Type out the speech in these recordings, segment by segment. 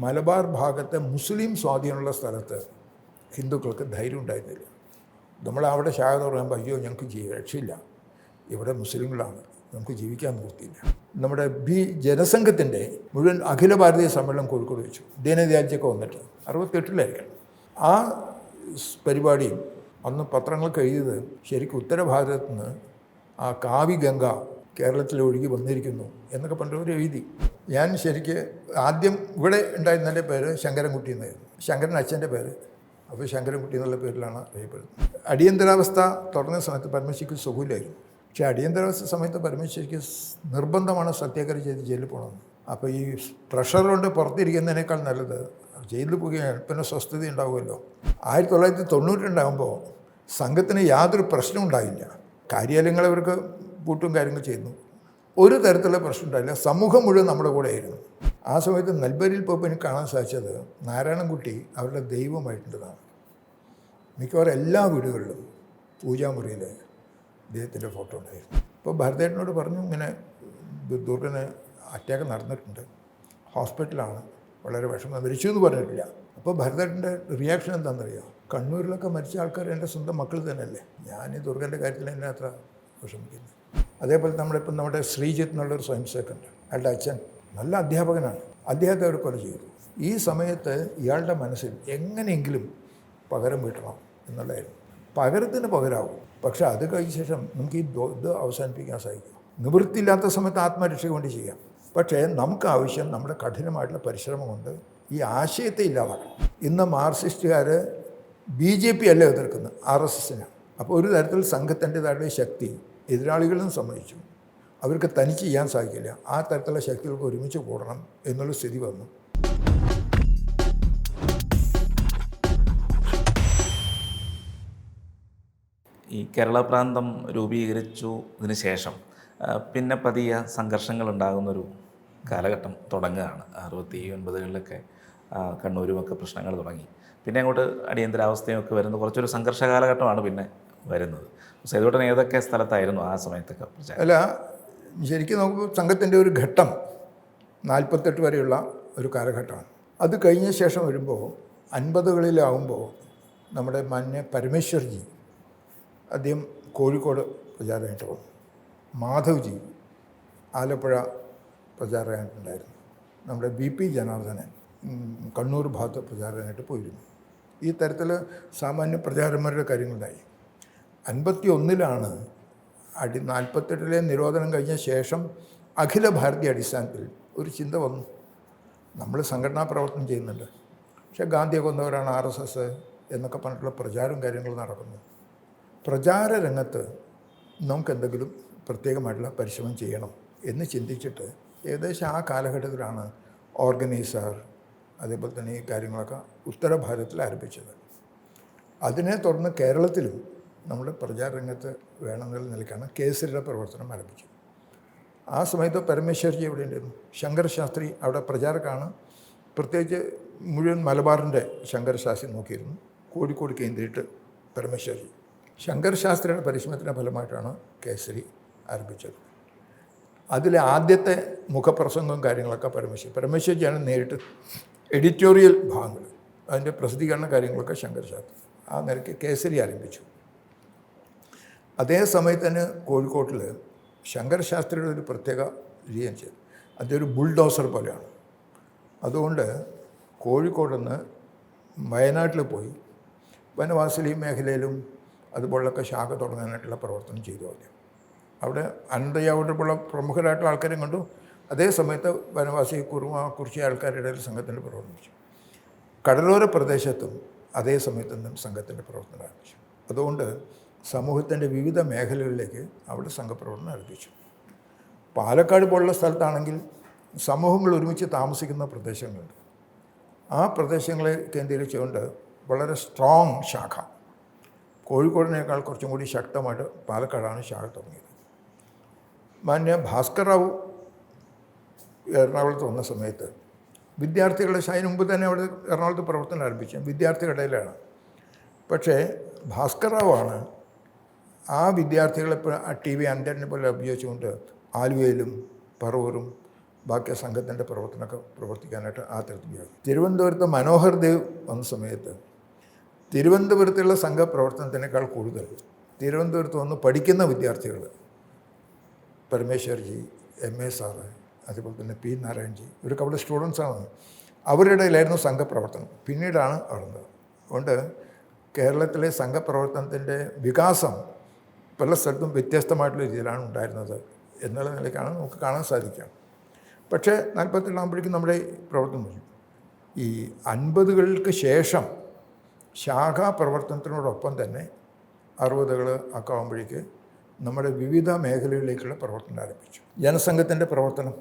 മലബാർ ഭാഗത്തെ മുസ്ലിം സ്വാധീനമുള്ള സ്ഥലത്ത് ഹിന്ദുക്കൾക്ക് ധൈര്യം ഉണ്ടായിരുന്നില്ല. നമ്മളവിടെ ശാഖ തുടങ്ങുമ്പോൾ അയ്യോ ഞങ്ങൾക്ക് രക്ഷയില്ല, ഇവിടെ മുസ്ലിങ്ങളാണ്, നമുക്ക് ജീവിക്കാൻ നിർത്തിയില്ല. നമ്മുടെ ജനസംഘത്തിൻ്റെ മുഴുവൻ അഖില ഭാരതീയ സമ്മേളനം കോഴിക്കോട് വെച്ചു. ദീനദയാൽജിയൊക്കെ വന്നിട്ട് 68-ലായിരിക്കണം. ആ പരിപാടിയും അന്ന് പത്രങ്ങൾക്ക് എഴുതിയത് ശരിക്കും ഉത്തരഭാരതത്തിൽ നിന്ന് ആ കാവി ഗംഗ കേരളത്തിൽ ഒഴുകി വന്നിരിക്കുന്നു എന്നൊക്കെ പറഞ്ഞവർ എഴുതി. ഞാൻ ശരിക്ക് ആദ്യം ഇവിടെ ഉണ്ടായിരുന്നതിൻ്റെ പേര് ശങ്കരൻകുട്ടി എന്നായിരുന്നു. ശങ്കരൻ അച്ഛൻ്റെ പേര്, അപ്പോൾ ശങ്കരൻകുട്ടി എന്നുള്ള പേരിലാണ് അറിയപ്പെടുന്നത്. അടിയന്തരാവസ്ഥ തുടങ്ങിയ സമയത്ത് പരമേശ്വരിക്ക് സുഖമില്ലായിരുന്നു. പക്ഷേ അടിയന്തരാവസ്ഥ സമയത്ത് പരമേശ്വരിക്ക് നിർബന്ധമാണ് സത്യാഗ്രഹം ചെയ്ത് ജയിലിൽ പോകണമെന്ന്. അപ്പോൾ ഈ പ്രഷർ കൊണ്ട് പുറത്തിരിക്കുന്നതിനേക്കാൾ നല്ലത് ജയിലിൽ പോവുകയാണ്, പിന്നെ സ്വസ്ഥത ഉണ്ടാവുമല്ലോ. 1990 സംഘത്തിന് യാതൊരു പ്രശ്നവും ഉണ്ടായില്ല. കാര്യാലയങ്ങൾ അവർക്ക് പൂട്ടും കാര്യങ്ങൾ ചെയ്യുന്നു, ഒരു തരത്തിലുള്ള പ്രശ്നം ഉണ്ടായില്ല. സമൂഹം മുഴുവൻ നമ്മുടെ കൂടെ ആയിരുന്നു. ആ സമയത്ത് നെൽബരിയിൽ പോയപ്പോൾ എനിക്ക് കാണാൻ സാധിച്ചത് നാരായണൻകുട്ടി അവരുടെ ദൈവമായിട്ടുള്ളതാണ്. മിക്കവാറും എല്ലാ വീടുകളിലും പൂജാമുറിയിൽ ദൈവത്തിൻ്റെ ഫോട്ടോ ഉണ്ടായിരുന്നു. അപ്പോൾ ഭരതേട്ടനോട് പറഞ്ഞു, ഇങ്ങനെ ദുർഗന് അറ്റാക്ക് നടന്നിട്ടുണ്ട്, ഹോസ്പിറ്റലാണ്, വളരെ വിഷമം, മരിച്ചു എന്ന് പറഞ്ഞിട്ടില്ല. അപ്പോൾ ഭരതേട്ടൻ്റെ റിയാക്ഷൻ എന്താണെന്നറിയാം? കണ്ണൂരിലൊക്കെ മരിച്ച ആൾക്കാർ എൻ്റെ സ്വന്തം മക്കൾ തന്നെയല്ലേ, ഞാൻ ഈ ദുർഗൻ്റെ കാര്യത്തിൽ എന്നെ അത്ര വിഷമിക്കുന്നു. അതേപോലെ നമ്മുടെ ശ്രീജിത്ത് എന്നുള്ളൊരു സ്വയംസേവകനുണ്ട്, അയാളുടെ അച്ഛൻ നല്ല അധ്യാപകനാണ്, അദ്ദേഹത്തെ അവർ കൊല ചെയ്തു. ഈ സമയത്ത് ഇയാളുടെ മനസ്സിൽ എങ്ങനെയെങ്കിലും പകരം വീട്ടണം എന്നുള്ളതായിരുന്നു. പകരത്തിന് പകരാവും, പക്ഷെ അത് കഴിഞ്ഞ ശേഷം നമുക്ക് ഇത് അവസാനിപ്പിക്കാൻ സാധിക്കും. നിവൃത്തിയില്ലാത്ത സമയത്ത് ആത്മരക്ഷയ്ക്ക് വേണ്ടി ചെയ്യാം, പക്ഷേ നമുക്ക് ആവശ്യം നമ്മുടെ കഠിനമായിട്ടുള്ള പരിശ്രമം കൊണ്ട് ഈ ആശയത്തെ ഇല്ലാതാക്കണം. ഇന്ന് മാർക്സിസ്റ്റുകാർ BJP അല്ല എതിർക്കുന്നത്, RSSനാണ്. അപ്പോൾ ഒരു തരത്തിൽ സംഘത്തിൻ്റെതായിട്ടുള്ള ശക്തി എതിരാളികളും സമ്മതിച്ചു, അവർക്ക് തനിച്ച് ചെയ്യാൻ സാധിക്കില്ല, ആ തരത്തിലുള്ള ശക്തികൾക്ക് ഒരുമിച്ച് കൂടണം എന്നുള്ള സ്ഥിതി വന്നു. ഈ കേരള പ്രാന്തം രൂപീകരിച്ചു ഇതിന് ശേഷം പിന്നെ പതിയെ സംഘർഷങ്ങൾ ഉണ്ടാകുന്നൊരു കാലഘട്ടം തുടങ്ങുകയാണ്. 69-കളിലൊക്കെ കണ്ണൂരുമൊക്കെ പ്രശ്നങ്ങൾ തുടങ്ങി. പിന്നെ അങ്ങോട്ട് അടിയന്തരാവസ്ഥയൊക്കെ വരുന്നത് കുറച്ചൊരു സംഘർഷ കാലഘട്ടമാണ് പിന്നെ വരുന്നത്. സേതുവേട്ടൻ ഏതൊക്കെ സ്ഥലത്തായിരുന്നു ആ സമയത്തൊക്കെ? അല്ല, ശരിക്കും നോക്കുമ്പോൾ സംഘത്തിൻ്റെ ഒരു ഘട്ടം 48 വരെയുള്ള ഒരു കാലഘട്ടമാണ്. അത് കഴിഞ്ഞ ശേഷം വരുമ്പോൾ 50-കളിലാവുമ്പോൾ നമ്മുടെ മാന്യ പരമേശ്വർജി അദ്ദേഹം കോഴിക്കോട് പ്രചാരമായിട്ട് പോകും. മാധവ്ജി ആലപ്പുഴ പ്രചാരമായിട്ടുണ്ടായിരുന്നു. നമ്മുടെ BP ജനാർദ്ദനൻ കണ്ണൂർ ഭാഗത്ത് പ്രചാരമായിട്ട് പോയിരുന്നു. ഈ തരത്തിൽ സാമാന്യ പ്രചാരന്മാരുടെ കാര്യങ്ങളുണ്ടായി. 51-ലാണ് 48-ലെ നിരോധനം കഴിഞ്ഞ ശേഷം അഖില ഭാരതീയ അടിസ്ഥാനത്തിൽ ഒരു ചിന്ത വന്നു, നമ്മൾ സംഘടനാ പ്രവർത്തനം ചെയ്യുന്നുണ്ട്, പക്ഷേ ഗാന്ധിയെ കൊന്നവരാണ് RSS എന്നൊക്കെ പറഞ്ഞിട്ടുള്ള പ്രചാരവും കാര്യങ്ങളും നടക്കുന്നു. പ്രചാര രംഗത്ത് നമുക്കെന്തെങ്കിലും പ്രത്യേകമായിട്ടുള്ള പരിശ്രമം ചെയ്യണം എന്ന് ചിന്തിച്ചിട്ട് ഏകദേശം ആ കാലഘട്ടത്തിലാണ് ഓർഗനൈസർ, അതേപോലെ തന്നെ ഈ കാര്യങ്ങളൊക്കെ ഉത്തര ഭാരതത്തിൽ ആരംഭിച്ചത്. അതിനെ തുടർന്ന് കേരളത്തിലും നമ്മുടെ പ്രചാര രംഗത്ത് വേണമെന്നുള്ള നിലയ്ക്കാണ് കേസരിയുടെ പ്രവർത്തനം ആരംഭിച്ചത്. ആ സമയത്ത് പരമേശ്വർജി എവിടെ ഉണ്ടായിരുന്നു? ശങ്കരശാസ്ത്രി അവിടെ പ്രചാരക്കാണ്. പ്രത്യേകിച്ച് മുഴുവൻ മലബാറിൻ്റെ ശങ്കരശാസ്ത്രി നോക്കിയിരുന്നു. കോഴിക്കോട് കേന്ദ്രീകരിച്ച് പരമേശ്വർജി. ശങ്കരശാസ്ത്രിയുടെ പരിശ്രമത്തിൻ്റെ ഫലമായിട്ടാണ് കേസരി ആരംഭിച്ചത്. അതിലെ ആദ്യത്തെ മുഖപ്രസംഗവും കാര്യങ്ങളൊക്കെ പരമേശ്വർജിയാണ് നേരിട്ട് എഡിറ്റോറിയൽ ഭാഗങ്ങൾ, അതിൻ്റെ പ്രസിദ്ധീകരണ കാര്യങ്ങളൊക്കെ ശങ്കരശാസ്ത്രി. ആ നിലയ്ക്ക് കേസരി ആരംഭിച്ചു. അതേ സമയത്ത് തന്നെ കോഴിക്കോട്ടിൽ ശങ്കരശാസ്ത്രിയുടെ ഒരു പ്രത്യേക രീതി ചെയ്തു. അതൊരു ബുൾഡോസർ പോലെയാണ്. അതുകൊണ്ട് കോഴിക്കോട് നിന്ന് വയനാട്ടിൽ പോയി വനവാസി മേഖലയിലും അതുപോലൊക്കെ ശാഖ തുടങ്ങാനായിട്ടുള്ള പ്രവർത്തനം ചെയ്തു. അവിടെ അനന്തയാവോടുള്ള പ്രമുഖരായിട്ടുള്ള ആൾക്കാരെയും കണ്ടു. അതേ സമയത്ത് വനവാസി കുറിച്ച ആൾക്കാരുടെ ഇടയിൽ സംഘത്തിൻ്റെ പ്രവർത്തിച്ചു. കടലോര പ്രദേശത്തും അതേ സമയത്ത് നിന്നും സംഘത്തിൻ്റെ പ്രവർത്തനം ആരംഭിച്ചു. അതുകൊണ്ട് സമൂഹത്തിൻ്റെ വിവിധ മേഖലകളിലേക്ക് അവിടെ സംഘപ്രവർത്തനം ആരംഭിച്ചു. പാലക്കാട് പോലുള്ള സ്ഥലത്താണെങ്കിൽ സമൂഹങ്ങൾ ഒരുമിച്ച് താമസിക്കുന്ന പ്രദേശങ്ങളുണ്ട്. ആ പ്രദേശങ്ങളെ കേന്ദ്രീകരിച്ചുകൊണ്ട് വളരെ സ്ട്രോങ് ശാഖ, കോഴിക്കോടിനേക്കാൾ കുറച്ചും കൂടി ശക്തമായിട്ട് പാലക്കാടാണ് ശാഖ തുടങ്ങിയത്. മാന്യ ഭാസ്കർ റാവു എറണാകുളത്ത് വന്ന സമയത്ത് വിദ്യാർത്ഥികളുടെ അതിന് മുമ്പ് തന്നെ അവിടെ എറണാകുളത്ത് പ്രവർത്തനം ആരംഭിച്ചു, വിദ്യാർത്ഥികളുടെ ഇടയിലാണ്. പക്ഷേ ഭാസ്കർ റാവുവാണ് ആ വിദ്യാർത്ഥികളെ TV അന്തരനെ പോലെ ഉപയോഗിച്ചുകൊണ്ട് ആലുവയിലും പറവൂരും ബാക്കി സംഘത്തിൻ്റെ പ്രവർത്തനമൊക്കെ പ്രവർത്തിക്കാനായിട്ട് ആ തരത്തിൽ ഉപയോഗിക്കും. തിരുവനന്തപുരത്ത് മനോഹർ ദേവ് വന്ന സമയത്ത് തിരുവനന്തപുരത്തുള്ള സംഘപ്രവർത്തനത്തിനേക്കാൾ കൂടുതൽ തിരുവനന്തപുരത്ത് വന്ന് പഠിക്കുന്ന വിദ്യാർത്ഥികൾ, പരമേശ്വർജി, MA സാറ്, അതുപോലെ തന്നെ P നാരായൺജി, ഇവരൊക്കെ അവിടെ സ്റ്റുഡൻസാണ്. അവരുടെ ഇടയിലായിരുന്നു സംഘപ്രവർത്തനം. പിന്നീടാണ് വളർന്നത്. അതുകൊണ്ട് കേരളത്തിലെ സംഘപ്രവർത്തനത്തിൻ്റെ വികാസം പല സ്ഥലത്തും വ്യത്യസ്തമായിട്ടുള്ള രീതിയിലാണ് ഉണ്ടായിരുന്നത് എന്നുള്ള നിലയ്ക്കാണ് നമുക്ക് കാണാൻ സാധിക്കുക. പക്ഷേ 47 നമ്മുടെ പ്രവർത്തനം വരും. ഈ 50കൾക്ക് ശേഷം ശാഖാ പ്രവർത്തനത്തിനോടൊപ്പം തന്നെ 60കൾ ഒക്കെ ആകുമ്പോഴേക്ക് നമ്മുടെ വിവിധ മേഖലകളിലേക്കുള്ള പ്രവർത്തനം ആരംഭിച്ചു. ജനസംഘത്തിൻ്റെ പ്രവർത്തനം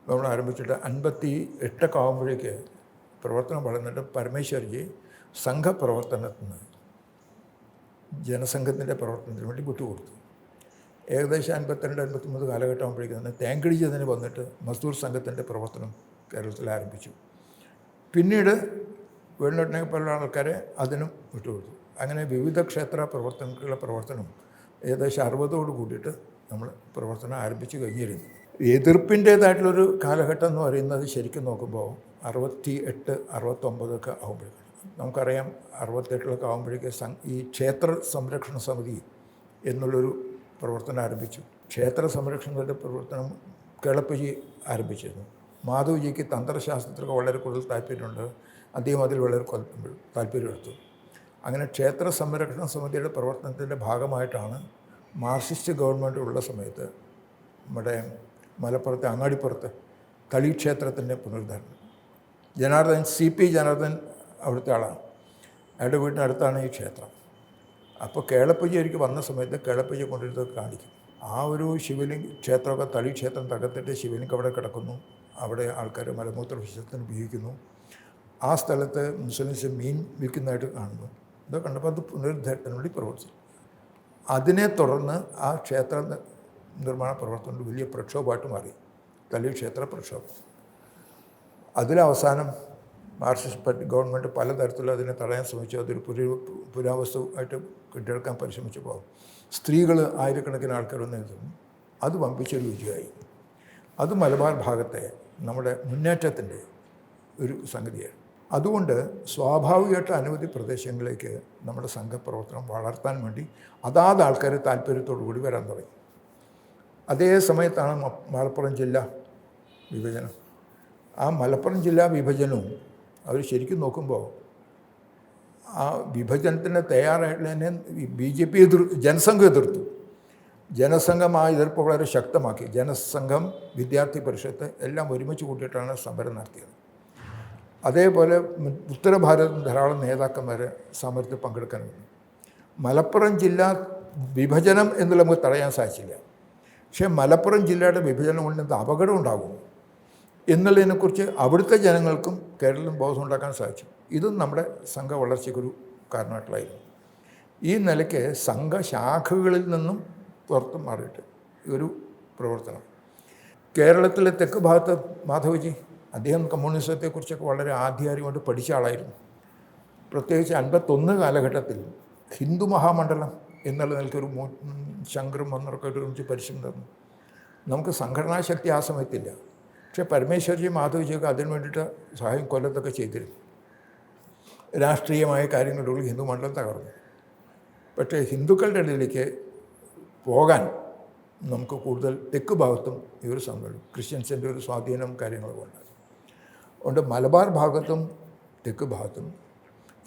നമ്മൾ ആരംഭിച്ചിട്ട് 58 ആകുമ്പോഴേക്ക് പ്രവർത്തനം വളർന്നിട്ട് പരമേശ്വർജി സംഘപ്രവർത്തനത്തിന് ജനസംഘത്തിൻ്റെ പ്രവർത്തനത്തിന് വേണ്ടി വിട്ടുകൊടുത്തു. ഏകദേശം 52-53 കാലഘട്ടം ആകുമ്പോഴേക്കും തന്നെ തേങ്കടിച്ചതിന് വന്നിട്ട് മസ്ദൂർ സംഘത്തിൻ്റെ പ്രവർത്തനം കേരളത്തിൽ ആരംഭിച്ചു. പിന്നീട് വേണുട്ടിനെ പോലുള്ള ആൾക്കാരെ അതിനും വിട്ടുകൊടുത്തു. അങ്ങനെ വിവിധ ക്ഷേത്ര പ്രവർത്തനങ്ങൾക്കുള്ള പ്രവർത്തനം ഏകദേശം 60ഓട് കൂടിയിട്ട് നമ്മൾ പ്രവർത്തനം ആരംഭിച്ചു കഴിഞ്ഞിരുന്നു. എതിർപ്പിൻ്റേതായിട്ടുള്ളൊരു കാലഘട്ടം എന്ന് പറയുന്നത് ശരിക്കും നോക്കുമ്പോൾ 68, 69 ഒക്കെ ആകുമ്പോഴേക്കും നമുക്കറിയാം. 68 ആകുമ്പോഴേക്ക് ഈ ക്ഷേത്ര സംരക്ഷണ സമിതി എന്നുള്ളൊരു പ്രവർത്തനം ആരംഭിച്ചു. ക്ഷേത്ര സംരക്ഷണത്തിൻ്റെ പ്രവർത്തനം കേളപ്പജി ആരംഭിച്ചിരുന്നു. മാധവജിക്ക് തന്ത്രശാസ്ത്രത്തിലൊക്കെ വളരെ കൂടുതൽ താല്പര്യമുണ്ട്. അദ്ദേഹം അതിൽ വളരെ താല്പര്യമെടുത്തു. അങ്ങനെ ക്ഷേത്ര സംരക്ഷണ സമിതിയുടെ പ്രവർത്തനത്തിൻ്റെ ഭാഗമായിട്ടാണ് മാർക്സിസ്റ്റ് ഗവൺമെൻറ് ഉള്ള സമയത്ത് നമ്മുടെ മലപ്പുറത്തെ അങ്ങാടിപ്പുറത്ത് തളി ക്ഷേത്രത്തിൻ്റെ പുനരുദ്ധാരണം. ജനാർദ്ദൻ, CP ജനാർദ്ദൻ അവിടുത്തെ ആളാണ്. അയാളുടെ വീട്ടിനടുത്താണ് ഈ ക്ഷേത്രം. അപ്പോൾ കേളപ്പജി ഒരിക്കൽ വന്ന സമയത്ത് കേളപ്പജി കൊണ്ടിരുന്നത് കാണിക്കും. ആ ഒരു ശിവലിംഗ ക്ഷേത്രമൊക്കെ തളി ക്ഷേത്രം തകർത്തിട്ട് ശിവലിംഗം അവിടെ കിടക്കുന്നു. അവിടെ ആൾക്കാർ മലമൂത്ര വിസർജനത്തിന് ഉപയോഗിക്കുന്നു. ആ സ്ഥലത്ത് മുസ്ലിംസ് മീൻ വിൽക്കുന്നതായിട്ട് കാണുന്നു. ഇത് കണ്ടപ്പോൾ അത് പുനരുദ്ധാരണത്തിന് വേണ്ടി പ്രവർത്തിച്ചു. അതിനെ തുടർന്ന് ആ ക്ഷേത്ര നിർമ്മാണ പ്രവർത്തനം വലിയ പ്രക്ഷോഭമായിട്ട് മാറി. തളി ക്ഷേത്ര പ്രക്ഷോഭം. അതിലവസാനം മാർക്സിസ്റ്റ് ഗവൺമെൻറ് പലതരത്തിലും അതിനെ തടയാൻ ശ്രമിച്ചു. അതൊരു പുരാവസ്തുവായിട്ട് കെട്ടിയെടുക്കാൻ പരിശ്രമിച്ചപ്പോൾ സ്ത്രീകൾ ആയിരക്കണക്കിന് ആൾക്കാരൊന്നും എഴുതുന്നു. അത് വമ്പിച്ചൊരു വിജയമായി. അത് മലബാർ ഭാഗത്തെ നമ്മുടെ മുന്നേറ്റത്തിൻ്റെ ഒരു സംഗതിയാണ്. അതുകൊണ്ട് സ്വാഭാവികമായിട്ട് അനവധി പ്രദേശങ്ങളിലേക്ക് നമ്മുടെ സംഘപ്രവർത്തനം വളർത്താൻ വേണ്ടി അതാത് ആൾക്കാർ താല്പര്യത്തോടു കൂടി വരാൻ തുടങ്ങി. അതേ സമയത്താണ് മലപ്പുറം ജില്ലാ വിഭജനം. ആ മലപ്പുറം ജില്ലാ വിഭജനവും അവർ ശരിക്കും നോക്കുമ്പോൾ ആ വിഭജനത്തിന് തയ്യാറായിട്ടുള്ളതിനെ BJP ജനസംഘം എതിർത്തു. ജനസംഘം ആ എതിർപ്പ് വളരെ ശക്തമാക്കി. ജനസംഘം, വിദ്യാർത്ഥി പരിഷത്ത് എല്ലാം ഒരുമിച്ച് കൂട്ടിയിട്ടാണ് സമരം നടത്തിയത്. അതേപോലെ ഉത്തരഭാരതത്തിൽ ധാരാളം നേതാക്കന്മാർ സമരത്തിൽ പങ്കെടുക്കാൻ വന്നു. മലപ്പുറം ജില്ല വിഭജനം എന്നുള്ള നമുക്ക് തടയാൻ സാധിച്ചില്ല. പക്ഷേ മലപ്പുറം ജില്ലയുടെ വിഭജനം കൊണ്ട് എന്ത് അപകടം ഉണ്ടാകും എന്നുള്ളതിനെക്കുറിച്ച് അവിടുത്തെ ജനങ്ങൾക്കും കേരളത്തിലും ബോധമുണ്ടാക്കാൻ സാധിച്ചു. ഇതും നമ്മുടെ സംഘ വളർച്ചയ്ക്കൊരു കാരണമായിട്ടുള്ളായിരുന്നു. ഈ നിലയ്ക്ക് സംഘശാഖകളിൽ നിന്നും പുറത്ത് മാറിയിട്ട് ഒരു പ്രവർത്തനം. കേരളത്തിലെ തെക്ക് ഭാഗത്ത് മാധവജി, അദ്ദേഹം കമ്മ്യൂണിസത്തെക്കുറിച്ചൊക്കെ വളരെ ആധികാരികമായിട്ട് പഠിച്ച ആളായിരുന്നു. പ്രത്യേകിച്ച് 51 കാലഘട്ടത്തിൽ ഹിന്ദു മഹാമണ്ഡലം എന്നുള്ള നിലയ്ക്കൊരു ശങ്കറും വന്നൊക്കെ ഒരുമിച്ച് പരിശ്രമം തന്നു. നമുക്ക് സംഘടനാ ശക്തി ആ സമയത്തില്ല. പക്ഷേ പരമേശ്വർജി, മാധവജിയൊക്കെ അതിന് വേണ്ടിയിട്ട് സഹായം കൊല്ലത്തൊക്കെ ചെയ്തിരുന്നു. രാഷ്ട്രീയമായ കാര്യങ്ങളിലൂടെ ഹിന്ദു മണ്ഡലം തകർന്നു. പക്ഷേ ഹിന്ദുക്കളുടെ ഇടയിലേക്ക് പോകാൻ നമുക്ക് കൂടുതൽ തെക്ക് ഭാഗത്തും ഈ ഒരു സംഭവം ക്രിസ്ത്യൻസിൻ്റെ ഒരു സ്വാധീനം കാര്യങ്ങളൊക്കെ ഉണ്ടായി. അതുകൊണ്ട് മലബാർ ഭാഗത്തും തെക്ക് ഭാഗത്തും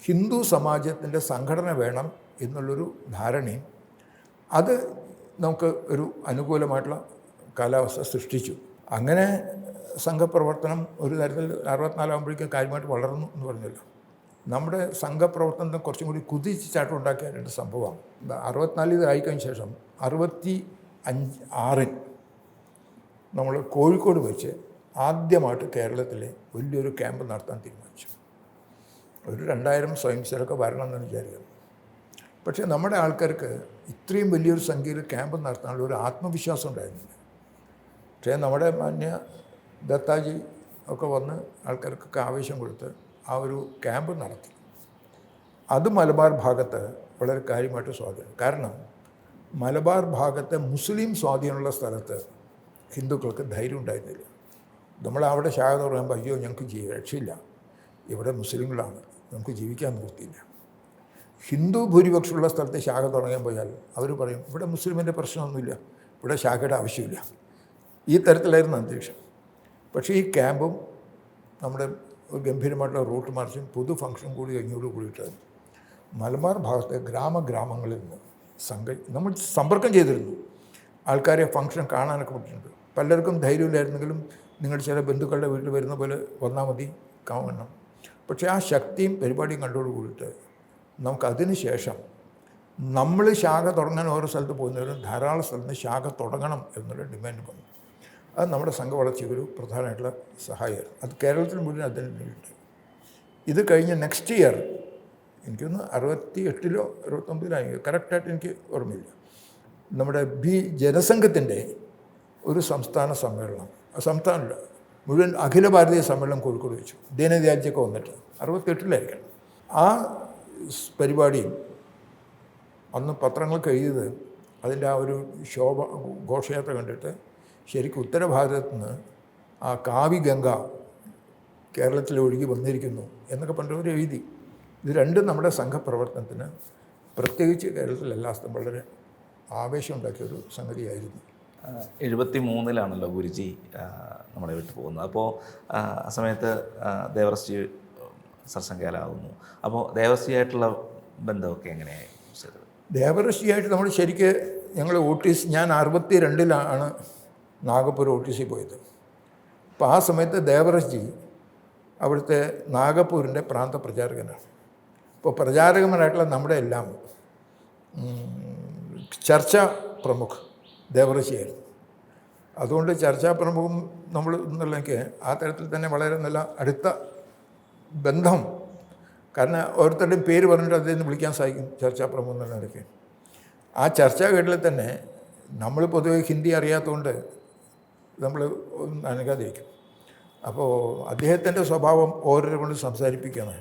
ഹിന്ദു സമാജത്തിൻ്റെ സംഘടന വേണം എന്നുള്ളൊരു ധാരണയും അത് നമുക്ക് ഒരു അനുകൂലമായിട്ടുള്ള കാലാവസ്ഥ സൃഷ്ടിച്ചു. അങ്ങനെ സംഘപ്രവർത്തനം ഒരു തരത്തിൽ 64 ആകുമ്പോഴേക്കും കാര്യമായിട്ട് വളർന്നു എന്ന് പറഞ്ഞല്ലോ. നമ്മുടെ സംഘപ്രവർത്തനത്തിന് കുറച്ചും കൂടി കുതിച്ചാട്ടം ഉണ്ടാക്കിയ രണ്ട് സംഭവമാണ്. 64 ആയിക്കഴിഞ്ഞ ശേഷം 65 നമ്മൾ കോഴിക്കോട് വെച്ച് ആദ്യമായിട്ട് കേരളത്തിലെ വലിയൊരു ക്യാമ്പ് നടത്താൻ തീരുമാനിച്ചു. ഒരു 2000 സ്വയംസേവകരൊക്കെ വരണമെന്ന് വിചാരിക്കുന്നു. പക്ഷേ നമ്മുടെ ആൾക്കാർക്ക് ഇത്രയും വലിയൊരു സംഖ്യയിൽ ക്യാമ്പ് നടത്താനുള്ള ഒരു ആത്മവിശ്വാസം ഉണ്ടായിരുന്നില്ല. പക്ഷേ നമ്മുടെ മാന്യ ദത്താജി ഒക്കെ വന്ന് ആൾക്കാർക്കൊക്കെ ആവേശം കൊടുത്ത് ആ ഒരു ക്യാമ്പ് നടത്തി. അത് മലബാർ ഭാഗത്ത് വളരെ കാര്യമായിട്ട് സ്വാധീനം. കാരണം മലബാർ ഭാഗത്തെ മുസ്ലിം സ്വാധീനമുള്ള സ്ഥലത്ത് ഹിന്ദുക്കൾക്ക് ധൈര്യം ഉണ്ടായിരുന്നില്ല. നമ്മളവിടെ ശാഖ തുടങ്ങുമ്പോൾ അയ്യോ ഞങ്ങൾക്ക് രക്ഷയില്ല, ഇവിടെ മുസ്ലിങ്ങളാണ്, നമുക്ക് ജീവിക്കാൻ നിർത്തിയില്ല. ഹിന്ദു ഭൂരിപക്ഷമുള്ള സ്ഥലത്ത് ശാഖ തുടങ്ങാൻ പോയാൽ അവർ പറയും ഇവിടെ മുസ്ലിമിൻ്റെ പ്രശ്നമൊന്നുമില്ല, ഇവിടെ ശാഖയുടെ ആവശ്യമില്ല. ഈ തരത്തിലായിരുന്നു അന്തരീക്ഷം. പക്ഷേ ഈ ക്യാമ്പും നമ്മുടെ ഗംഭീരമായിട്ടുള്ള റൂട്ട് മാർച്ചും പൊതു ഫംഗ്ഷനും കൂടി കഴിഞ്ഞോട് കൂടിയിട്ട് മലബാർ ഭാഗത്തെ ഗ്രാമങ്ങളിൽ നിന്ന് നമ്മൾ സമ്പർക്കം ചെയ്തിരുന്നു. ആൾക്കാരെ ഫംഗ്ഷൻ കാണാനൊക്കെ പറ്റിയിട്ടുണ്ട്. പലർക്കും ധൈര്യമില്ലായിരുന്നെങ്കിലും നിങ്ങൾ ചില ബന്ധുക്കളുടെ വീട്ടിൽ വരുന്ന പോലെ വന്നാൽ മതി കാണണം. പക്ഷേ ആ ശക്തിയും പരിപാടിയും കണ്ടോട് കൂടിയിട്ട് നമുക്കതിന് ശേഷം നമ്മൾ ശാഖ തുടങ്ങാൻ ഓരോ സ്ഥലത്ത് പോകുന്നവരും ധാരാളം സ്ഥലത്ത് ശാഖ തുടങ്ങണം എന്നുള്ള ഡിമാൻഡ് വന്നു. അത് നമ്മുടെ സംഘവളർച്ചയ്ക്ക് ഒരു പ്രധാനമായിട്ടുള്ള സഹായമായിരുന്നു. അത് കേരളത്തിൽ മുഴുവൻ അതിന് വേണ്ടി. ഇത് കഴിഞ്ഞ് നെക്സ്റ്റ് ഇയർ എനിക്കൊന്ന് 68-ലോ 69-ലോ കറക്റ്റായിട്ട് എനിക്ക് ഓർമ്മയില്ല, നമ്മുടെ ജനസംഘത്തിൻ്റെ ഒരു സംസ്ഥാന സമ്മേളനം, സംസ്ഥാനമില്ല മുഴുവൻ അഖില ഭാരതീയ സമ്മേളനം കോഴിക്കോട് വെച്ചു. ദീനദയാലൊക്കെ വന്നിട്ട് 68-ലായിരിക്കണം. ആ പരിപാടിയും അന്ന് പത്രങ്ങൾക്ക് എഴുതിയത് അതിൻ്റെ ആ ഒരു ഘോഷയാത്ര കണ്ടിട്ട് ശരിക്കും ഉത്തരഭാരതത്തിൽ നിന്ന് ആ കാവി ഗംഗ കേരളത്തിൽ ഒഴുകി വന്നിരിക്കുന്നു എന്നൊക്കെ പറഞ്ഞവർ എഴുതി. ഇത് രണ്ടും നമ്മുടെ സംഘപ്രവർത്തനത്തിന് പ്രത്യേകിച്ച് കേരളത്തിൽ എല്ലായിടത്തും വളരെ ആവേശം ഉണ്ടാക്കിയൊരു സംഗതിയായിരുന്നു. 73-ലാണല്ലോ ഗുരുജി നമ്മളെ വിട്ടു പോകുന്നത്. അപ്പോൾ ആ സമയത്ത് ദേവർശ്രീ സർസംഘചാലയാകുന്നു. അപ്പോൾ ദേവർശ്രീയായിട്ടുള്ള ബന്ധമൊക്കെ എങ്ങനെയായി? ദേവർശ്രീയായിട്ട് നമ്മൾ ശരിക്ക് ഞങ്ങൾ ഞാൻ 62-ലാണ് നാഗപ്പൂർ OTC പോയത്. അപ്പോൾ ആ സമയത്ത് ദേവർശ്രീ അവിടുത്തെ നാഗപ്പൂരിൻ്റെ പ്രാന്ത പ്രചാരകനാണ്. ഇപ്പോൾ പ്രചാരകന്മാരായിട്ടുള്ള നമ്മുടെ എല്ലാം ചർച്ചാ പ്രമുഖ് ദേവർശ്രീയായിരുന്നു. അതുകൊണ്ട് ചർച്ചാ പ്രമുഖം നമ്മൾ എന്നുള്ളെങ്കിൽ ആ തരത്തിൽ തന്നെ വളരെ നല്ല അടുത്ത ബന്ധം. കാരണം ഓരോരുത്തരുടെയും പേര് പറഞ്ഞിട്ട് അദ്ദേഹം വിളിക്കാൻ സാധിക്കും ചർച്ചാ പ്രമുഖം എന്നുള്ള നിലയ്ക്ക്. ആ ചർച്ചാ കേട്ടിൽ തന്നെ നമ്മൾ പൊതുവെ ഹിന്ദി അറിയാത്തതുകൊണ്ട് നമ്മൾ അനങ്ങാതിരിക്കും. അപ്പോൾ അദ്ദേഹത്തിൻ്റെ സ്വഭാവം ഓരോരുത്തരെ കൊണ്ട് സംസാരിപ്പിക്കുകയാണ്.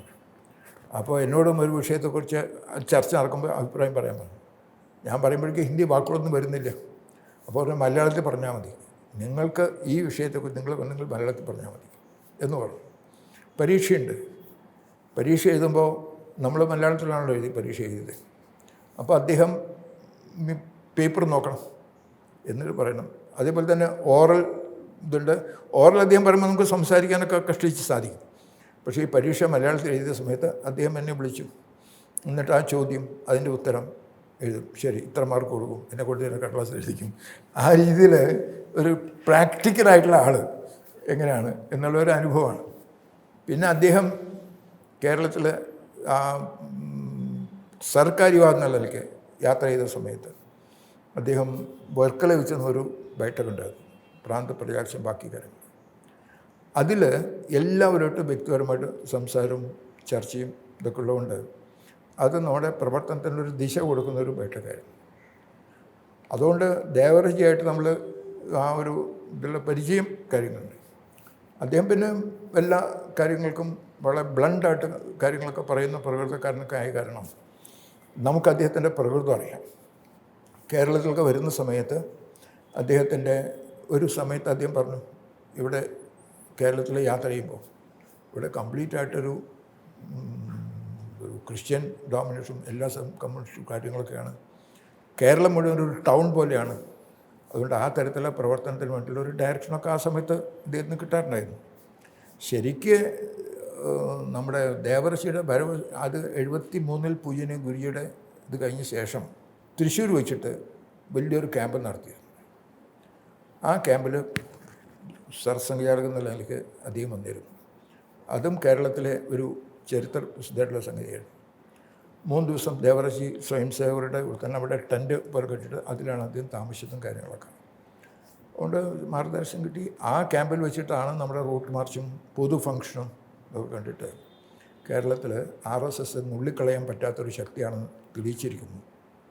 അപ്പോൾ എന്നോടും ഒരു വിഷയത്തെക്കുറിച്ച് ചർച്ച നടക്കുമ്പോൾ അഭിപ്രായം പറയാൻ പറഞ്ഞു. ഞാൻ പറയുമ്പോഴേക്കും ഹിന്ദി വാക്കുകളൊന്നും വരുന്നില്ല. അപ്പോൾ ഒരു മലയാളത്തിൽ പറഞ്ഞാൽ മതി, നിങ്ങൾക്ക് ഈ വിഷയത്തെക്കുറിച്ച് നിങ്ങൾ മലയാളത്തിൽ പറഞ്ഞാൽ മതി എന്ന് പറഞ്ഞു. പരീക്ഷയുണ്ട്. പരീക്ഷ എഴുതുമ്പോൾ നമ്മൾ മലയാളത്തിലാണല്ലോ പരീക്ഷ എഴുതിയത്. അപ്പോൾ അദ്ദേഹം പേപ്പർ നോക്കണം എന്നിട്ട് പറയണം. അതേപോലെ തന്നെ ഓറൽ ഇതുണ്ട്. ഓറൽ അദ്ദേഹം പറയുമ്പോൾ നമുക്ക് സംസാരിക്കാനൊക്കെ കഷ്ടിച്ച് സാധിക്കും. പക്ഷേ ഈ പരീക്ഷ മലയാളത്തിൽ എഴുതിയ സമയത്ത് അദ്ദേഹം എന്നെ വിളിച്ചു. എന്നിട്ട് ആ ചോദ്യം അതിൻ്റെ ഉത്തരം എഴുതും. ശരി, ഇത്ര മാർക്ക് കൊടുക്കും, എന്നെ കൊണ്ട് തന്നെ കടലാസിൽ എഴുതിക്കും. ആ രീതിയിൽ ഒരു പ്രാക്ടിക്കലായിട്ടുള്ള ആൾ എങ്ങനെയാണ് എന്നുള്ളൊരു അനുഭവമാണ്. പിന്നെ അദ്ദേഹം കേരളത്തിൽ സർക്കാർ യുവാവ് എന്നുള്ള നിലയ്ക്ക് യാത്ര ചെയ്ത സമയത്ത് അദ്ദേഹം വർക്കല വെച്ചൊരു ബൈഠക്കുണ്ടായിരുന്നു, പ്രാന്ത പ്രകാശം ബാക്കി കാര്യങ്ങൾ. അതിൽ എല്ലാവരുമായിട്ട് വ്യക്തിപരമായിട്ട് സംസാരവും ചർച്ചയും ഇതൊക്കെ ഉള്ളതുകൊണ്ട് അത് നമ്മുടെ പ്രവർത്തനത്തിനൊരു ദിശ കൊടുക്കുന്നൊരു ബൈഠക്കായിരുന്നു. അതുകൊണ്ട് ദേവർജിയായിട്ട് നമ്മൾ ആ ഒരു ഇതിലുള്ള പരിചയം കാര്യങ്ങളുണ്ട്. അദ്ദേഹം പിന്നെ എല്ലാ കാര്യങ്ങൾക്കും വളരെ ബ്ലണ്ടായിട്ട് കാര്യങ്ങളൊക്കെ പറയുന്ന പ്രകൃതക്കാരനൊക്കെ ആയ കാരണം നമുക്ക് അദ്ദേഹത്തിൻ്റെ പ്രകൃതം അറിയാം. കേരളത്തിലൊക്കെ വരുന്ന സമയത്ത് അദ്ദേഹത്തിൻ്റെ ഒരു സമയത്ത് അദ്ദേഹം പറഞ്ഞു, ഇവിടെ കേരളത്തിൽ യാത്ര ചെയ്യുമ്പോൾ ഇവിടെ കംപ്ലീറ്റായിട്ടൊരു ക്രിസ്ത്യൻ ഡോമിനേഷൻ എല്ലാ കമ്മ്യൂണിസ്റ്റ് കാര്യങ്ങളൊക്കെയാണ്. കേരളം മുഴുവൻ ഒരു ടൗൺ പോലെയാണ്. അതുകൊണ്ട് ആ തരത്തിലുള്ള പ്രവർത്തനത്തിന് വേണ്ടിയുള്ള ഒരു ഡയറക്ഷനൊക്കെ ആ സമയത്ത് അദ്ദേഹത്തിന് കിട്ടാറുണ്ടായിരുന്നു. ശരിക്ക് നമ്മുടെ ദേവർഷിയുടെ വരവ് അത് 73-ൽ പൂജന് ഗുരുജിയുടെ ഇത് കഴിഞ്ഞ ശേഷം തൃശ്ശൂർ വെച്ചിട്ട് വലിയൊരു ക്യാമ്പ് നടത്തിയിരുന്നു. ആ ക്യാമ്പിൽ സർസംഘചാലകൻ എന്നുള്ള നിലയ്ക്ക് അദ്ദേഹം വന്നിരുന്നു. അതും കേരളത്തിലെ ഒരു ചരിത്ര പ്രസിദ്ധമായിട്ടുള്ള സംഗതിയാണ്. 3 ദിവസം ദേവർഷി സ്വയം സേവകരുടെ തന്നെ അവിടെ ടെൻറ്റ് പോലെ കെട്ടിട്ട് അതിലാണ് അദ്ദേഹം താമസിച്ചതും കാര്യങ്ങളൊക്കെ. അതുകൊണ്ട് മാർഗദർശനം കിട്ടി. ആ ക്യാമ്പിൽ വെച്ചിട്ടാണ് നമ്മുടെ റൂട്ട് മാർച്ചും പൊതു ഫംഗ്ഷനും ഒക്കെ കണ്ടിട്ട് കേരളത്തിൽ RSS നുള്ളിക്കളയാൻ പറ്റാത്തൊരു ശക്തിയാണെന്ന് തെളിയിച്ചിരിക്കുന്നു.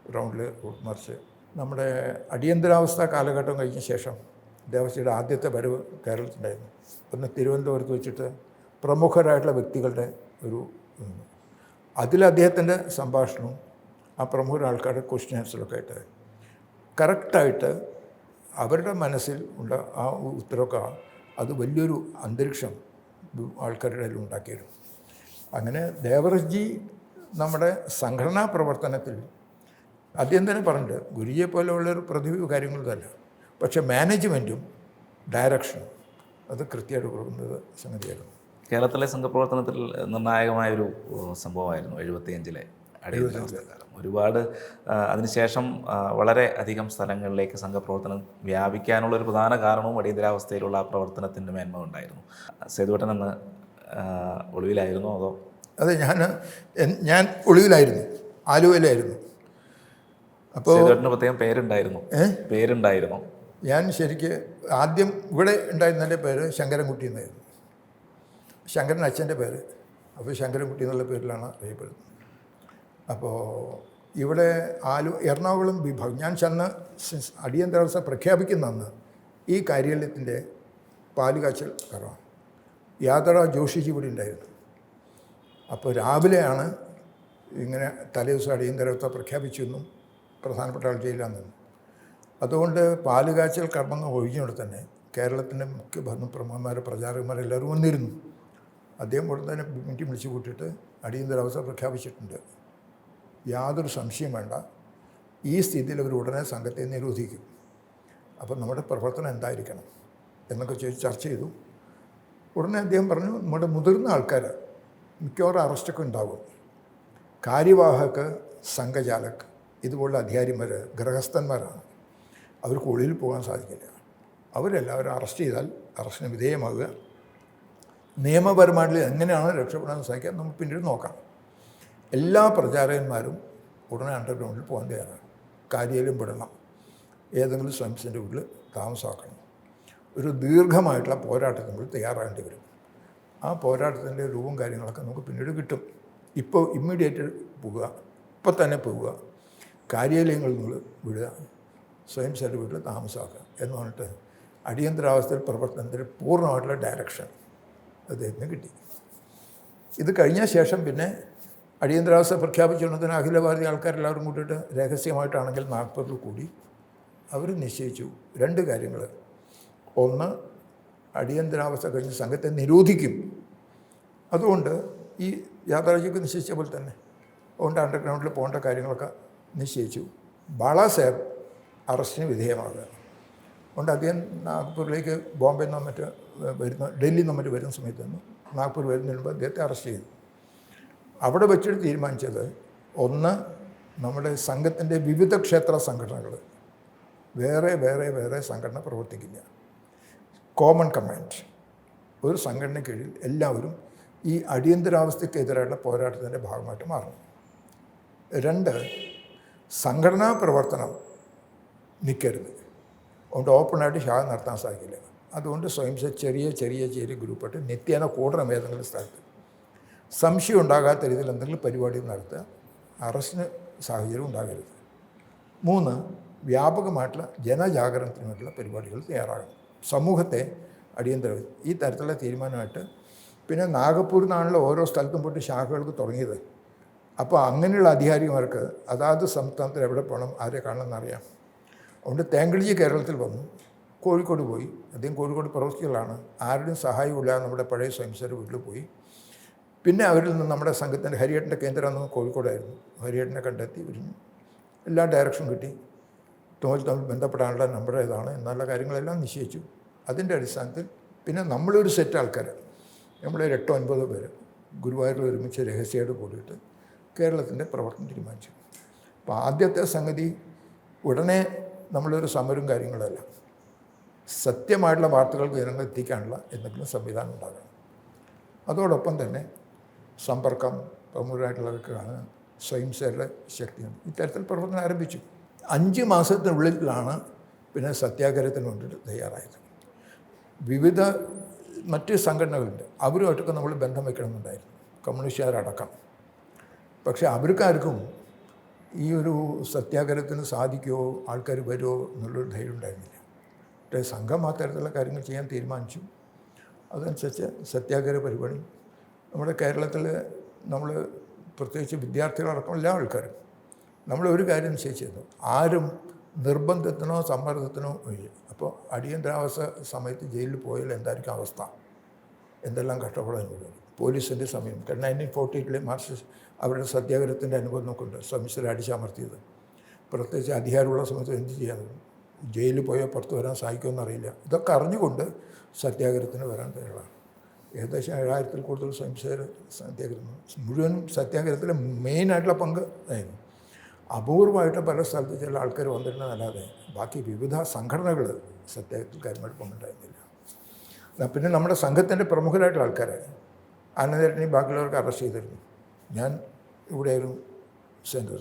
ഗ്രൗണ്ടിൽ റൂട്ട് മാർച്ച് നമ്മുടെ അടിയന്തരാവസ്ഥ കാലഘട്ടം കഴിഞ്ഞ ശേഷം ദേവർഷിയുടെ ആദ്യത്തെ വരവ് കേരളത്തിലുണ്ടായിരുന്നു. അന്ന് തിരുവനന്തപുരത്ത് വെച്ചിട്ട് പ്രമുഖരായിട്ടുള്ള വ്യക്തികളുടെ ഒരു അതിൽ അദ്ദേഹത്തിൻ്റെ സംഭാഷണവും ആ പ്രമുഖ ആൾക്കാരുടെ ക്വസ്റ്റ്യൻ ആൻസറൊക്കെ ആയിട്ട് കറക്റ്റായിട്ട് അവരുടെ മനസ്സിൽ ഉള്ള ആ ഉത്തരമൊക്കെ അത് വലിയൊരു അന്തരീക്ഷം ആൾക്കാരുടെ ഇടയിൽ ഉണ്ടാക്കിയിരുന്നു. അങ്ങനെ ദേവറസ്ജി നമ്മുടെ സംഘടനാ പ്രവർത്തനത്തിൽ ആദ്യം തന്നെ പറഞ്ഞിട്ട് ഗുരുജിയെ പോലെയുള്ളൊരു പ്രതിഭ കാര്യങ്ങൾ തന്നെ, പക്ഷേ മാനേജ്മെൻറ്റും ഡയറക്ഷനും അത് കൃത്യമായിട്ട് കൊടുക്കുന്നത് സംഗതിയായിരുന്നു. കേരളത്തിലെ സംഘപ്രവർത്തനത്തിൽ നിർണായകമായൊരു സംഭവമായിരുന്നു 75-ലെ അടിയന്തരാവസ്ഥക്കാലം. ഒരുപാട് അതിനുശേഷം വളരെ അധികം സ്ഥലങ്ങളിലേക്ക് സംഘപ്രവർത്തനം വ്യാപിക്കാനുള്ളൊരു പ്രധാന കാരണവും അടിയന്തരാവസ്ഥയിലുള്ള ആ പ്രവർത്തനത്തിൻ്റെ മേന്മ ഉണ്ടായിരുന്നു. സേതുവേട്ടൻ അന്ന് ഒളിവിലായിരുന്നോ അതോ? അതെ, ഞാൻ ഒളിവിലായിരുന്നു, ആലുവയിലായിരുന്നു. അപ്പോൾ സേതുവേട്ടന് പ്രത്യേകം പേരുണ്ടായിരുന്നു. ഞാൻ ശരിക്ക് ആദ്യം ഇവിടെ ഉണ്ടായിരുന്നതിൻ്റെ പേര് ശങ്കരൻകുട്ടി എന്നായിരുന്നു. ശങ്കരൻ അച്ഛൻ്റെ പേര്. അപ്പോൾ ശങ്കരൻകുട്ടി എന്നുള്ള പേരിലാണ് അറിയപ്പെടുന്നത്. അപ്പോൾ ഇവിടെ എറണാകുളം വിഭാഗം ഞാൻ ചെന്ന് അടിയന്തരാവസ്ഥ പ്രഖ്യാപിക്കുന്ന ഈ കാര്യാലയത്തിൻ്റെ പാലുകാച്ചൽ കറവാണ്. യാത്ര ജോഷിജി ഇവിടെ ഉണ്ടായിരുന്നു. അപ്പോൾ രാവിലെയാണ് ഇങ്ങനെ തലേദിവസം അടിയന്തരാവസ്ഥ പ്രഖ്യാപിച്ചെന്നും പ്രധാനപ്പെട്ട ആൾ ജയിലാണെന്നും. അതുകൊണ്ട് പാലുകാച്ചൽ കർമ്മങ്ങൾ ഒഴിഞ്ഞുകൊണ്ട് തന്നെ കേരളത്തിൻ്റെ മുഖ്യ ഭരണപ്രമുഖന്മാർ പ്രചാരകന്മാരെല്ലാവരും വന്നിരുന്നു. അദ്ദേഹം ഉടൻ തന്നെ മീറ്റിംഗ് വിളിച്ചു കൂട്ടിയിട്ട് അടിയന്തരാവസ്ഥ പ്രഖ്യാപിച്ചിട്ടുണ്ട്, യാതൊരു സംശയം വേണ്ട, ഈ സ്ഥിതിയിൽ അവർ ഉടനെ സംഘത്തെ നിരോധിക്കും, അപ്പം നമ്മുടെ പ്രവർത്തനം എന്തായിരിക്കണം എന്നൊക്കെ ചോദിച്ച് ചർച്ച ചെയ്തു. ഉടനെ അദ്ദേഹം പറഞ്ഞു, നമ്മുടെ മുതിർന്ന ആൾക്കാർ മിക്കവാറും അറസ്റ്റൊക്കെ ഉണ്ടാകും, കാര്യവാഹക്, സംഘചാലക് ഇതുപോലുള്ള അധികാരിമാർ ഗൃഹസ്ഥന്മാരാണ്, അവർക്ക് ഉള്ളിൽ പോകാൻ സാധിക്കില്ല, അവരെല്ലാവരും അറസ്റ്റ് ചെയ്താൽ അറസ്റ്റിന് വിധേയമാകുക, നിയമപരമായിട്ട് എങ്ങനെയാണ് രക്ഷപ്പെടാൻ സാധിക്കുക നമുക്ക് പിന്നീട് നോക്കാം. എല്ലാ പ്രചാരകന്മാരും ഉടനെ അണ്ടർഗ്രൗണ്ടിൽ പോകാൻ തയ്യാറാണ്. കാര്യയിലും വിടണം, ഏതെങ്കിലും സ്വയംസേൻ്റെ വീട്ടിൽ താമസമാക്കണം. ഒരു ദീർഘമായിട്ടുള്ള പോരാട്ടത്തിന് നമ്മൾ തയ്യാറാകേണ്ടി വരും. ആ പോരാട്ടത്തിൻ്റെ രൂപവും കാര്യങ്ങളൊക്കെ നമുക്ക് പിന്നീട് കിട്ടും. ഇപ്പോൾ ഇമ്മീഡിയറ്റ് പോവുക, ഇപ്പോൾ തന്നെ പോവുക, കാര്യാലയങ്ങളിൽ നിന്ന് വിടുക, സ്വയംസേൻ്റെ വീട്ടിൽ താമസമാക്കുക എന്ന് പറഞ്ഞിട്ട് അടിയന്തരാവസ്ഥയിൽ പ്രവർത്തനത്തിന് പൂർണ്ണമായിട്ടുള്ള ഡയറക്ഷൻ അദ്ദേഹത്തിന് കിട്ടി. ഇത് കഴിഞ്ഞ ശേഷം പിന്നെ അടിയന്തരാവസ്ഥ പ്രഖ്യാപിച്ചുകൊണ്ടതിന് അഖില ഭാരതീയ ആൾക്കാരെല്ലാവരും കൂട്ടിയിട്ട് രഹസ്യമായിട്ടാണെങ്കിൽ 40 കൂടി അവർ നിശ്ചയിച്ചു 2 കാര്യങ്ങൾ. ഒന്ന്, അടിയന്തരാവസ്ഥ കഴിഞ്ഞ് സംഘത്തെ നിരോധിക്കും, അതുകൊണ്ട് ഈ യാത്രാജിക്ക് നിശ്ചയിച്ച പോലെ തന്നെ അതുകൊണ്ട് അണ്ടർഗ്രൗണ്ടിൽ പോകേണ്ട കാര്യങ്ങളൊക്കെ നിശ്ചയിച്ചു. ബാളാസാഹേബ് അറസ്റ്റിന് വിധേയമാകുക. അതുകൊണ്ട് അദ്ദേഹം നാഗ്പൂരിലേക്ക് ബോംബെയിൽ നിന്ന് മറ്റ് ഡൽഹിയിൽ നിന്ന് മറ്റ് വരുന്ന സമയത്ത് നിന്ന് നാഗ്പൂർ വരുന്നതിന് മുമ്പ് അദ്ദേഹത്തെ അറസ്റ്റ് ചെയ്തു. അവിടെ വെച്ചിട്ട് തീരുമാനിച്ചത്, ഒന്ന്, നമ്മുടെ സംഘത്തിൻ്റെ വിവിധ ക്ഷേത്ര സംഘടനകൾ വേറെ വേറെ വേറെ സംഘടന പ്രവർത്തിക്കില്ല, കോമൺ കമാൻഡ്, ഒരു സംഘടന കീഴിൽ എല്ലാവരും ഈ അടിയന്തരാവസ്ഥയ്ക്കെതിരായിട്ടുള്ള പോരാട്ടത്തിൻ്റെ ഭാഗമായിട്ട് മാറണം. 2, സംഘടനാ പ്രവർത്തനം നിൽക്കരുത്, അതുകൊണ്ട് ഓപ്പണായിട്ട് ശാഖ നടത്താൻ സാധിക്കില്ല, അതുകൊണ്ട് സ്വയം ചെറിയ ചെറിയ ചെറിയ ഗ്രൂപ്പായിട്ട് നിത്യേന കൂടണം ഏതെങ്കിലും സ്ഥലത്ത്, സംശയം ഉണ്ടാകാത്ത രീതിയിൽ എന്തെങ്കിലും പരിപാടി നടത്തുക, അറസ്റ്റിന് സാഹചര്യം ഉണ്ടാകരുത്. 3, വ്യാപകമായിട്ടുള്ള ജനജാഗരണത്തിന് വേണ്ടിയുള്ള പരിപാടികൾ തയ്യാറാകണം, സമൂഹത്തെ ഈ തരത്തിലുള്ള തീരുമാനമായിട്ട്. പിന്നെ നാഗപ്പൂരിൽ നിന്നാണല്ലോ ഓരോ സ്ഥലത്തും പോയിട്ട് ശാഖകൾക്ക് തുടങ്ങിയത്. അപ്പോൾ അങ്ങനെയുള്ള അധികാരിമാർക്ക് അതാത് സംസ്ഥാനത്തിൽ എവിടെ പോകണം, ആരെ കാണണം എന്നറിയാം. അതുകൊണ്ട് തേങ്കളിജി കേരളത്തിൽ വന്നു, കോഴിക്കോട് പോയി, അദ്ദേഹം കോഴിക്കോട് പ്രവൃത്തികളാണ്, ആരുടെയും സഹായമില്ല, നമ്മുടെ പഴയ സ്വയംസേവ വീട്ടിൽ പോയി. പിന്നെ അവരിൽ നിന്ന് നമ്മുടെ സംഘത്തിൻ്റെ ഹരിയേട്ടൻ്റെ കേന്ദ്രം അന്ന് കോഴിക്കോടായിരുന്നു, ഹരിയേട്ടനെ കണ്ടെത്തി വിരിഞ്ഞു, എല്ലാ ഡയറക്ഷനും കിട്ടി, തമ്മിൽ ബന്ധപ്പെടാനുള്ള നമ്പർ ഏതാണ് എന്നുള്ള കാര്യങ്ങളെല്ലാം നിശ്ചയിച്ചു. അതിൻ്റെ അടിസ്ഥാനത്തിൽ പിന്നെ നമ്മളൊരു സെറ്റ് ആൾക്കാർ, നമ്മളൊരു 8-9 പേര് ഗുരുവായൂരിൽ ഒരുമിച്ച് രഹസ്യമായിട്ട് കൂടിയിട്ട് കേരളത്തിൻ്റെ പ്രവർത്തനം തീരുമാനിച്ചു. അപ്പോൾ ആദ്യത്തെ സംഗതി, ഉടനെ നമ്മളൊരു സമരവും കാര്യങ്ങളല്ല, സത്യമായിട്ടുള്ള വാർത്തകൾ ജനങ്ങൾ എത്തിക്കാനുള്ള എന്തെങ്കിലും സംവിധാനം ഉണ്ടാകണം. അതോടൊപ്പം തന്നെ സമ്പർക്കം പ്രമുഖരായിട്ടുള്ളവർക്ക് കാണുക, സ്വയംസേവയുടെ ശക്തിയാണ്, ഇത്തരത്തിൽ പ്രവർത്തനം ആരംഭിച്ചു. 5 മാസത്തിനുള്ളിലാണ് പിന്നെ സത്യാഗ്രഹത്തിന് വേണ്ടിയിട്ട് തയ്യാറായത്. വിവിധ മറ്റ് സംഘടനകളുണ്ട്, അവരുമായിട്ടൊക്കെ നമ്മൾ ബന്ധം വയ്ക്കണമെന്നുണ്ടായിരുന്നു, കമ്മ്യൂണിസ്റ്റുകാരടക്കം. പക്ഷേ അവർക്കാർക്കും ഈ ഒരു സത്യാഗ്രഹത്തിന് സാധിക്കുമോ, ആൾക്കാർ വരുമോ എന്നുള്ളൊരു ധൈര്യം ഉണ്ടായിരുന്നില്ല. പക്ഷേ സംഘം ആ തരത്തിലുള്ള കാര്യങ്ങൾ ചെയ്യാൻ തീരുമാനിച്ചു. അതനുസരിച്ച് സത്യാഗ്രഹ പരിപാടി നമ്മുടെ കേരളത്തിൽ നമ്മൾ പ്രത്യേകിച്ച് വിദ്യാർത്ഥികളടക്കം എല്ലാ ആൾക്കാരും നമ്മളൊരു കാര്യം നിശ്ചയിച്ചിരുന്നു, ആരും നിർബന്ധത്തിനോ സമ്മർദ്ദത്തിനോ വഴി. അപ്പോൾ അടിയന്തരാവസ്ഥ സമയത്ത് ജയിലിൽ പോയാൽ എന്തായിരിക്കും അവസ്ഥ, എന്തെല്ലാം കഷ്ടപ്പെടാൻ വരും. പോലീസിൻ്റെ സമയം 1948 മാർക്സിസ്റ്റ് അവരുടെ സത്യാഗ്രഹത്തിൻ്റെ അനുഭവം നോക്കുന്നുണ്ട്. ശ്രമിച്ചത് അടിച്ചമർത്തിയത്, പ്രത്യേകിച്ച് അധികാരമുള്ള സമയത്ത് എന്ത് ചെയ്യാൻ, ജയിലിൽ പോയാൽ പുറത്ത് വരാൻ സാധിക്കുമെന്ന് അറിയില്ല. ഇതൊക്കെ അറിഞ്ഞുകൊണ്ട് സത്യാഗ്രഹത്തിന് വരാൻ തയ്യാറാണ്. ഏകദേശം 7000-ൽ കൂടുതൽ സ്വയംസേവ സത്യാഗ്രഹം, മുഴുവനും സത്യാഗ്രഹത്തിലെ മെയിനായിട്ടുള്ള പങ്ക് ആയിരുന്നു. അപൂർവമായിട്ട് പല സ്ഥലത്ത് ചില ആൾക്കാർ വന്നിരുന്നതല്ലാതെ ബാക്കി വിവിധ സംഘടനകൾ സത്യാഗ്രഹത്തിൽ കാര്യമായിട്ട് പങ്കുണ്ടായിരുന്നില്ല. പിന്നെ നമ്മുടെ സംഘത്തിൻ്റെ പ്രമുഖരായിട്ടുള്ള ആൾക്കാരെ ആനന്ദേട്ടനെയും ബാക്കിയുള്ളവർക്ക് അറസ്റ്റ് ചെയ്തിരുന്നു. ഞാൻ ഇവിടെ ഒരു സെൻറ്റർ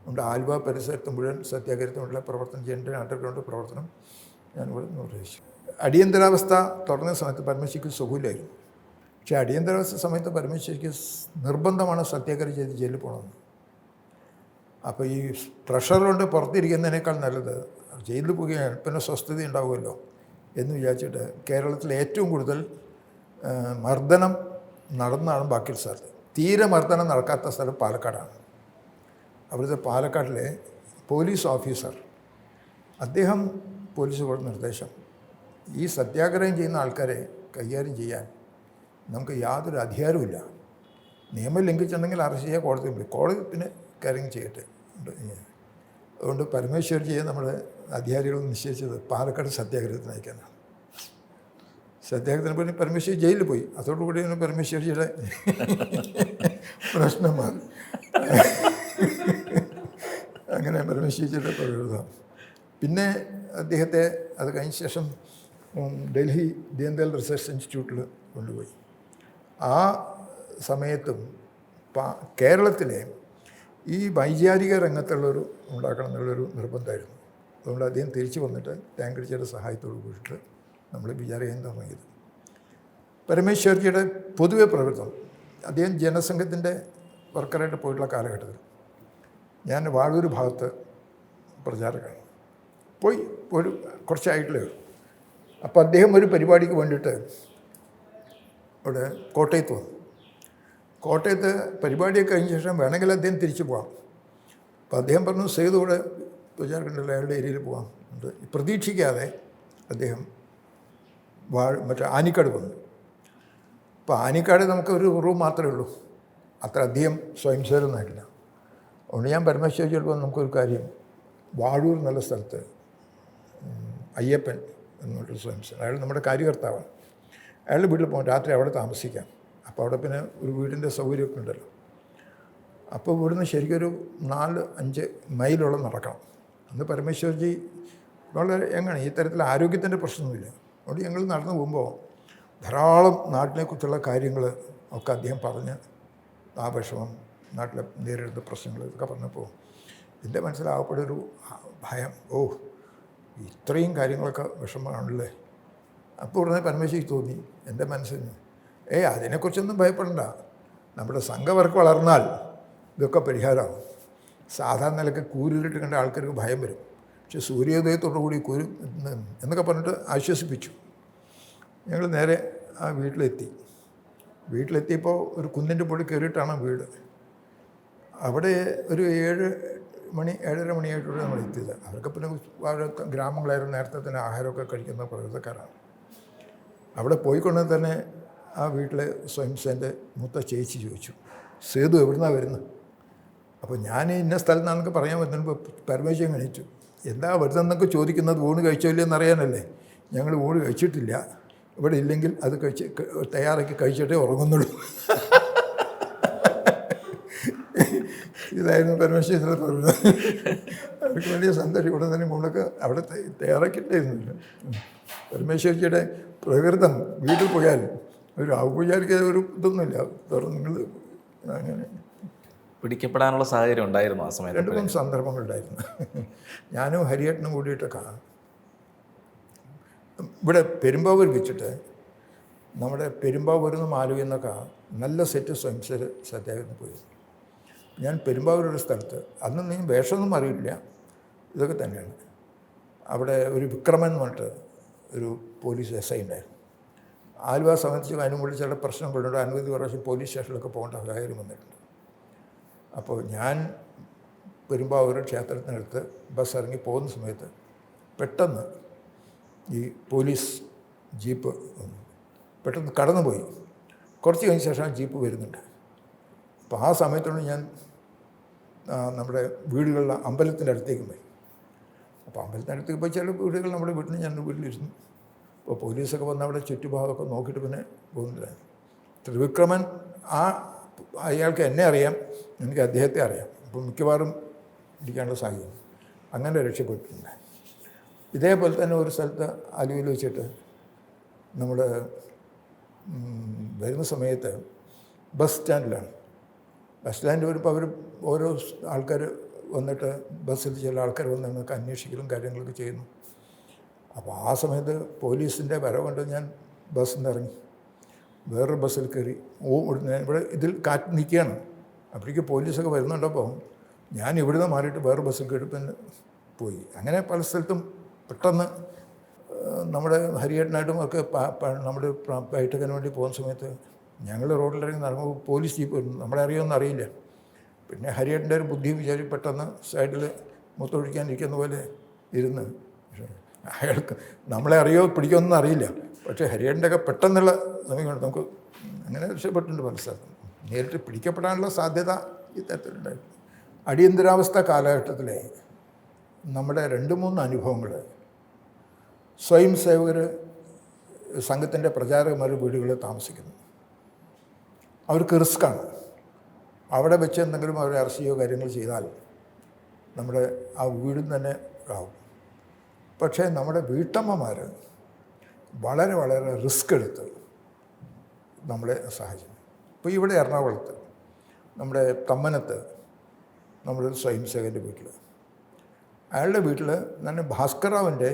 ഉണ്ട്, ആലുവ പരിസരത്ത് മുഴുവൻ സത്യാഗ്രഹത്തിനുള്ള പ്രവർത്തനം, ജനറൽ അണ്ടർഗ്രൗണ്ട് പ്രവർത്തനം ഞാനിവിടെ നിർവഹിച്ചു. അടിയന്തരാവസ്ഥ തുടർന്ന സമയത്ത് പരമേശ്വരിക്ക് സുഖമില്ലായിരുന്നു. പക്ഷേ അടിയന്തരാവസ്ഥ സമയത്ത് പരമേശ്വരിക്ക് നിർബന്ധമാണ് സത്യാഗ്രഹം ചെയ്ത് ജയിലിൽ പോകണമെന്ന്. അപ്പോൾ ഈ പ്രഷർ കൊണ്ട് പുറത്തിരിക്കുന്നതിനേക്കാൾ നല്ലത് ജയിലിൽ പോവുകയാണ്, പിന്നെ സ്വസ്ഥത ഉണ്ടാവുമല്ലോ എന്ന് വിചാരിച്ചിട്ട് കേരളത്തിൽ ഏറ്റവും കൂടുതൽ മർദ്ദനം നടന്നാണ് ബാക്കി സ്ഥലത്ത്. തീരെ മർദ്ദനം നടക്കാത്ത സ്ഥലം പാലക്കാടാണ്. അവിടുത്തെ പാലക്കാട്ടിലെ പോലീസ് ഓഫീസർ, അദ്ദേഹം പോലീസ് കൊടുത്ത നിർദ്ദേശം, ഈ സത്യാഗ്രഹം ചെയ്യുന്ന ആൾക്കാരെ കൈകാര്യം ചെയ്യാൻ നമുക്ക് യാതൊരു അധികാരവുമില്ല. നിയമം ലംഘിച്ചിട്ടുണ്ടെങ്കിൽ അറസ്റ്റ് ചെയ്യുക, കോടതി വിളിക്കും, കോടതി പിന്നെ കാര്യം ചെയ്യട്ടെ. അതുകൊണ്ട് പരമേശ്വരജിയെ നമ്മുടെ അധികാരികൾ നിശ്ചയിച്ചത് പാലക്കാട് സത്യാഗ്രഹത്തിന് അയക്കാനാണ്. സത്യാഗ്രഹത്തിന് പോയി പരമേശ്വരി ജയിലിൽ പോയി. അതോടുകൂടി പരമേശ്വരിയുടെ പ്രശ്നം മാറി. അങ്ങനെ പരമേശ്വരിയുടെ പ്രകൃതം. പിന്നെ അദ്ദേഹത്തെ അത് കഴിഞ്ഞ ശേഷം ഡൽഹി ദീൻദയാൽ റിസർച്ച് ഇൻസ്റ്റിറ്റ്യൂട്ടിൽ കൊണ്ടുപോയി. ആ സമയത്തും കേരളത്തിലെ ഈ വൈചാരിക രംഗത്തുള്ളൊരു ഉണ്ടാക്കണം എന്നുള്ളൊരു നിർബന്ധമായിരുന്നു. അതുകൊണ്ട് അദ്ദേഹം തിരിച്ചു വന്നിട്ട് ടാങ്കടിച്ചയുടെ സഹായത്തോട് കൂടിയിട്ട് നമ്മൾ വിചാരം തുടങ്ങിയത്. പരമേശ്വരജിയുടെ പൊതുവെ പ്രകൃതം, അദ്ദേഹം ജനസംഘത്തിൻ്റെ വർക്കറായിട്ട് പോയിട്ടുള്ള കാലഘട്ടത്തിൽ ഞാൻ വാഴൂർ ഭാഗത്ത് പ്രചാരകമാണ്, പോയി ഒരു കുറച്ചായിട്ടില്ലേ ഉള്ളൂ. അപ്പോൾ അദ്ദേഹം ഒരു പരിപാടിക്ക് വേണ്ടിയിട്ട് ഇവിടെ കോട്ടയത്ത് വന്നു. കോട്ടയത്ത് പരിപാടിയൊക്കെ കഴിഞ്ഞ ശേഷം വേണമെങ്കിൽ അദ്ദേഹം തിരിച്ചു പോകാം. അപ്പോൾ അദ്ദേഹം പറഞ്ഞു സേതു ഇവിടെ പ്രചാരകണ്ടല്ലോ, അയാളുടെ ഏരിയയിൽ പോകാം. പ്രതീക്ഷിക്കാതെ അദ്ദേഹം മറ്റേ ആനിക്കാട് വന്നു. അപ്പോൾ ആനിക്കാട് നമുക്കൊരു റൂം മാത്രമേ ഉള്ളൂ, അത്ര അധികം സ്വയംസേവനമായിട്ടില്ല. അതുകൊണ്ട് ഞാൻ പരമേശ്വരി ചിലപ്പോൾ നമുക്കൊരു കാര്യം, വാഴൂർ എന്നുള്ള സ്ഥലത്ത് അയ്യപ്പൻ എന്നൊരു സ്വയംസേവൻ, അയാൾ നമ്മുടെ കാര്യകർത്താവാണ്, അയാളുടെ വീട്ടിൽ പോകാം, രാത്രി അവിടെ താമസിക്കാം. അപ്പോൾ അവിടെ പിന്നെ ഒരു വീടിൻ്റെ സൗകര്യമൊക്കെ ഉണ്ടല്ലോ. അപ്പോൾ ഇവിടുന്ന് ശരിക്കൊരു 4-5 മൈലോളം നടക്കണം. അന്ന് പരമേശ്വരജി വളരെ എങ്ങനെ ഈ തരത്തിൽ ആരോഗ്യത്തിൻ്റെ പ്രശ്നമൊന്നുമില്ല. അതുകൊണ്ട് ഞങ്ങൾ നടന്നു പോകുമ്പോൾ ധാരാളം നാട്ടിനെക്കുറിച്ചുള്ള കാര്യങ്ങൾ ഒക്കെ അദ്ദേഹം പറഞ്ഞ്, ആ വിഷമം, നാട്ടിലെ നേരിടുന്ന പ്രശ്നങ്ങൾ ഇതൊക്കെ പറഞ്ഞപ്പോൾ എൻ്റെ മനസ്സിലാകപ്പെട്ടൊരു ഭയം, ഓ ഇത്രയും കാര്യങ്ങളൊക്കെ വിഷമമാണല്ലേ. അപ്പോൾ ഉടനെ പരമേശ്വരിക്ക് തോന്നി എൻ്റെ മനസ്സിന്, അതിനെക്കുറിച്ചൊന്നും ഭയപ്പെടണ്ട, നമ്മുടെ സംഘവർക്ക് വളർന്നാൽ ഇതൊക്കെ പരിഹാരമാകും. സാധാരണ നിലയ്ക്ക് കൂരിലിട്ട് കണ്ട ആൾക്കാർക്ക് ഭയം വരും, പക്ഷെ സൂര്യോദയത്തോടുകൂടി കൂരി എന്നൊക്കെ പറഞ്ഞിട്ട് ആശ്വസിപ്പിച്ചു. ഞങ്ങൾ നേരെ ആ വീട്ടിലെത്തിയപ്പോൾ ഒരു കുന്നിൻ്റെ പൊടി കയറിയിട്ടാണ് വീട്. അവിടെ ഒരു 7-7:30 മണിയായിട്ടുള്ള നമ്മൾ എത്തിയത്. അവർക്ക് പിന്നെ വളരെ ഗ്രാമങ്ങളായിരുന്നു, നേരത്തെ തന്നെ ആഹാരമൊക്കെ കഴിക്കുന്ന പ്രകൃതക്കാരാണ്. അവിടെ പോയിക്കൊണ്ട് തന്നെ ആ വീട്ടിലെ സ്വയംസേൻ്റെ മൂത്ത ചേച്ചി ചോദിച്ചു, സേതു എവിടുന്നാണ് വരുന്നത്? അപ്പോൾ ഞാൻ ഇന്ന സ്ഥലത്ത് നിന്നൊക്കെ പറയാൻ പറ്റുമ്പോൾ പരമേശ്വരൻ കഴിച്ചു. എന്താ വരുന്നതെന്നൊക്കെ ചോദിക്കുന്നത്, ഊണ് കഴിച്ചോ ഇല്ലെന്ന് അറിയാനല്ലേ. ഞങ്ങൾ ഊണ് കഴിച്ചിട്ടില്ല, ഇവിടെ ഇല്ലെങ്കിൽ അത് തയ്യാറാക്കി കഴിച്ചിട്ടേ ഉറങ്ങുന്നുള്ളൂ. ഇതായിരുന്നു പരമേശ്വരൻ്റെ പറഞ്ഞത്. അവർക്ക് വലിയ സന്തോഷം. ഇവിടെ തന്നെ ഊണൊക്കെ അവിടെ തയ്യാറാക്കിയിട്ടായിരുന്നില്ല. പരമേശ്വരിയുടെ പ്രകൃതം വീട്ടിൽ പോയാൽ ഒരു ഔപചാരിക ഒരു ഇതൊന്നുമില്ല. നിങ്ങൾ അങ്ങനെ പിടിക്കപ്പെടാനുള്ള സാഹചര്യം ഉണ്ടായിരുന്നു ആ സമയത്ത്? 2-3 സന്ദർഭങ്ങളുണ്ടായിരുന്നു. ഞാനും ഹരിയേട്ടനും കൂടിയിട്ടൊക്കെ ഇവിടെ പെരുമ്പാവൂർ വെച്ചിട്ട്, നമ്മുടെ പെരുമ്പാവൂരിൽ നിന്നും ആലുവയിൽ നിന്നൊക്കെ നല്ല സെറ്റ് സ്വയംസേവ സത്യാഗ്രഹത്തിന് പോയി. ഞാൻ പെരുമ്പാവൂരൊരു സ്ഥലത്ത്, അന്ന് നീ വേഷമൊന്നും അറിയില്ല, ഇതൊക്കെ തന്നെയാണ്. അവിടെ ഒരു വിക്രമൻ എന്ന് പറഞ്ഞിട്ട് ഒരു പോലീസ് SI ഉണ്ടായിരുന്നു. ആലുവ സംബന്ധിച്ച് അതിനുള്ളിൽ ചില പ്രശ്നങ്ങളുണ്ട്, അനവധി പ്രാവശ്യം പോലീസ് സ്റ്റേഷനിലൊക്കെ പോകേണ്ട സാഹചര്യം വന്നിട്ടുണ്ട്. അപ്പോൾ ഞാൻ പെരുമ്പാവൂർ ക്ഷേത്രത്തിനടുത്ത് ബസ് ഇറങ്ങി പോകുന്ന സമയത്ത് പെട്ടെന്ന് ഈ പോലീസ് ജീപ്പ് വന്നു. പെട്ടെന്ന് കടന്നുപോയി. കുറച്ച് കഴിഞ്ഞ ശേഷം ആ ജീപ്പ് വരുന്നുണ്ട്. അപ്പോൾ ആ സമയത്താണ് ഞാൻ നമ്മുടെ വീടുകളിലെ അമ്പലത്തിൻ്റെ അടുത്തേക്ക് പോയി. അപ്പോൾ അമ്പലത്തിൻ്റെ അടുത്തേക്ക് പോയി ചില വീടുകൾ നമ്മുടെ വീട്ടിൽ ഞാൻ വീട്ടിലിരുന്നു. അപ്പോൾ പോലീസൊക്കെ വന്ന് അവിടെ ചുറ്റുഭാഗമൊക്കെ നോക്കിയിട്ട് പിന്നെ പോകുന്നില്ല. ത്രിവിക്രമൻ അയാൾക്ക് എന്നെ അറിയാം, എനിക്ക് അദ്ദേഹത്തെ അറിയാം. അപ്പോൾ മിക്കവാറും ഇരിക്കാനുള്ള സാഹചര്യം അങ്ങനെ രക്ഷപ്പെട്ടിട്ടുണ്ട്. ഇതേപോലെ തന്നെ ഒരു സ്ഥലത്ത് ആലുവയിൽ വെച്ചിട്ട് നമ്മൾ വരുന്ന സമയത്ത് ബസ് സ്റ്റാൻഡിലാണ്. ബസ് സ്റ്റാൻഡ് വരുമ്പോൾ അവർ ഓരോ ആൾക്കാർ വന്നിട്ട് ബസ്സിൽ ചില ആൾക്കാർ വന്ന് ഞങ്ങൾക്ക് അന്വേഷിക്കലും കാര്യങ്ങളൊക്കെ ചെയ്യുന്നു. അപ്പോൾ ആ സമയത്ത് പോലീസിൻ്റെ വരവുകൊണ്ട് ഞാൻ ബസ്സിൽ നിന്ന് ഇറങ്ങി വേറൊരു ബസ്സിൽ കയറി ഇവിടെ ഇതിൽ കാറ്റ് നിൽക്കുകയാണ്. അപ്പോഴേക്ക് പോലീസൊക്കെ വരുന്നുണ്ടപ്പോൾ ഞാൻ ഇവിടുന്ന് മാറിയിട്ട് വേറെ ബസ്സിൽ കയറി പിന്നെ പോയി. അങ്ങനെ പല സ്ഥലത്തും പെട്ടെന്ന് നമ്മുടെ ഹരിയേട്ടനായിട്ടും ഒക്കെ നമ്മുടെ ബൈഠക്കിന് വേണ്ടി പോകുന്ന സമയത്ത് ഞങ്ങൾ റോഡിലിറങ്ങി നടക്കുമ്പോൾ പോലീസ് ജീപ്പ് വരുന്നു. നമ്മളെ അറിയുമെന്ന് അറിയില്ല. പിന്നെ ഹരിയേട്ടൻ്റെ ഒരു ബുദ്ധി വിചാരിച്ച് പെട്ടെന്ന് സൈഡിൽ മുത്തൊഴിക്കാനിരിക്കുന്ന പോലെ ഇരുന്ന് അയാൾക്ക് നമ്മളെ അറിയോ പിടിക്കുമെന്നൊന്നും അറിയില്ല. പക്ഷേ ഹരിയേട്ടൻ്റെയൊക്കെ പെട്ടെന്നുള്ള സമയമാണ് നമുക്ക് അങ്ങനെ രക്ഷപ്പെട്ടിട്ടുണ്ട് പല സ്ഥലത്തും. നേരിട്ട് പിടിക്കപ്പെടാനുള്ള സാധ്യത ഈ തരത്തിലുണ്ടായിരുന്നു. അടിയന്തരാവസ്ഥ കാലഘട്ടത്തിലെ നമ്മുടെ 2-3 അനുഭവങ്ങൾ സ്വയം സേവകർ സംഘത്തിൻ്റെ പ്രചാരകന്മാർ വീടുകളിൽ താമസിക്കുന്നു. അവർക്ക് റിസ്ക്കാണ്. അവിടെ വെച്ച് എന്തെങ്കിലും അവർ അറസ്റ്റ് ചെയ്യുകയോ കാര്യങ്ങൾ ചെയ്താൽ നമ്മുടെ ആ വീടും തന്നെ ആവും. പക്ഷേ നമ്മുടെ വീട്ടമ്മമാർ വളരെ വളരെ റിസ്ക് എടുത്ത് നമ്മളെ സഹായിച്ചു. ഇപ്പോൾ ഇവിടെ എറണാകുളത്ത് നമ്മുടെ തമ്മനത്ത് നമ്മുടെ സ്വയം സേവകൻ്റെ വീട്ടിൽ അയാളുടെ വീട്ടിൽ തന്നെ ഭാസ്കറാവിൻ്റെ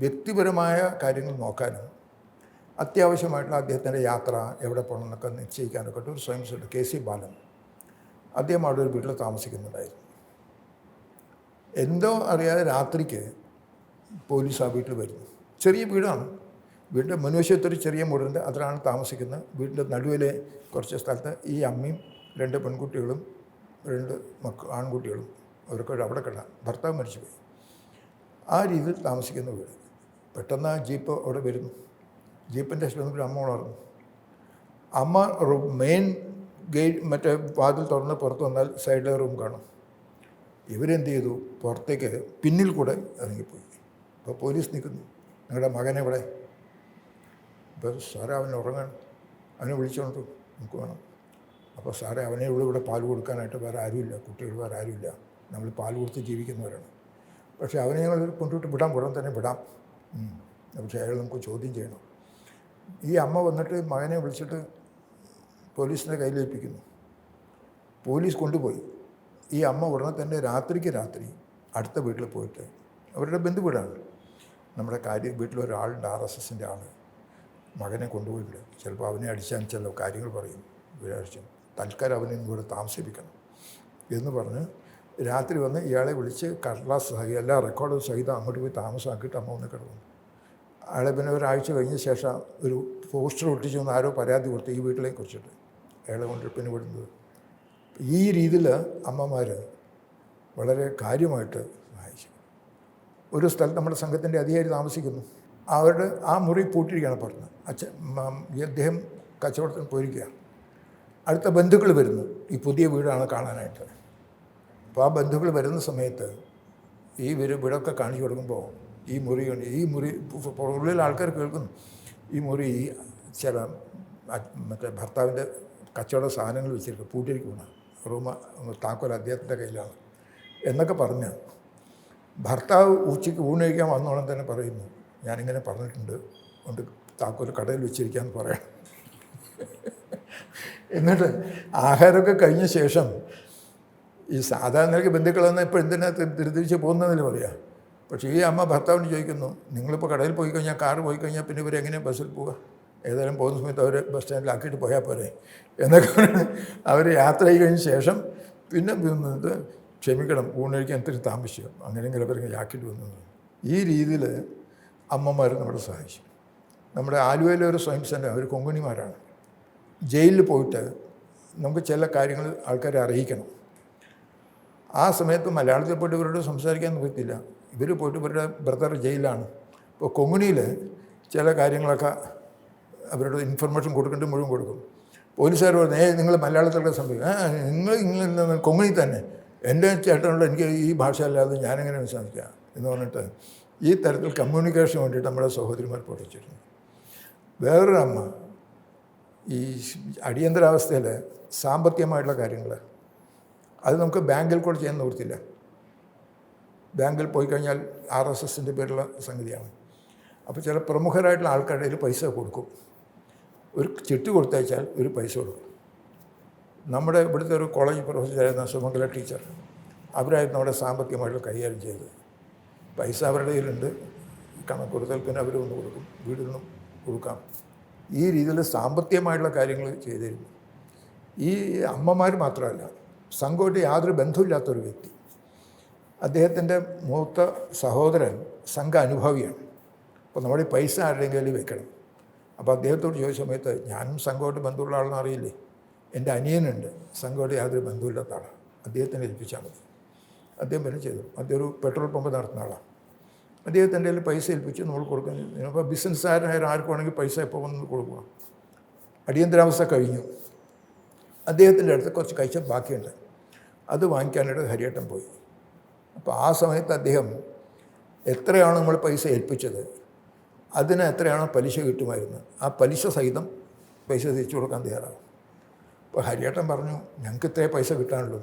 വ്യക്തിപരമായ കാര്യങ്ങൾ നോക്കാനും അത്യാവശ്യമായിട്ടുള്ള അദ്ദേഹത്തിൻ്റെ യാത്ര എവിടെ പോകണം എന്നൊക്കെ നിശ്ചയിക്കാനൊക്കെ ഒരു സ്വയം സേവകർ KC ബാലൻ അദ്ദേഹം അവിടെ ഒരു വീട്ടിൽ താമസിക്കുന്നുണ്ടായിരുന്നു. എന്തോ അറിയാതെ രാത്രിക്ക് പോലീസ് ആ വീട്ടിൽ വരുന്നു. ചെറിയ വീടാണ്. വീടിൻ്റെ മുൻവശത്തൊരു ചെറിയ മുറിൻ്റെ അതിലാണ് താമസിക്കുന്നത്. വീടിൻ്റെ നടുവിലെ കുറച്ച് സ്ഥലത്ത് ഈ അമ്മയും 2 പെൺകുട്ടികളും 2 ആൺകുട്ടികളും അവർക്ക് അവിടെ കിടക്കാം. ഭർത്താവ് മരിച്ചുപോയി. ആ രീതിയിൽ താമസിക്കുന്ന വീട്. പെട്ടെന്ന് ആ ജീപ്പ് അവിടെ വരുന്നു. ജീപ്പിൻ്റെ ശബ്ദത്തിൽ അമ്മ ഉണർന്നു. അമ്മ മെയിൻ ഗേറ്റ് മറ്റേ വാതിൽ തുറന്ന് പുറത്ത് വന്നാൽ സൈഡിലെ റൂം കാണും. ഇവരെന്ത് ചെയ്തു? പുറത്തേക്ക് പിന്നിൽ കൂടെ ഇറങ്ങിപ്പോയി. അപ്പോൾ പോലീസ് നിൽക്കുന്നു. നിങ്ങളുടെ മകനെ ഇവിടെ. ഇപ്പോൾ സാറേ അവൻ ഉറങ്ങാൻ, അവനെ വിളിച്ചോണ്ട് നമുക്ക് വേണം. അപ്പോൾ സാറേ അവനെ ഇവിടെ പാൽ കൊടുക്കാനായിട്ട് വേറെ ആരുമില്ല, കുട്ടികൾ വേറെ ആരുമില്ല, നമ്മൾ പാൽ കൊടുത്ത് ജീവിക്കുന്നവരാണ്. പക്ഷേ അവനെ ഞങ്ങൾ കൊണ്ടുവിട്ട് വിടാം, ഉടൻ തന്നെ വിടാം. പക്ഷേ അയാൾ നമുക്ക് ചോദ്യം ചെയ്യണം. ഈ അമ്മ വന്നിട്ട് മകനെ വിളിച്ചിട്ട് പോലീസിൻ്റെ കയ്യിലേൽപ്പിക്കുന്നു. പോലീസ് കൊണ്ടുപോയി. ഈ അമ്മ ഉടനെ തന്നെ രാത്രി അടുത്ത വീട്ടിൽ പോയിട്ട് അവരുടെ ബന്ധു വീടാണ്. നമ്മുടെ വീട്ടിലൊരാളുണ്ട്, RSSൻ്റെ ആൾ. മകനെ കൊണ്ടുപോയിട്ടുണ്ട്. ചിലപ്പോൾ അവനെ അടിച്ചാൽ ചില കാര്യങ്ങൾ പറയും. വിചാരിച്ചു തൽക്കാലം അവനെ ഇവിടെ താമസിപ്പിക്കണം എന്ന് പറഞ്ഞ് രാത്രി വന്ന് ഇയാളെ വിളിച്ച് കടലാസ് സഹിതം എല്ലാ റെക്കോർഡും സഹിതം അങ്ങോട്ട് പോയി താമസമാക്കിയിട്ട് അമ്മ ഒന്ന് കിടന്നു. അയാളെ പിന്നെ ഒരാഴ്ച കഴിഞ്ഞ ശേഷം ഒരു പോസ്റ്റർ ഒട്ടിച്ചു വന്ന് ആരോ പരാതി കൊടുത്തു ഈ വീട്ടിലെ കുറിച്ചിട്ട്. അയാളെ കൊണ്ട് പിന്നെ വിടുന്നത്. ഈ രീതിയിൽ അമ്മമാർ വളരെ കാര്യമായിട്ട് സഹായിച്ചു. ഒരു സ്ഥലത്ത് നമ്മുടെ സംഘത്തിൻ്റെ അധികാരി താമസിക്കുന്നു. അവരുടെ ആ മുറി പൂട്ടിയിരിക്കുകയാണ് പറഞ്ഞത്. അദ്ദേഹം കച്ചവടത്തിന് പോയിരിക്കുകയാണ്. അടുത്ത ബന്ധുക്കൾ വരുന്നു ഈ പുതിയ വീടാണ് കാണാനായിട്ട്. അപ്പോൾ ആ ബന്ധുക്കൾ വരുന്ന സമയത്ത് ഈ വീടൊക്കെ കാണിച്ചു കൊടുക്കുമ്പോൾ ഈ മുറി ഉള്ളിൽ ആൾക്കാർ കേൾക്കുന്നു. ഈ മുറി ചില മറ്റേ ഭർത്താവിൻ്റെ കച്ചവട സാധനങ്ങൾ വെച്ചിരിക്കും, പൂട്ടിയിരിക്കുകയാണ്. റൂം താക്കോൽ അദ്ദേഹത്തിൻ്റെ കയ്യിലാണ് എന്നൊക്കെ പറഞ്ഞ് ഭർത്താവ് ഉച്ചയ്ക്ക് ഊണ് കഴിക്കാൻ വന്നോളം തന്നെ പറയുന്നു, ഞാനിങ്ങനെ പറഞ്ഞിട്ടുണ്ട്, കൊണ്ട് താക്കോൽ കടയിൽ വെച്ചിരിക്കാമെന്ന് പറയണം. എന്നിട്ട് ആഹാരമൊക്കെ കഴിഞ്ഞ ശേഷം ഈ സാധാരണക്ക് ബന്ധുക്കളെന്ന് ഇപ്പോൾ എന്തിനാ തിരിച്ച് പോകുന്നതെന്ന് പറയാം. പക്ഷേ ഈ അമ്മ ഭർത്താവിന് ചോദിക്കുന്നു, നിങ്ങളിപ്പോൾ കടയിൽ പോയി കഴിഞ്ഞാൽ, കാറ് പോയി കഴിഞ്ഞാൽ പിന്നെ ഇവരെങ്ങനെയാണ് ബസ്സിൽ പോവുക? ഏതായാലും പോകുന്ന സമയത്ത് അവർ ബസ് സ്റ്റാൻഡിലാക്കിയിട്ട് പോയാൽ പോരെ എന്നൊക്കെ അവർ യാത്ര കഴിഞ്ഞ ശേഷം പിന്നെ ഇത് ക്ഷമിക്കണം, ഊണ് കഴിക്കാൻ ഇത്തിരി താമസിച്ചു, അങ്ങനെയെങ്കിലും അവരെ ആക്കിയിട്ട് വന്നത്. ഈ രീതിയിൽ അമ്മമാർ നമ്മളെ സഹായിച്ചു. നമ്മുടെ ആലുവയിലെ ഒരു സ്വയം സേവകർ, അവർ കൊങ്കണിമാരാണ്. ജയിലിൽ പോയിട്ട് നമുക്ക് ചില കാര്യങ്ങൾ ആൾക്കാരെ അറിയിക്കണം. ആ സമയത്ത് മലയാളത്തിൽ പോയിട്ട് ഇവരോട് സംസാരിക്കാൻ നിൽക്കില്ല. ഇവർ പോയിട്ട് ഇവരുടെ ബ്രദർ ജയിലാണ്. ഇപ്പോൾ കൊങ്ങിണിയിൽ ചില കാര്യങ്ങളൊക്കെ അവരോട് ഇൻഫർമേഷൻ കൊടുക്കേണ്ടത് മുഴുവൻ കൊടുക്കും. പോലീസുകാർ പറഞ്ഞു, നിങ്ങൾ മലയാളത്തിലൊക്കെ സംഭവിക്കും, നിങ്ങൾ കൊങ്ങിണി തന്നെ, എൻ്റെ ചേട്ടനോട് എനിക്ക് ഈ ഭാഷ അല്ലാതെ ഞാനെങ്ങനെ സംസാരിക്കാം എന്ന് പറഞ്ഞിട്ട് ഈ തരത്തിൽ കമ്മ്യൂണിക്കേഷന് വേണ്ടിയിട്ട് നമ്മുടെ സഹോദരിമാർ പഠിച്ചിരുന്നു. വേറൊരു അമ്മ ഈ അടിയന്തരാവസ്ഥയിൽ സാമ്പത്തികമായിട്ടുള്ള കാര്യങ്ങൾ അത് നമുക്ക് ബാങ്കിൽ കൂടെ ചെയ്യാൻ നിവൃത്തില്ല. ബാങ്കിൽ പോയി കഴിഞ്ഞാൽ RSSൻ്റെ പേരുള്ള സംഗതിയാണ്. അപ്പോൾ ചില പ്രമുഖരായിട്ടുള്ള ആൾക്കാരുടെ കയ്യിൽ പൈസ കൊടുക്കും. ഒരു ചിട്ടി കൊടുത്തയച്ചാൽ ഒരു പൈസ കൊടുക്കും. നമ്മുടെ ഇവിടുത്തെ ഒരു കോളേജ് പ്രൊഫസറായിരുന്ന സുമംഗല ടീച്ചർ, അവരായിരുന്നു അവിടെ സാമ്പത്തികമായിട്ട് കൈകാര്യം ചെയ്തത്. പൈസ അവരുടെ കയ്യിലുണ്ട്, കണക്ക് കൊടുത്താൽ പിന്നെ അവർ ഒന്ന് കൊടുക്കും, വീട്ടിൽ നിന്നും കൊടുക്കാം. ഈ രീതിയിൽ സാമ്പത്തികമായിട്ടുള്ള കാര്യങ്ങൾ ചെയ്തിരുന്നു. ഈ അമ്മമാർ മാത്രമല്ല, സംഘമായിട്ട് യാതൊരു ബന്ധമില്ലാത്തൊരു വ്യക്തി, അദ്ദേഹത്തിൻ്റെ മൂത്ത സഹോദരൻ സംഘ അനുഭാവിയാണ്. അപ്പോൾ നമ്മൾ ഈ പൈസ ആരുടെയും കയ്യിൽ വെക്കണം. അപ്പോൾ അദ്ദേഹത്തോട് ചോദിച്ച സമയത്ത്, ഞാനും സംഘമായിട്ട് ബന്ധമുള്ള ആളെന്ന് അറിയില്ലേ, എൻ്റെ അനിയനുണ്ട് സംഘമായിട്ട് യാതൊരു ബന്ധമില്ലാത്ത ആളാണ്, അദ്ദേഹത്തിനെ ഏൽപ്പിച്ചാൽ മതി. അദ്ദേഹം പിന്നെ ചെയ്തു. അദ്ദേഹം ഒരു പെട്രോൾ പമ്പ് നടത്തുന്ന ആളാണ്. അദ്ദേഹത്തിൻ്റെ കയ്യിൽ പൈസ ഏൽപ്പിച്ച് നമ്മൾ കൊടുക്കാൻ. അപ്പോൾ ബിസിനസ്സുകാരനായാലും ആർക്ക് വേണമെങ്കിൽ പൈസ എപ്പോൾ വന്ന് കൊടുക്കുക. അടിയന്തരാവസ്ഥ കഴിഞ്ഞു. അദ്ദേഹത്തിൻ്റെ അടുത്ത് കുറച്ച് കഴിച്ച ബാക്കിയുണ്ട്, അത് വാങ്ങിക്കാനായിട്ട് ഹരിയേട്ടൻ പോയി. അപ്പോൾ ആ സമയത്ത് അദ്ദേഹം എത്രയാണോ നമ്മൾ പൈസ ഏൽപ്പിച്ചത് അതിന് എത്രയാണോ പലിശ കിട്ടുമായിരുന്നു, ആ പലിശ സഹിതം പൈസ തിരിച്ചു കൊടുക്കാൻ തയ്യാറാകും. അപ്പോൾ ഹരിയേട്ടൻ പറഞ്ഞു, ഞങ്ങൾക്ക് ഇത്രേ പൈസ കിട്ടാനുള്ളൂ.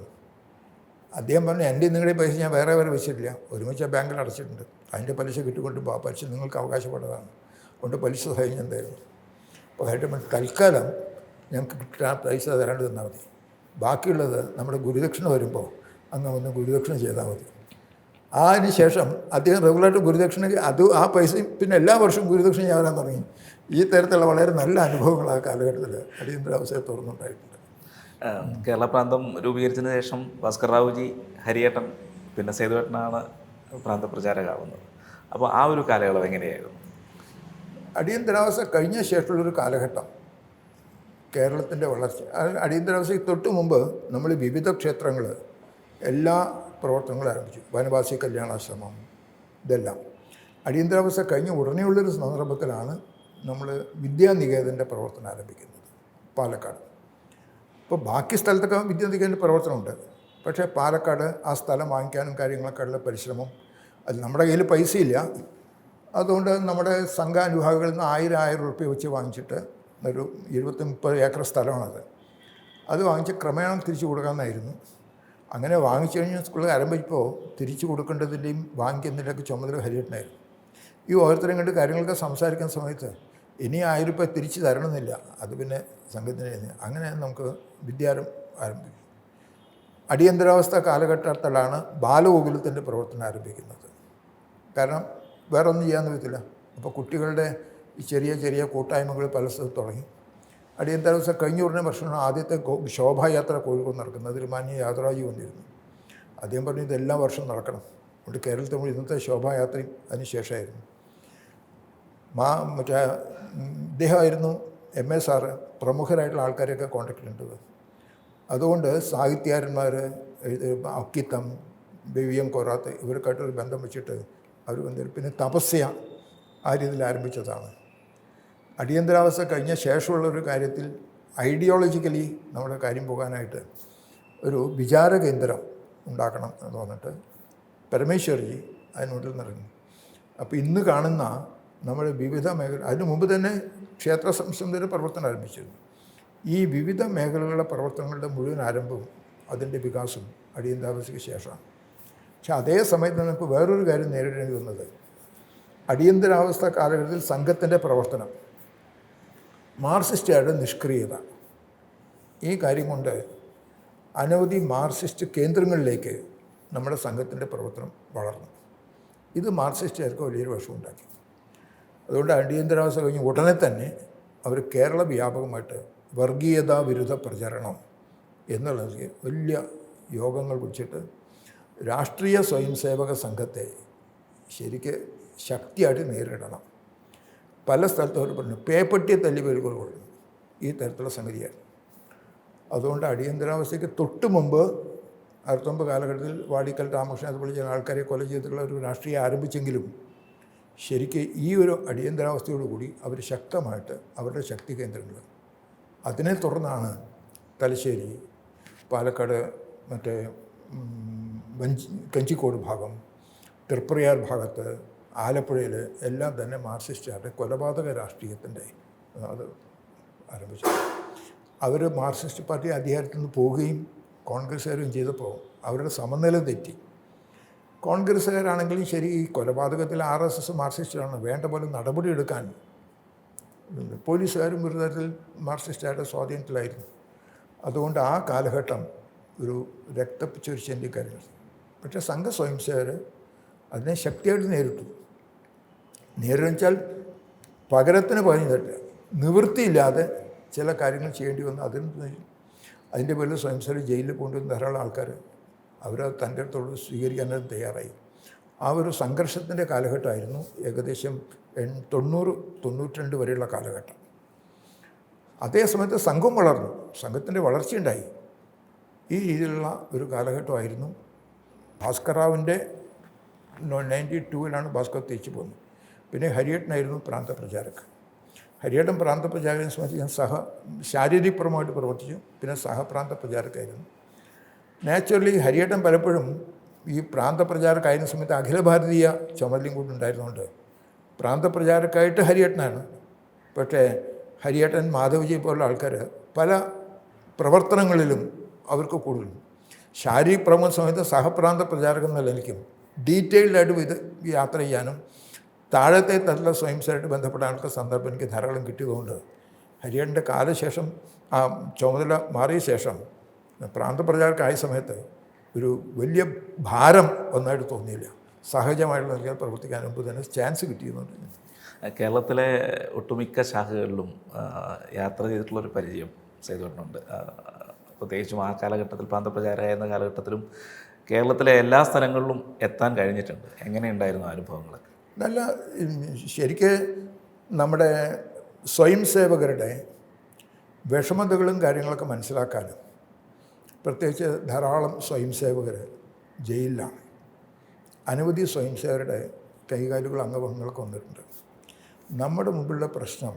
അദ്ദേഹം പറഞ്ഞു, എൻ്റെ നിങ്ങളുടെ പൈസ ഞാൻ വേറെ വെച്ചിട്ടില്ല, ഒരുമിച്ച് ബാങ്കിൽ അടച്ചിട്ടുണ്ട്, അതിൻ്റെ പലിശ കിട്ടിക്കൊണ്ട് ആ പലിശ നിങ്ങൾക്ക് അവകാശപ്പെട്ടതാണ്, അതുകൊണ്ട് പലിശ സഹിതം ഞാൻ തരുന്നു. അപ്പോൾ ഹരിയേട്ടൻ പറഞ്ഞു, തൽക്കാലം ഞങ്ങൾക്ക് കിട്ടാൻ പൈസ തരാണ്ട് തന്നാൽ മതി, ബാക്കിയുള്ളത് നമ്മുടെ ഗുരുദക്ഷിണ വരുമ്പോൾ അങ്ങ് ഒന്ന് ഗുരുദക്ഷിണ ചെയ്താൽ മതി. അതിന് ശേഷം അദ്ദേഹം റെഗുലറായിട്ട് ഗുരുദക്ഷിണ ആ പൈസയും പിന്നെ എല്ലാ വർഷവും ഗുരുദക്ഷിണ ഞാൻ വരാൻ തുടങ്ങി. ഈ തരത്തിലുള്ള വളരെ നല്ല അനുഭവങ്ങൾ ആ കാലഘട്ടത്തിൽ അടിയന്തരാവസ്ഥയെ തുറന്നുണ്ടായിട്ടുണ്ട്. കേരള പ്രാന്തം രൂപീകരിച്ചതിന് ശേഷം ഭാസ്കർ റാവുജി, ഹരിയേട്ടൻ, പിന്നെ സേതുവേട്ടനാണ് പ്രാന്തപ്രചാരകമാവുന്നത്. അപ്പോൾ ആ ഒരു കാലയളവ് എങ്ങനെയായിരുന്നു? അടിയന്തരാവസ്ഥ കഴിഞ്ഞ ശേഷമുള്ളൊരു കാലഘട്ടം കേരളത്തിൻ്റെ വളർച്ച. അടിയന്തരാവസ്ഥയ്ക്ക് തൊട്ട് മുമ്പ് നമ്മൾ വിവിധ ക്ഷേത്രങ്ങൾ എല്ലാ പ്രവർത്തനങ്ങളും ആരംഭിച്ചു. വനവാസി കല്യാണാശ്രമം, ഇതെല്ലാം. അടിയന്തരാവസ്ഥ കഴിഞ്ഞ് ഉടനെയുള്ളൊരു സന്ദർഭത്തിലാണ് നമ്മൾ വിദ്യാനികേതൻ്റെ പ്രവർത്തനം ആരംഭിക്കുന്നത് പാലക്കാട്. ഇപ്പോൾ ബാക്കി സ്ഥലത്തൊക്കെ വിദ്യാനികേതൻ്റെ പ്രവർത്തനമുണ്ട്, പക്ഷേ പാലക്കാട് ആ സ്ഥലം വാങ്ങിക്കാനും കാര്യങ്ങളൊക്കെ ഉള്ള പരിശ്രമം, അത് നമ്മുടെ കയ്യിൽ പൈസയില്ല, അതുകൊണ്ട് നമ്മുടെ സംഘാനുഭാവികളിൽ നിന്ന് 1000 രൂപ വെച്ച് വാങ്ങിച്ചിട്ട് ഒരു 20-30 ഏക്കർ സ്ഥലമാണത്. അത് വാങ്ങിച്ച് ക്രമേണ തിരിച്ചു കൊടുക്കാമെന്നായിരുന്നു. അങ്ങനെ വാങ്ങിച്ചു കഴിഞ്ഞാൽ സ്കൂളിൽ ആരംഭിച്ചപ്പോൾ തിരിച്ചു കൊടുക്കേണ്ടതിൻ്റെയും വാങ്ങിക്കുന്നതിൻ്റെയൊക്കെ ചുമതല ഹരിയേട്ടനായിരുന്നു. ഈ ഓരോരുത്തരും കണ്ട് കാര്യങ്ങളൊക്കെ സംസാരിക്കുന്ന സമയത്ത് ഇനി 1000 രൂപ തിരിച്ചു തരണമെന്നില്ല, അത് പിന്നെ സംഘത്തിന്. അങ്ങനെ നമുക്ക് വിദ്യാരം ആരംഭിക്കും. അടിയന്തരാവസ്ഥ കാലഘട്ടത്തിലാണ് ബാലഗോകുലത്തിൻ്റെ പ്രവർത്തനം ആരംഭിക്കുന്നത്. കാരണം വേറെ ഒന്നും ചെയ്യാൻ പറ്റില്ല. അപ്പോൾ കുട്ടികളുടെ ഈ ചെറിയ കൂട്ടായ്മകൾ പല സ്ഥലത്ത് തുടങ്ങി. അടിയന്തരാവസ്ഥ കഴിഞ്ഞ ഉടനെ വർഷമാണ് ആദ്യത്തെ ശോഭായാത്ര കോഴിക്കോട് നടക്കുന്നത്. അതിൽ മാന്യ യാത്രാജി വന്നിരുന്നു. അദ്ദേഹം പറഞ്ഞു, ഇതെല്ലാ വർഷവും നടക്കണം. അതുകൊണ്ട് കേരളത്തിൽ നമ്മൾ ഇന്നത്തെ ശോഭായാത്രയും അതിന് ശേഷമായിരുന്നു. ഇദ്ദേഹമായിരുന്നു MA സാറ് പ്രമുഖരായിട്ടുള്ള ആൾക്കാരെയൊക്കെ കോൺടാക്ട് ചെയ്യേണ്ടത്. അതുകൊണ്ട് സാഹിത്യകാരന്മാർ, അക്കിത്തം, BVM കൊറാത്ത്, ഇവർക്കായിട്ടൊരു ബന്ധം വെച്ചിട്ട് അവർ വന്നിരുന്നു. പിന്നെ തപസ്യ ആ രീതിയിൽ ആരംഭിച്ചതാണ്. അടിയന്തരാവസ്ഥ കഴിഞ്ഞ ശേഷമുള്ളൊരു കാര്യത്തിൽ ഐഡിയോളജിക്കലി നമ്മുടെ കാര്യം പോകാനായിട്ട് ഒരു വിചാര കേന്ദ്രം ഉണ്ടാക്കണം എന്ന് പറഞ്ഞിട്ട് പരമേശ്വർജി അതിനുള്ളിൽ നിറങ്ങി. അപ്പോൾ ഇന്ന് കാണുന്ന നമ്മുടെ വിവിധ മേഖല, അതിന് മുമ്പ് തന്നെ ക്ഷേത്ര സംസ്ഥയുടെ പ്രവർത്തനം ആരംഭിച്ചിരുന്നു. ഈ വിവിധ മേഖലകളുടെ പ്രവർത്തനങ്ങളുടെ മുഴുവൻ ആരംഭവും അതിൻ്റെ വികാസവും അടിയന്തരാവസ്ഥയ്ക്ക് ശേഷമാണ്. പക്ഷേ അതേ സമയത്ത് നമുക്ക് വേറൊരു കാര്യം നേരിടേണ്ടി വന്നത്, അടിയന്തരാവസ്ഥ കാലഘട്ടത്തിൽ സംഘത്തിൻ്റെ പ്രവർത്തനം, മാർക്സിസ്റ്റുകാരുടെ നിഷ്ക്രിയത. ഈ കാര്യം കൊണ്ട് അനവധി മാർക്സിസ്റ്റ് കേന്ദ്രങ്ങളിലേക്ക് നമ്മുടെ സംഘത്തിൻ്റെ പ്രവർത്തനം വളർന്നു. ഇത് മാർക്സിസ്റ്റുകാർക്ക് വലിയൊരു വിഷമുണ്ടാക്കി. അതുകൊണ്ട് അടിയന്തരാവസ്ഥ കഴിഞ്ഞ് ഉടനെ തന്നെ അവർ കേരള വ്യാപകമായിട്ട് വർഗീയതാ വിരുദ്ധ പ്രചരണം എന്നുള്ളത് വലിയ യോഗങ്ങൾ വിളിച്ചിട്ട് രാഷ്ട്രീയ സ്വയംസേവക സംഘത്തെ ശരിക്ക് ശക്തിയായിട്ട് നേരിടണം. പല സ്ഥലത്തും അവർ പറഞ്ഞു, പേപ്പട്ടിയെ തല്ലി പേരുകൾ കൊള്ളുന്നു, ഈ തരത്തിലുള്ള സംഗതിയാണ്. അതുകൊണ്ട് അടിയന്തരാവസ്ഥയ്ക്ക് തൊട്ട് മുമ്പ് 1969 കാലഘട്ടത്തിൽ വാടിക്കൽ രാമകൃഷ്ണൻ അതുപോലെ ചില ആൾക്കാരെ കൊല ചെയ്തിട്ടുള്ള ഒരു രാഷ്ട്രീയം ആരംഭിച്ചെങ്കിലും ശരിക്ക് ഈ ഒരു അടിയന്തരാവസ്ഥയോടുകൂടി അവർ ശക്തമായിട്ട് അവരുടെ ശക്തി കേന്ദ്രങ്ങൾ, അതിനെ തുടർന്നാണ് തലശ്ശേരി, പാലക്കാട്, മറ്റേ കഞ്ചിക്കോട് ഭാഗം, തൃപ്രയാർ ഭാഗത്ത്, ആലപ്പുഴയിൽ എല്ലാം തന്നെ മാർക്സിസ്റ്റുകാരുടെ കൊലപാതക രാഷ്ട്രീയത്തിൻ്റെ അത് ആരംഭിച്ചു. അവർ മാർക്സിസ്റ്റ് പാർട്ടി അധികാരത്തിൽ നിന്ന് പോവുകയും കോൺഗ്രസ്സുകാരും ചെയ്തപ്പോൾ അവരുടെ സമനില തെറ്റി. കോൺഗ്രസ്സുകാരാണെങ്കിലും ശരി, ഈ കൊലപാതകത്തിൽ RSS മാർക്സിസ്റ്റാണ്, വേണ്ട പോലെ നടപടിയെടുക്കാൻ പോലീസുകാരും ഒരു തരത്തിൽ മാർക്സിസ്റ്റുകാരുടെ സ്വാധീനത്തിലായിരുന്നു. അതുകൊണ്ട് ആ കാലഘട്ടം ഒരു രക്തച്ചൊരിച്ചിൻ്റെ കാര്യം. പക്ഷേ സംഘ സ്വയംസേവകർ അതിനെ ശക്തിയായിട്ട് നേരിടുവെച്ചാൽ പകരത്തിന് പറഞ്ഞിട്ട് നിവൃത്തിയില്ലാതെ ചില കാര്യങ്ങൾ ചെയ്യേണ്ടി വന്നു. അതിൻ്റെ പേരിൽ സ്വയംസേവർ ജയിലിൽ കൊണ്ടുവന്ന ധാരാളം ആൾക്കാർ അവരത് തൻ്റെ അടുത്തോട് സ്വീകരിക്കാനും തയ്യാറായി. ആ ഒരു സംഘർഷത്തിൻ്റെ കാലഘട്ടമായിരുന്നു ഏകദേശം 90-92 വരെയുള്ള കാലഘട്ടം. അതേ സമയത്ത് സംഘം വളർന്നു, സംഘത്തിൻ്റെ വളർച്ചയുണ്ടായി. ഈ രീതിയിലുള്ള ഒരു കാലഘട്ടമായിരുന്നു. ഭാസ്കർറാവിൻ്റെ 92-ലാണ് ഭാസ്കർ തിരിച്ചു പോകുന്നത്. പിന്നെ ഹരിയേട്ടനായിരുന്നു പ്രാന്തപ്രചാരക്. ഹരിയേട്ടൻ പ്രാന്തപ്രചാരകനെ സംബന്ധിച്ച് ഞാൻ ശാരീരികപരമായിട്ട് പ്രവർത്തിച്ചു, പിന്നെ സഹപ്രാന്തപ്രചാരക്കായിരുന്നു. നാച്ചുറലി ഹരിയേട്ടൻ പലപ്പോഴും ഈ പ്രാന്തപ്രചാരക്കായിരുന്ന സമയത്ത് അഖില ഭാരതീയ ചുമതലയും കൂടി ഉണ്ടായിരുന്നുകൊണ്ട് പ്രാന്തപ്രചാരക്കായിട്ട് ഹരിയേട്ടനാണ്. പക്ഷേ ഹരിയേട്ടൻ, മാധവജി പോലുള്ള ആൾക്കാർ പല പ്രവർത്തനങ്ങളിലും അവർക്ക് കൂടുതൽ ശാരീരിക പ്രമുഖ സമയത്ത് സഹപ്രാന്ത പ്രചാരകം എന്ന നിലയ്ക്കും ഡീറ്റെയിൽഡായിട്ട് ഇത് യാത്ര ചെയ്യാനും താഴത്തെ തട്ടിലെ സ്വയംസേവമായിട്ട് ബന്ധപ്പെട്ട ആൾക്ക് സന്ദർഭം എനിക്ക് ധാരാളം കിട്ടിയതുകൊണ്ട് ഹരിയേട്ടൻ്റെ കാലശേഷം ആ ചുമതല മാറിയ ശേഷം പ്രാന്തപ്രചാരക്കായ സമയത്ത് ഒരു വലിയ ഭാരം ഒന്നായിട്ട് തോന്നിയില്ല. സഹജമായിട്ടുള്ള നിലയിൽ പ്രവർത്തിക്കാൻ മുമ്പ് തന്നെ ചാൻസ് കിട്ടിയെന്നുണ്ട്. കേരളത്തിലെ ഒട്ടുമിക്ക ശാഖകളിലും യാത്ര ചെയ്തിട്ടുള്ളൊരു പരിചയം സേതുവേട്ടനുണ്ട്. പ്രത്യേകിച്ചും ആ കാലഘട്ടത്തിൽ പ്രാന്തപ്രചാരകനായിരുന്ന കാലഘട്ടത്തിലും കേരളത്തിലെ എല്ലാ സ്ഥലങ്ങളിലും എത്താൻ കഴിഞ്ഞിട്ടുണ്ട്. എങ്ങനെയുണ്ടായിരുന്നു അനുഭവങ്ങൾ? നല്ല ശരിക്ക് നമ്മുടെ സ്വയംസേവകരുടെ വിഷമതകളും കാര്യങ്ങളൊക്കെ മനസ്സിലാക്കാനും, പ്രത്യേകിച്ച് ധാരാളം സ്വയംസേവകർ ജയിലിലാണ്. അനവധി സ്വയംസേവകരുടെ കൈകാലുകൾ അംഗഭംഗങ്ങളൊക്കെ വന്നിട്ടുണ്ട്. നമ്മുടെ മുമ്പിലുള്ള പ്രശ്നം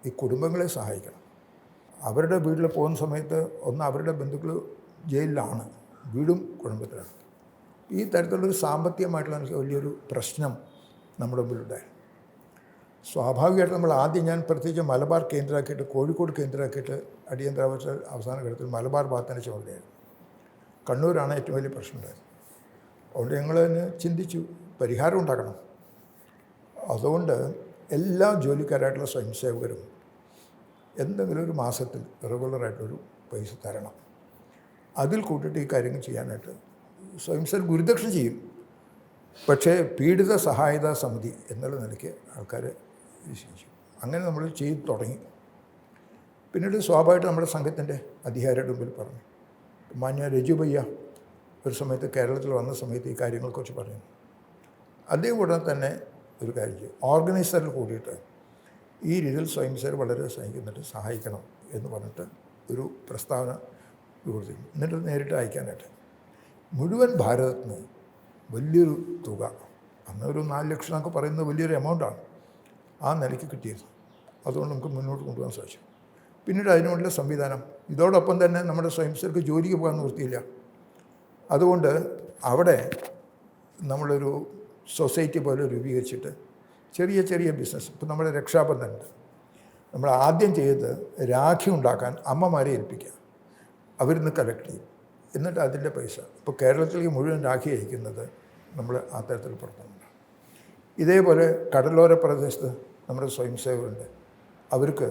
ഈ കുടുംബങ്ങളെ സഹായിക്കണം. അവരുടെ വീട്ടിൽ പോകുന്ന സമയത്ത് അവരുടെ ബന്ധുക്കൾ ജയിലിലാണ്, വീടും കുടുംബത്തിലാണ്. ഈ തരത്തിലുള്ളൊരു സാമ്പത്തികമായിട്ടുള്ള വലിയൊരു പ്രശ്നം നമ്മുടെ മുമ്പിലുണ്ടായി. സ്വാഭാവികമായിട്ട് നമ്മൾ ആദ്യം ഞാൻ പ്രത്യേകിച്ച് മലബാർ കേന്ദ്രമാക്കിയിട്ട്, കോഴിക്കോട് കേന്ദ്രമാക്കിയിട്ട് അടിയന്തരാവസ്ഥ അവസാന ഘട്ടത്തിൽ മലബാർ ഭാഗത്തിൻ്റെ ചുമതലയായിരുന്നു. കണ്ണൂരാണ് ഏറ്റവും വലിയ പ്രശ്നം ഉണ്ടായത്. അതുകൊണ്ട് ഞങ്ങൾ തന്നെ ചിന്തിച്ചു പരിഹാരം ഉണ്ടാക്കണം. അതുകൊണ്ട് എല്ലാ ജോലിക്കാരായിട്ടുള്ള സ്വയംസേവകരും എന്തെങ്കിലും ഒരു മാസത്തിൽ റെഗുലറായിട്ടൊരു പൈസ തരണം. അതിൽ കൂട്ടിയിട്ട് ഈ കാര്യങ്ങൾ ചെയ്യാനായിട്ട് സ്വയംസേവർ ഗുരുദക്ഷിണ ചെയ്യും. പക്ഷേ പീഡിത സഹായതാ സമിതി എന്നുള്ള നിലയ്ക്ക് ആൾക്കാർ വിശ്വസിച്ചു. അങ്ങനെ നമ്മൾ ചെയ്ത് തുടങ്ങി. പിന്നീട് സ്വാഭാവികമായിട്ട് നമ്മുടെ സംഘത്തിൻ്റെ അധികാരിയുടെ മുമ്പിൽ പറഞ്ഞു. മാന്യ രജുഭയ്യ ഒരു സമയത്ത് കേരളത്തിൽ വന്ന സമയത്ത് ഈ കാര്യങ്ങളെക്കുറിച്ച് പറഞ്ഞു. അതേ ഉടനെ തന്നെ ഒരു കാര്യം ചെയ്യും, ഓർഗനൈസറിൽ കൂടിയിട്ട് ഈ രീതിയിൽ സ്വയംസേവർ വളരെ സഹായിക്കുന്നുണ്ട്, സഹായിക്കണം എന്ന് പറഞ്ഞിട്ട് ഒരു പ്രസ്താവന കൊടുത്തു. എന്നിട്ട് നേരിട്ട് അയക്കാനായിട്ട് മുഴുവൻ ഭാരതത്തിന് വലിയൊരു തുക, അന്ന് ഒരു 4 ലക്ഷം എന്നൊക്കെ പറയുന്നത് വലിയൊരു എമൗണ്ടാണ്, ആ നിലയ്ക്ക് കിട്ടിയത്. അതുകൊണ്ട് നമുക്ക് മുന്നോട്ട് കൊണ്ടുപോകാൻ സാധിച്ചു. പിന്നീട് അതിനുള്ള സംവിധാനം, ഇതോടൊപ്പം തന്നെ നമ്മുടെ സ്വയംസേവർക്ക് ജോലിക്ക് പോകാൻ നിർത്തിയില്ല. അതുകൊണ്ട് അവിടെ നമ്മളൊരു സൊസൈറ്റി പോലെ രൂപീകരിച്ചിട്ട് ചെറിയ ചെറിയ ബിസിനസ്, ഇപ്പോൾ നമ്മുടെ രക്ഷാബന്ധനുണ്ട്. നമ്മൾ ആദ്യം ചെയ്ത് രാഖി ഉണ്ടാക്കാൻ അമ്മമാരെ ഏൽപ്പിക്കുക, അവരിന്ന് കളക്ട് ചെയ്യും, എന്നിട്ട് അതിൻ്റെ പൈസ ഇപ്പോൾ കേരളത്തിലേക്ക് മുഴുവൻ രാഖി അയക്കുന്നത് നമ്മൾ ആ തരത്തിൽ പുറത്തുണ്ട്. ഇതേപോലെ കടലോര പ്രദേശത്ത് നമ്മുടെ സ്വയംസേവകരുണ്ട്. അവർക്ക്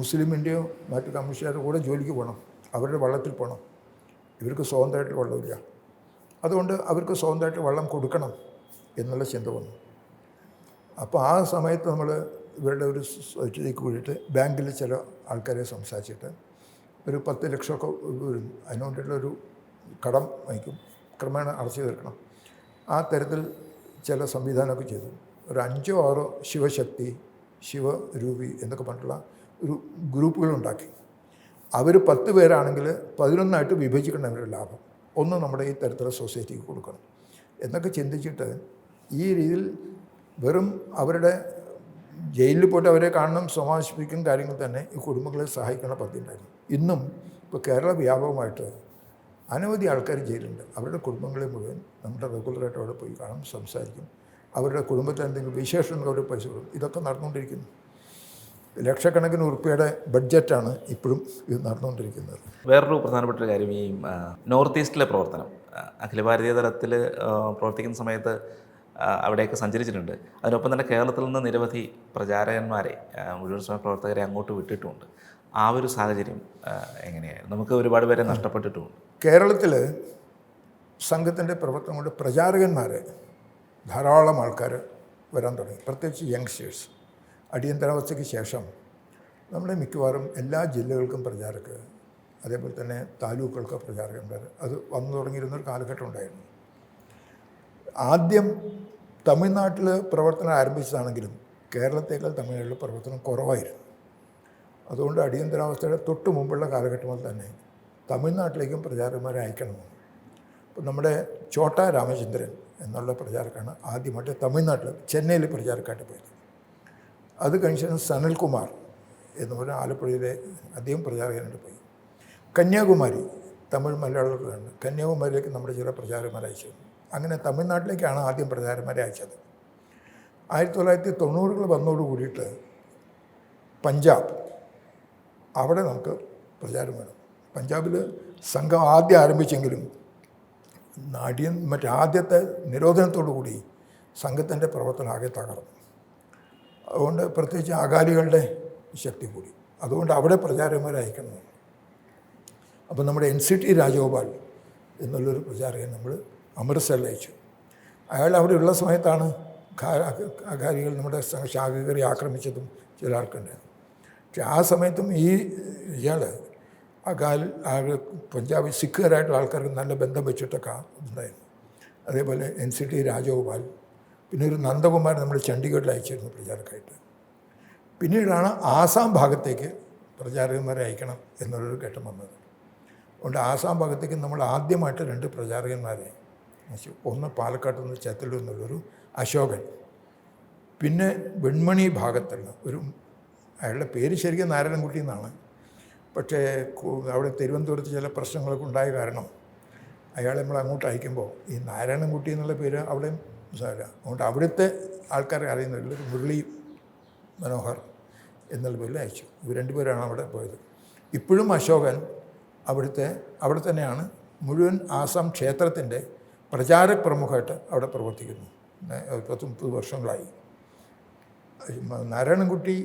മുസ്ലിമിൻ്റെയോ മറ്റു കമ്മ്യൂണിസ്റ്റുകാരുടെ കൂടെ ജോലിക്ക് പോകണം, അവരുടെ വള്ളത്തിൽ പോകണം. ഇവർക്ക് സ്വതന്ത്രമായിട്ട് വെള്ളമില്ല. അതുകൊണ്ട് അവർക്ക് സ്വതന്ത്രമായിട്ട് വെള്ളം കൊടുക്കണം എന്നുള്ള ചിന്ത വന്നു. അപ്പോൾ ആ സമയത്ത് നമ്മൾ ഇവരുടെ ഒരു സൊസൈറ്റിക്ക് കൂടിയിട്ട് ബാങ്കിൽ ചില ആൾക്കാരെ സംസാരിച്ചിട്ട് ഒരു 10 ലക്ഷമൊക്കെ വരും, അതിനുവേണ്ടിയിട്ടുള്ളൊരു കടം വാങ്ങിക്കും, ക്രമേണ അടച്ചു തീർക്കണം. ആ തരത്തിൽ ചില സംവിധാനമൊക്കെ ചെയ്തു. ഒരു 5 or 6 ശിവശക്തി, ശിവരൂപി എന്നൊക്കെ പറഞ്ഞിട്ടുള്ള ഒരു ഗ്രൂപ്പുകളുണ്ടാക്കി. അവർ 10 പേരാണെങ്കിൽ 11 വിഭജിക്കണം അവരുടെ ലാഭം. ഒന്ന് നമ്മുടെ ഈ തരത്തിലുള്ള സൊസൈറ്റിക്ക് കൊടുക്കണം എന്നൊക്കെ ചിന്തിച്ചിട്ട് ഈ രീതിയിൽ വെറും അവരുടെ ജയിലിൽ പോയിട്ട് അവരെ കാണണം, സമാശ്വസിപ്പിക്കും കാര്യങ്ങൾ തന്നെ ഈ കുടുംബങ്ങളെ സഹായിക്കുന്ന പദ്ധതി ഉണ്ടായിരുന്നു. ഇന്നും ഇപ്പോൾ കേരള വ്യാപകമായിട്ട് അനവധി ആൾക്കാർ ജയിലുണ്ട്. അവരുടെ കുടുംബങ്ങളെ മുഴുവൻ നമ്മുടെ റെഗുലറായിട്ട് അവിടെ പോയി കാണും, സംസാരിക്കും. അവരുടെ കുടുംബത്തിന് എന്തെങ്കിലും വിശേഷം അവർ പൈസ കൊടുക്കും. ഇതൊക്കെ നടന്നുകൊണ്ടിരിക്കുന്നു. ലക്ഷക്കണക്കിന് ഉറുപ്പിയുടെ ബഡ്ജറ്റാണ് ഇപ്പോഴും ഇത് നടന്നുകൊണ്ടിരിക്കുന്നത്. വേറൊരു പ്രധാനപ്പെട്ട ഒരു കാര്യം, ഈ നോർത്ത് ഈസ്റ്റിലെ പ്രവർത്തനം അഖില ഭാരതീയ തലത്തിൽ പ്രവർത്തിക്കുന്ന സമയത്ത് അവിടെയൊക്കെ സഞ്ചരിച്ചിട്ടുണ്ട്. അതിനൊപ്പം തന്നെ കേരളത്തിൽ നിന്ന് നിരവധി പ്രചാരകന്മാരെ, മുഴുവൻ സമയ പ്രവർത്തകരെ അങ്ങോട്ട് വിട്ടിട്ടുമുണ്ട്. ആ ഒരു സാഹചര്യം എങ്ങനെയായിരുന്നു? നമുക്ക് ഒരുപാട് പേരെ നഷ്ടപ്പെട്ടിട്ടുമുണ്ട്. കേരളത്തിൽ സംഘത്തിൻ്റെ പ്രവർത്തനം കൊണ്ട് പ്രചാരകന്മാരെ ധാരാളം ആൾക്കാർ വരാൻ തുടങ്ങി, പ്രത്യേകിച്ച് യങ്സ്റ്റേഴ്സ്. അടിയന്തരാവസ്ഥയ്ക്ക് ശേഷം നമ്മുടെ മിക്കവാറും എല്ലാ ജില്ലകൾക്കും പ്രചാരകർ, അതേപോലെ തന്നെ താലൂക്കുകൾക്ക് പ്രചാരകന്മാർ അത് വന്നു തുടങ്ങിയിരുന്നൊരു കാലഘട്ടം ഉണ്ടായിരുന്നു. ആദ്യം തമിഴ്നാട്ടിൽ പ്രവർത്തനം ആരംഭിച്ചതാണെങ്കിലും കേരളത്തേക്കാൾ തമിഴ്നാട്ടിൽ പ്രവർത്തനം കുറവായിരുന്നു. അതുകൊണ്ട് അടിയന്തരാവസ്ഥയുടെ തൊട്ട് മുമ്പുള്ള കാലഘട്ടത്തിൽ തന്നെ തമിഴ്നാട്ടിലേക്കും പ്രചാരകന്മാരെ അയക്കണമെന്ന്. അപ്പോൾ നമ്മുടെ ചോട്ടാ രാമചന്ദ്രൻ എന്നുള്ള പ്രചാരക്കാണ് ആദ്യമായിട്ട് തമിഴ്നാട്ടിൽ ചെന്നൈയിൽ പ്രചാരക്കായിട്ട് പോയത്. അത് കഴിഞ്ഞ സനൽകുമാർ എന്ന് പറഞ്ഞാൽ ആലപ്പുഴയിലെ അദ്ദേഹം പ്രചാരകനായിട്ട് പോയി. കന്യാകുമാരി, തമിഴ് മലയാളികളാണ്, കന്യാകുമാരിയിലേക്ക് നമ്മുടെ ചില പ്രചാരകന്മാരെ അയച്ചത്. അങ്ങനെ തമിഴ്നാട്ടിലേക്കാണ് ആദ്യം പ്രചാരകന്മാരെ അയച്ചത്. 1990 വന്നതോടുകൂടിയിട്ട് പഞ്ചാബ്, അവിടെ നമുക്ക് പ്രചാരം വേണം. പഞ്ചാബിൽ സംഘം ആദ്യം ആരംഭിച്ചെങ്കിലും ആദ്യത്തെ നിരോധനത്തോടു കൂടി സംഘത്തിൻ്റെ പ്രവർത്തനം ആകെ തകർന്നു. അതുകൊണ്ട് പ്രത്യേകിച്ച് അകാലികളുടെ ശക്തി കൂടി. അതുകൊണ്ട് അവിടെ പ്രചാരകന്മാരെ അയക്കണം. അപ്പോൾ നമ്മുടെ NCT രാജഗോപാൽ എന്നുള്ളൊരു പ്രചാരകൻ നമ്മൾ അമൃത്സറിൽ അയച്ചു. അയാൾ അവിടെ ഉള്ള സമയത്താണ് അകാലികൾ നമ്മുടെ ശാഖകരെ ആക്രമിച്ചതും ചില ആൾക്കുണ്ടായിരുന്നു. പക്ഷെ ആ സമയത്തും ഇയാൾ പഞ്ചാബ് സിഖുകാരായിട്ടുള്ള ആൾക്കാർക്ക് നല്ല ബന്ധം വെച്ചിട്ടൊക്കെ ഉണ്ടായിരുന്നു. അതേപോലെ NCT രാജഗോപാൽ, പിന്നെ ഒരു നന്ദകുമാർ നമ്മൾ ചണ്ഡീഗഡിൽ അയച്ചിരുന്നു പ്രചാരക്കായിട്ട്. പിന്നീടാണ് ആസാം ഭാഗത്തേക്ക് പ്രചാരകന്മാരെ അയക്കണം എന്നുള്ളൊരു ഘട്ടം വന്നത്. അതുകൊണ്ട് ആസാം ഭാഗത്തേക്ക് നമ്മൾ ആദ്യമായിട്ട് 2 പ്രചാരകന്മാരെ അയച്ചു. ഒന്ന് പാലക്കാട്ട് നിന്ന് ചേത്തല്ലൂർ എന്നുള്ളൊരു അശോകൻ, പിന്നെ വെൺമണി ഭാഗത്തുള്ള അയാളുടെ പേര് ശരിക്കും നാരായണൻകുട്ടി എന്നാണ്. പക്ഷേ അവിടെ തിരുവനന്തപുരത്ത് ചില പ്രശ്നങ്ങളൊക്കെ ഉണ്ടായ കാരണം അയാളെ നമ്മൾ അങ്ങോട്ട് അയക്കുമ്പോൾ ഈ നാരായണൻകുട്ടി എന്നുള്ള പേര് അവിടെ മനസ്സിലായില്ല. അതുകൊണ്ട് അവിടുത്തെ ആൾക്കാരെ അറിയുന്നതിൽ മുരളി മനോഹർ എന്നുള്ള പേരിൽ അയച്ചു. ഇവർ 2 പേരാണ് അവിടെ പോയത്. ഇപ്പോഴും അശോകൻ അവിടെ തന്നെയാണ് മുഴുവൻ ആസാം ക്ഷേത്രത്തിൻ്റെ പ്രചാരക പ്രമുഖമായിട്ട് അവിടെ പ്രവർത്തിക്കുന്നു. 10-30 വർഷങ്ങളായി. നാരായണൻകുട്ടി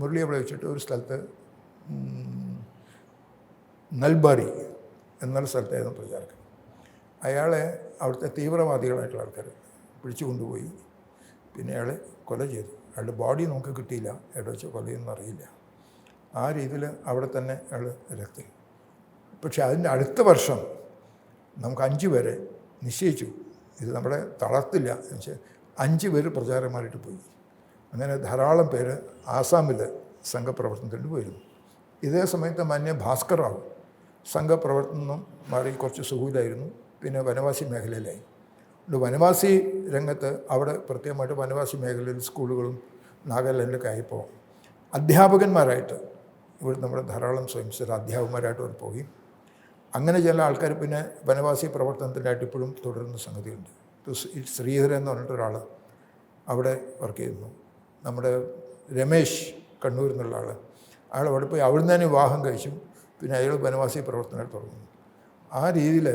മുരളി അവിടെ വെച്ചിട്ട് ഒരു സ്ഥലത്ത് നൽബാരി എന്നുള്ള സ്ഥലത്തായിരുന്നു പ്രചാരകൻ. അയാളെ അവിടുത്തെ തീവ്രവാദികളായിട്ടുള്ള ആൾക്കാർ പിടിച്ചു കൊണ്ടുപോയി. പിന്നെ അയാളെ കൊല ചെയ്തു. അയാളുടെ ബോഡി നമുക്ക് കിട്ടിയില്ല, എവിടെ വെച്ച് കൊലയൊന്നും അറിയില്ല. ആ രീതിയിൽ അവിടെ തന്നെ അയാൾ രക്തി. പക്ഷെ അതിൻ്റെ അടുത്ത വർഷം നമുക്ക് 5 പേരെ നിശ്ചയിച്ചു. ഇത് നമ്മളെ തളർത്തില്ല എന്ന് വെച്ചാൽ 5 പേര് പ്രചാരകന്മാരായിട്ട് പോയി. അങ്ങനെ ധാരാളം പേര് ആസാമിൽ സംഘപ്രവർത്തനത്തിന് പോയിരുന്നു. ഇതേ സമയത്ത് മാന്യ ഭാസ്കർ റാവു സംഘപ്രവർത്തനം മാറി കുറച്ച് സുഖമില്ലായിരുന്നു. പിന്നെ വനവാസി മേഖലയിലായി. വനവാസി രംഗത്ത് അവിടെ പ്രത്യേകമായിട്ട് വനവാസി മേഖലയിൽ സ്കൂളുകളും നാഗാലാൻഡിലൊക്കെ ആയപ്പോൾ അധ്യാപകന്മാരായിട്ട് ഇവിടെ നമ്മുടെ ധാരാളം സ്വയംസേവ അധ്യാപകന്മാരായിട്ട് അവർ പോയി. അങ്ങനെ ചില ആൾക്കാർ പിന്നെ വനവാസി പ്രവർത്തനത്തിനായിട്ട് ഇപ്പോഴും തുടരുന്ന സംഗതിയുണ്ട്. ശ്രീധരൻ എന്ന് പറഞ്ഞിട്ടൊരാൾ അവിടെ വർക്ക് ചെയ്യുന്നു. നമ്മുടെ രമേശ് കണ്ണൂരിൽ നിന്നുള്ള അയാൾ അവിടെ പോയി അവിടുന്ന് തന്നെ വിവാഹം കഴിച്ചു. പിന്നെ അയാൾ വനവാസി പ്രവർത്തനമായിട്ട് തുടങ്ങുന്നു. ആ രീതിയിൽ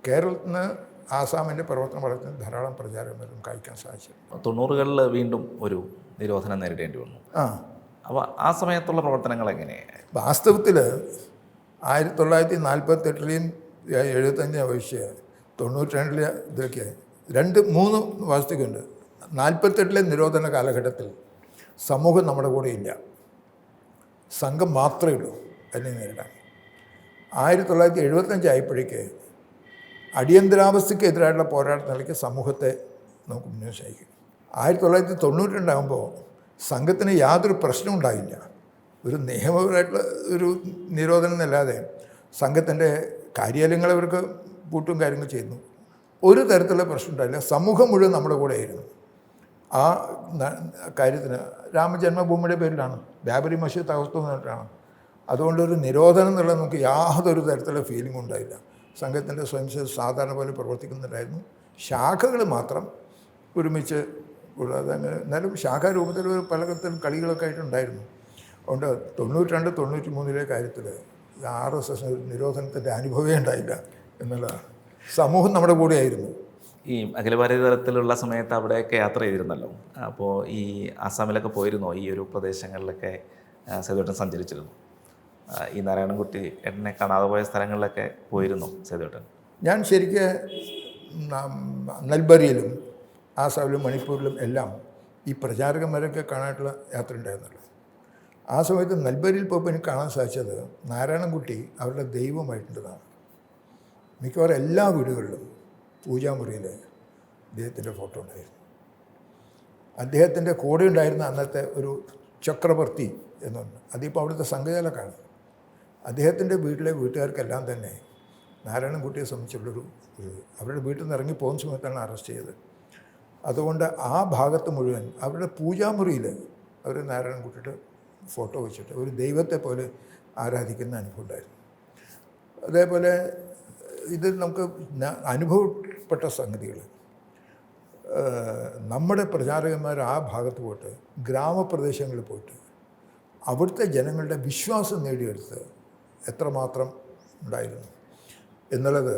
കേരളത്തിൽ നിന്ന് ആസാമിൻ്റെ പ്രവർത്തനം വളർത്തുന്ന ധാരാളം പ്രചാരകന്മാരും കഴിക്കാൻ സാധിച്ചു. 90കളിൽ വീണ്ടും ഒരു നിരോധനം നേരിടേണ്ടി വന്നു. അപ്പോൾ ആ സമയത്തുള്ള പ്രവർത്തനങ്ങൾ എങ്ങനെയാണ്? വാസ്തവത്തിൽ 1948 75 അപേക്ഷിച്ച് 92 ഇതിലൊക്കെ 2-3 വാസ്തവമുണ്ട്. 48 നിരോധന കാലഘട്ടത്തിൽ സമൂഹം നമ്മുടെ കൂടെ ഇല്ല, സംഘം മാത്രമേ ഉള്ളൂ അതിനെ നേരിടാൻ. 1975 ആയപ്പോഴേക്ക് അടിയന്തരാവസ്ഥയ്ക്കെതിരായിട്ടുള്ള പോരാട്ടത്തിലേക്ക് സമൂഹത്തെ നമുക്ക് മുന്നോട്ട് നയിക്കും. 1992 ആകുമ്പോൾ സംഘത്തിന് യാതൊരു പ്രശ്നവും ഉണ്ടായില്ല. ഒരു നിയമപരമായിട്ടുള്ള ഒരു നിരോധനം എന്നല്ലാതെ സംഘത്തിൻ്റെ കാര്യാലയങ്ങൾ അവർക്ക് പൂട്ടും കാര്യങ്ങൾ ചെയ്യുന്നു. ഒരു തരത്തിലുള്ള പ്രശ്നം ഉണ്ടായില്ല. സമൂഹം മുഴുവൻ നമ്മുടെ കൂടെയായിരുന്നു. ആ കാര്യത്തിന് രാമജന്മഭൂമിയുടെ പേരിലാണ്, ബാബരി മസ്ജിദ് തകർത്തു എന്നിട്ടാണ്. അതുകൊണ്ടൊരു നിരോധനം എന്നുള്ളത് നമുക്ക് യാതൊരു തരത്തിലുള്ള ഫീലിംഗും ഉണ്ടായില്ല. സംഘത്തിൻ്റെ സ്വയംസേവ സാധാരണ പോലെ പ്രവർത്തിക്കുന്നുണ്ടായിരുന്നു. ശാഖകൾ മാത്രം ഒരുമിച്ച് ഉള്ളത്. അങ്ങനെ എന്നാലും ശാഖാരൂപത്തിൽ പലതരം കളികളൊക്കെ ആയിട്ടുണ്ടായിരുന്നു. അതുകൊണ്ട് 92, 93 കാര്യത്തിൽ RSS ഒരു നിരോധനത്തിൻ്റെ അനുഭവമേ ഉണ്ടായില്ല എന്നുള്ളതാണ്. സമൂഹം നമ്മുടെ കൂടെയായിരുന്നു. ഈ അഖില ഭാരതീയ തലത്തിലുള്ള സമയത്ത് അവിടെയൊക്കെ യാത്ര ചെയ്തിരുന്നല്ലോ. അപ്പോൾ ഈ ആസാമിലൊക്കെ പോയിരുന്നോ? ഈ ഒരു പ്രദേശങ്ങളിലൊക്കെ സേതുവേട്ടൻ സഞ്ചരിച്ചിരുന്നു? ഈ നാരായണൻകുട്ടി എന്നെ കാണാതെ പോയ സ്ഥലങ്ങളിലൊക്കെ പോയിരുന്നോ സേതുവേട്ടൻ? ഞാൻ ശരിക്ക് നൽബറിയിലും ആസാമിലും മണിപ്പൂരിലും എല്ലാം ഈ പ്രചാരകന്മാരൊക്കെ കാണാനായിട്ടുള്ള യാത്ര ഉണ്ടായിരുന്നല്ലോ. ആ സമയത്ത് നൽബറിയിൽ പോയപ്പോൾ എനിക്ക് കാണാൻ സാധിച്ചത് നാരായണൻകുട്ടി അവരുടെ ദൈവമായിട്ടുള്ളതാണ്. മിക്കവാറും എല്ലാ വീടുകളിലും പൂജാമുറിയിൽ അദ്ദേഹത്തിൻ്റെ ഫോട്ടോ ഉണ്ടായിരുന്നു. അദ്ദേഹത്തിൻ്റെ കൂടെ ഉണ്ടായിരുന്ന അന്നത്തെ ഒരു ചക്രവർത്തി എന്നുണ്ട്, അതിപ്പോൾ അവിടുത്തെ സംഘചാലക്കാണ്. അദ്ദേഹത്തിൻ്റെ വീട്ടിലെ വീട്ടുകാർക്കെല്ലാം തന്നെ നാരായണൻകുട്ടിയെ സംബന്ധിച്ചുള്ളൊരു അവരുടെ വീട്ടിൽ നിന്ന് ഇറങ്ങി പോകുന്ന സമയത്താണ് അറസ്റ്റ് ചെയ്തത്. അതുകൊണ്ട് ആ ഭാഗത്ത് മുഴുവൻ അവരുടെ പൂജാമുറിയിൽ അവർ നാരായണൻകുട്ടിയുടെ ഫോട്ടോ വെച്ചിട്ട് ഒരു ദൈവത്തെ പോലെ ആരാധിക്കുന്ന അനുഭവം ഉണ്ടായിരുന്നു. അതേപോലെ ഇത് നമുക്ക് അനുഭവപ്പെട്ട സംഗതികൾ. നമ്മുടെ പ്രചാരകന്മാർ ആ ഭാഗത്ത് പോയിട്ട് ഗ്രാമപ്രദേശങ്ങളിൽ പോയിട്ട് അവിടുത്തെ ജനങ്ങളുടെ വിശ്വാസം നേടിയെടുത്ത് എത്രമാത്രം ഉണ്ടായിരുന്നു എന്നുള്ളത്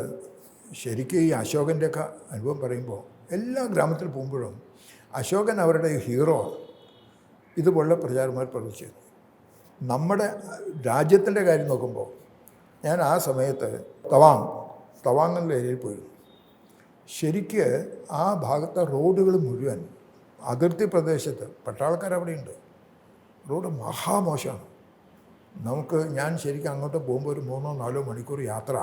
ശരിക്കും ഈ അശോകൻ്റെയൊക്കെ അനുഭവം പറയുമ്പോൾ എല്ലാ ഗ്രാമത്തിൽ പോകുമ്പോഴും അശോകൻ അവരുടെ ഹീറോ ആണ്. ഇതുപോലുള്ള പ്രചാരന്മാർ പ്രവർത്തിച്ചു. നമ്മുടെ രാജ്യത്തിൻ്റെ കാര്യം നോക്കുമ്പോൾ ഞാൻ ആ സമയത്ത് തവാങ് എന്ന ഏരിയയിൽ പോയിരുന്നു. ശരിക്ക് ആ ഭാഗത്തെ റോഡുകൾ മുഴുവൻ അതിർത്തി പ്രദേശത്ത് പട്ടാളക്കാർ അവിടെയുണ്ട്. റോഡ് മഹാമോശമാണ്. ഞാൻ ശരിക്കും അങ്ങോട്ട് പോകുമ്പോൾ ഒരു 3-4 മണിക്കൂർ യാത്ര,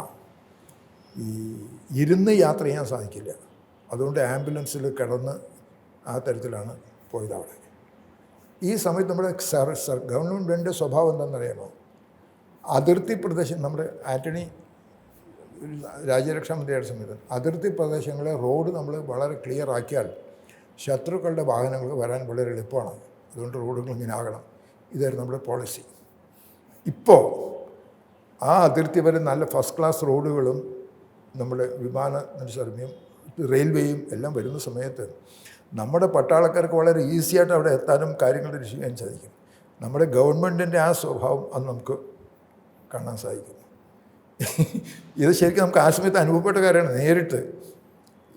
ഇരുന്ന് യാത്ര ചെയ്യാൻ സാധിക്കില്ല. അതുകൊണ്ട് ആംബുലൻസിൽ കിടന്ന് ആ തരത്തിലാണ് പോയത് അവിടെ. ഈ സമയത്ത് നമ്മുടെ ഗവൺമെൻറ്റിൻ്റെ സ്വഭാവം എന്താണെന്നറിയാമോ? അതിർത്തി പ്രദേശം, നമ്മുടെ ആൻ്റണി രാജ്യരക്ഷാ മന്ത്രിയുടെ സമയത്ത് അതിർത്തി പ്രദേശങ്ങളെ റോഡ് നമ്മൾ വളരെ ക്ലിയർ ആക്കിയാൽ ശത്രുക്കളുടെ വാഹനങ്ങൾ വരാൻ വളരെ എളുപ്പമാണ്. അതുകൊണ്ട് റോഡുകൾ ഇങ്ങനെ ആകണം. ഇതായിരുന്നു നമ്മുടെ പോളിസി. ഇപ്പോൾ ആ അതിർത്തി വരെ നല്ല ഫസ്റ്റ് ക്ലാസ് റോഡുകളും നമ്മുടെ വിമാന സർവ്വയും റെയിൽവേയും എല്ലാം വരുന്ന സമയത്ത് നമ്മുടെ പട്ടാളക്കാർക്ക് വളരെ ഈസിയായിട്ട് അവിടെ എത്താനും കാര്യങ്ങൾ ചെയ്യാൻ സാധിക്കും. നമ്മുടെ ഗവൺമെൻറ്റിൻ്റെ ആ സ്വഭാവം അത് നമുക്ക് കാണാൻ സാധിക്കും. ഇത് ശരിക്കും നമുക്ക് ആ സമയത്ത് അനുഭവപ്പെട്ട കാര്യമാണ് നേരിട്ട്.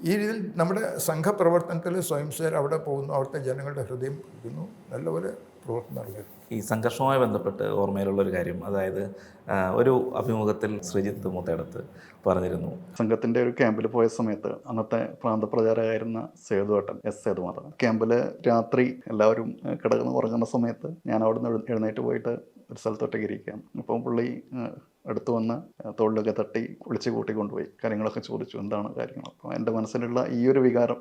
ഈ രീതിയിൽ നമ്മുടെ സംഘപ്രവർത്തനത്തിൽ സ്വയംസേവർ അവിടെ പോകുന്നു, അവിടുത്തെ ജനങ്ങളുടെ ഹൃദയം പിടിക്കുന്നു, നല്ലപോലെ പ്രവർത്തനം നടക്കുന്നു. ഈ സംഘർഷവുമായി ബന്ധപ്പെട്ട് ഓർമ്മയിലുള്ളൊരു കാര്യം, അതായത് ഒരു അഭിമുഖത്തിൽ ശ്രീജിത്ത് മൂത്തേടത്ത് പറഞ്ഞിരുന്നു, സംഘത്തിൻ്റെ ഒരു ക്യാമ്പിൽ പോയ സമയത്ത് അന്നത്തെ പ്രാന്തപ്രചാരകരായിരുന്ന സേതുവേട്ടൻ സേതുമാധവൻ ക്യാമ്പിൽ രാത്രി എല്ലാവരും കിടന്ന് ഉറങ്ങുന്ന സമയത്ത് ഞാൻ അവിടെ നിന്ന് എഴുന്നേറ്റ് പോയിട്ട് ഒരു സ്ഥലത്തൊട്ടേക്ക് ഇരിക്കുകയാണ്. അപ്പം പുള്ളി അടുത്ത് വന്ന് തോളിലൊക്കെ തട്ടി വിളിച്ച് കൂട്ടിക്കൊണ്ടുപോയി കാര്യങ്ങളൊക്കെ ചോദിച്ചു, എന്താണ് കാര്യങ്ങൾ. അപ്പോൾ എൻ്റെ മനസ്സിലുള്ള ഈ ഒരു വികാരം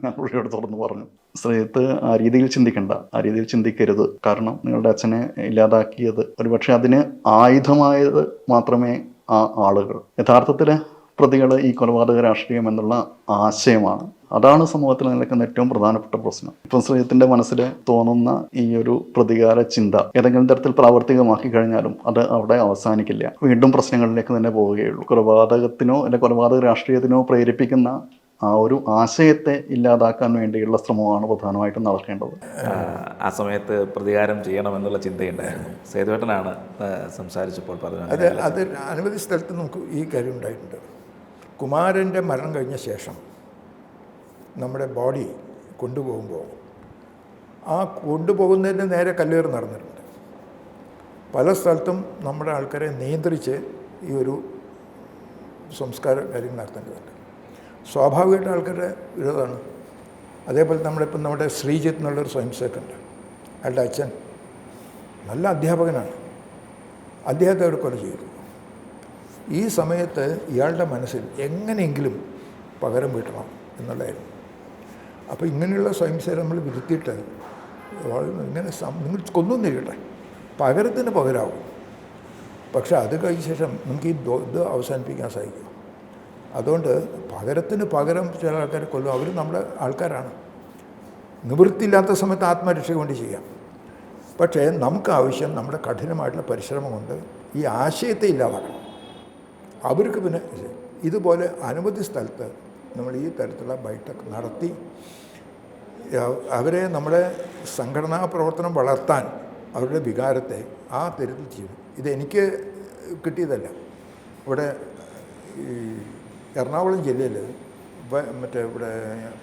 ഞാൻ പുള്ളിയോട് തുറന്ന് പറഞ്ഞു, ശ്രീജിത്ത് ആ രീതിയിൽ ചിന്തിക്കണ്ട, ആ രീതിയിൽ ചിന്തിക്കരുത്. കാരണം നിങ്ങളുടെ അച്ഛനെ ഇല്ലാതാക്കിയത് ഒരുപക്ഷെ അതിന് ആയുധമായത് മാത്രമേ ആ ആളുകൾ. യഥാർത്ഥത്തിൽ പ്രതികൾ ഈ കൊലപാതക രാഷ്ട്രീയം എന്നുള്ള ആശയമാണ്. അതാണ് സമൂഹത്തിൽ നിലനിൽക്കുന്ന ഏറ്റവും പ്രധാനപ്പെട്ട പ്രശ്നം. ഇപ്പം ശ്രീജിത്തിൻ്റെ മനസ്സിൽ തോന്നുന്ന ഈ ഒരു പ്രതികാര ചിന്ത ഏതെങ്കിലും തരത്തിൽ പ്രാവർത്തികമാക്കി കഴിഞ്ഞാലും അത് അവിടെ അവസാനിക്കില്ല, വീണ്ടും പ്രശ്നങ്ങളിലേക്ക് തന്നെ പോവുകയുള്ളൂ. കൊലപാതകത്തിനോ അല്ലെങ്കിൽ കൊലപാതക രാഷ്ട്രീയത്തിനോ പ്രേരിപ്പിക്കുന്ന ആ ഒരു ആശയത്തെ ഇല്ലാതാക്കാൻ വേണ്ടിയുള്ള ശ്രമമാണ് പ്രധാനമായിട്ടും നടക്കേണ്ടത്. ആ സമയത്ത് പ്രതികാരം ചെയ്യണമെന്നുള്ള ചിന്തയുണ്ടായിരുന്നു. സേതുവേട്ടനാണ് സംസാരിച്ചപ്പോൾ പറഞ്ഞത്. അത് അനവധി സ്ഥലത്ത് നമുക്ക് ഈ കാര്യം ഉണ്ടായിട്ടുണ്ട്. കുമാരൻ്റെ മരണം കഴിഞ്ഞ ശേഷം നമ്മുടെ ബോഡി കൊണ്ടുപോകുമ്പോൾ ആ കൊണ്ടുപോകുന്നതിന് നേരെ കല്ലേറ് നടന്നിട്ടുണ്ട്. പല സ്ഥലത്തും നമ്മുടെ ആൾക്കാരെ നിയന്ത്രിച്ച് ഈ ഒരു സംസ്കാര കാര്യങ്ങൾ നടത്തേണ്ടതുണ്ട്. സ്വാഭാവികമായിട്ട് ആൾക്കാരുടെ വിരോധമാണ്. അതേപോലെ നമ്മുടെ ശ്രീജിത്ത് എന്നുള്ളൊരു സ്വയംസേവകനുണ്ട്. അയാളുടെ അച്ഛൻ നല്ല അധ്യാപകനാണ്. അദ്ദേഹത്തെ അവർ കൊല ചെയ്തു. ഈ സമയത്ത് ഇയാളുടെ മനസ്സിൽ എങ്ങനെയെങ്കിലും പകരം വീട്ടണം എന്നുള്ളതായിരുന്നു. അപ്പോൾ ഇങ്ങനെയുള്ള സ്വയംസേവനം നമ്മൾ വിരുത്തിയിട്ട് ഇങ്ങനെ നിങ്ങൾ കൊന്നൊന്നിരിക്കട്ടെ, പകരത്തിന് പകരാവും. പക്ഷെ അത് കഴിഞ്ഞ ശേഷം നമുക്ക് ഇത് അവസാനിപ്പിക്കാൻ സാധിക്കും. അതുകൊണ്ട് പകരത്തിന് പകരം ചില ആൾക്കാരെ കൊല്ലും. അവർ നമ്മുടെ ആൾക്കാരാണ്. നിവൃത്തിയില്ലാത്ത സമയത്ത് ആത്മരക്ഷയ്ക്ക് വേണ്ടി ചെയ്യാം. പക്ഷേ നമുക്ക് ആവശ്യം നമ്മുടെ കഠിനമായിട്ടുള്ള പരിശ്രമം കൊണ്ട് ഈ ആശയത്തെ ഇല്ലാതാക്കണം. അവർക്ക് പിന്നെ ഇതുപോലെ അനവധി സ്ഥലത്ത് നമ്മൾ ഈ തരത്തിലുള്ള ബൈഠക്ക് നടത്തി അവരെ നമ്മുടെ സംഘടനാ പ്രവർത്തനം വളർത്താൻ അവരുടെ വികാരത്തെ ആ തരത്തിൽ ചെയ്യും. ഇതെനിക്ക് കിട്ടിയതല്ല. ഇവിടെ ഈ എറണാകുളം ജില്ലയിൽ മറ്റേ ഇവിടെ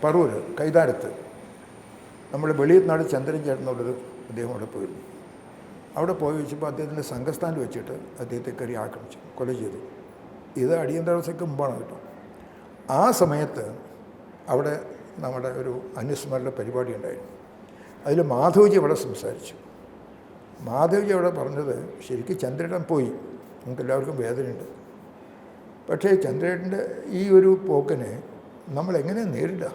പറവൂർ കൈതാരത്ത് നമ്മുടെ വെളിയനാട് ചന്ദ്രൻ ചേട്ടനുള്ളൊരു അദ്ദേഹം അവിടെ പോയിരുന്നു. അവിടെ പോയി വെച്ചപ്പോൾ അദ്ദേഹത്തിൻ്റെ സംഘസ്ഥാനിൽ വെച്ചിട്ട് അദ്ദേഹത്തെ കയറി ആക്രമിച്ചു, കൊല ചെയ്തു. ഇത് അടിയന്തരാവസ്ഥയ്ക്ക് മുമ്പാണ് കേട്ടോ. ആ സമയത്ത് അവിടെ നമ്മുടെ ഒരു അനുസ്മരണ പരിപാടി ഉണ്ടായിരുന്നു. അതിൽ മാധവജി അവിടെ സംസാരിച്ചു. മാധവജി അവിടെ പറഞ്ഞത് ശരിക്കും ചന്ദ്രേട്ടൻ പോയി, നമുക്കെല്ലാവർക്കും വേദനയുണ്ട്. പക്ഷേ ചന്ദ്രേട്ടൻ്റെ ഈ ഒരു പോക്കിനെ നമ്മളെങ്ങനെ നേരിടുക?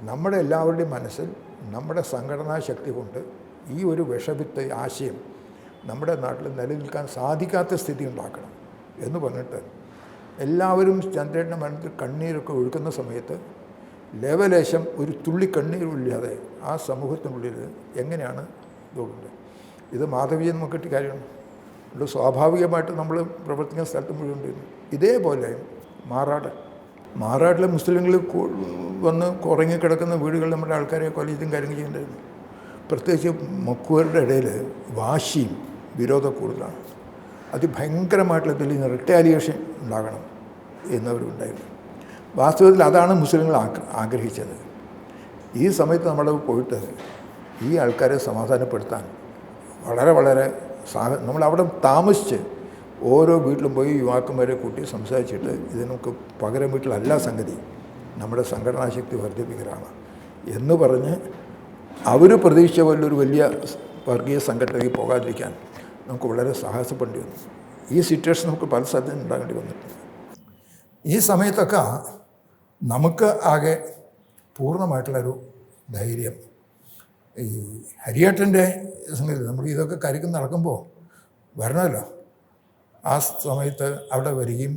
നമ്മുടെ എല്ലാവരുടെയും മനസ്സിൽ നമ്മുടെ സംഘടനാ ശക്തി കൊണ്ട് ഈ ഒരു വിഷവിത്ത് ആശയം നമ്മുടെ നാട്ടിൽ നിലനിൽക്കാൻ സാധിക്കാത്ത സ്ഥിതി ഉണ്ടാക്കണം എന്ന് പറഞ്ഞിട്ട് എല്ലാവരും ചന്ദ്രേട്ടൻ്റെ മനസ്സിൽ കണ്ണീരൊക്കെ ഒഴുക്കുന്ന സമയത്ത് ലേവലേശം ഒരു തുള്ളി കണ്ണീരില്ലാതെ ആ സമൂഹത്തിനുള്ളിൽ എങ്ങനെയാണ് ഇതുള്ളത്? ഇത് മാധവിയെ നോക്കിയിട്ട് കാര്യമാണ്. അതുകൊണ്ട് സ്വാഭാവികമായിട്ട് നമ്മൾ പ്രവർത്തിക്കുന്ന സ്ഥലത്ത് മുഴുവൻ ഉണ്ടായിരുന്നു. ഇതേപോലെ മാറാട്ടിലെ മുസ്ലിങ്ങൾ വന്ന് ഉറങ്ങിക്കിടക്കുന്ന വീടുകളിൽ നമ്മുടെ ആൾക്കാരെ കൊല ചെയ്തും കാര്യങ്ങൾ ചെയ്യുന്നുണ്ടായിരുന്നു. പ്രത്യേകിച്ച് മക്കുവരുടെ ഇടയിൽ വാശിയും വിരോധം കൂടുതലാണ്. അതിഭയങ്കരമായിട്ടുള്ള ഇതിൽ നിന്ന് റിട്ടാലിയേഷൻ ഉണ്ടാകണം എന്നവരുണ്ടായിരുന്നു. വാസ്തവത്തിൽ അതാണ് മുസ്ലിങ്ങൾ ആഗ്രഹിച്ചത്. ഈ സമയത്ത് നമ്മൾ പോയിട്ട് ഈ ആൾക്കാരെ സമാധാനപ്പെടുത്താൻ വളരെ നമ്മളവിടെ താമസിച്ച് ഓരോ വീട്ടിലും പോയി യുവാക്കന്മാരെ കൂട്ടി സംസാരിച്ചിട്ട് ഇത് നമുക്ക് പകരം വീട്ടിലല്ല സംഗതി, നമ്മുടെ സംഘടനാശക്തി വർദ്ധിപ്പിക്കലാണ് എന്ന് പറഞ്ഞ് അവർ പ്രതീക്ഷിച്ച പോലൊരു വലിയ വർഗീയ സംഘടനയ്ക്ക് പോകാതിരിക്കാൻ നമുക്ക് വളരെ സാഹസപ്പെടേണ്ടി വന്നു. ഈ സിറ്റുവേഷൻ നമുക്ക് പല സ്ഥലത്തും ഉണ്ടാകേണ്ടി വന്നിട്ടുണ്ട്. ഈ സമയത്തൊക്കെ നമുക്ക് ആകെ പൂർണ്ണമായിട്ടുള്ളൊരു ധൈര്യം ഈ ഹരിയേട്ടൻ്റെ സംഗതി നമ്മൾ ഇതൊക്കെ കരിക്ക് നടക്കുമ്പോൾ വരണമല്ലോ. ആ സമയത്ത് അവിടെ വരികയും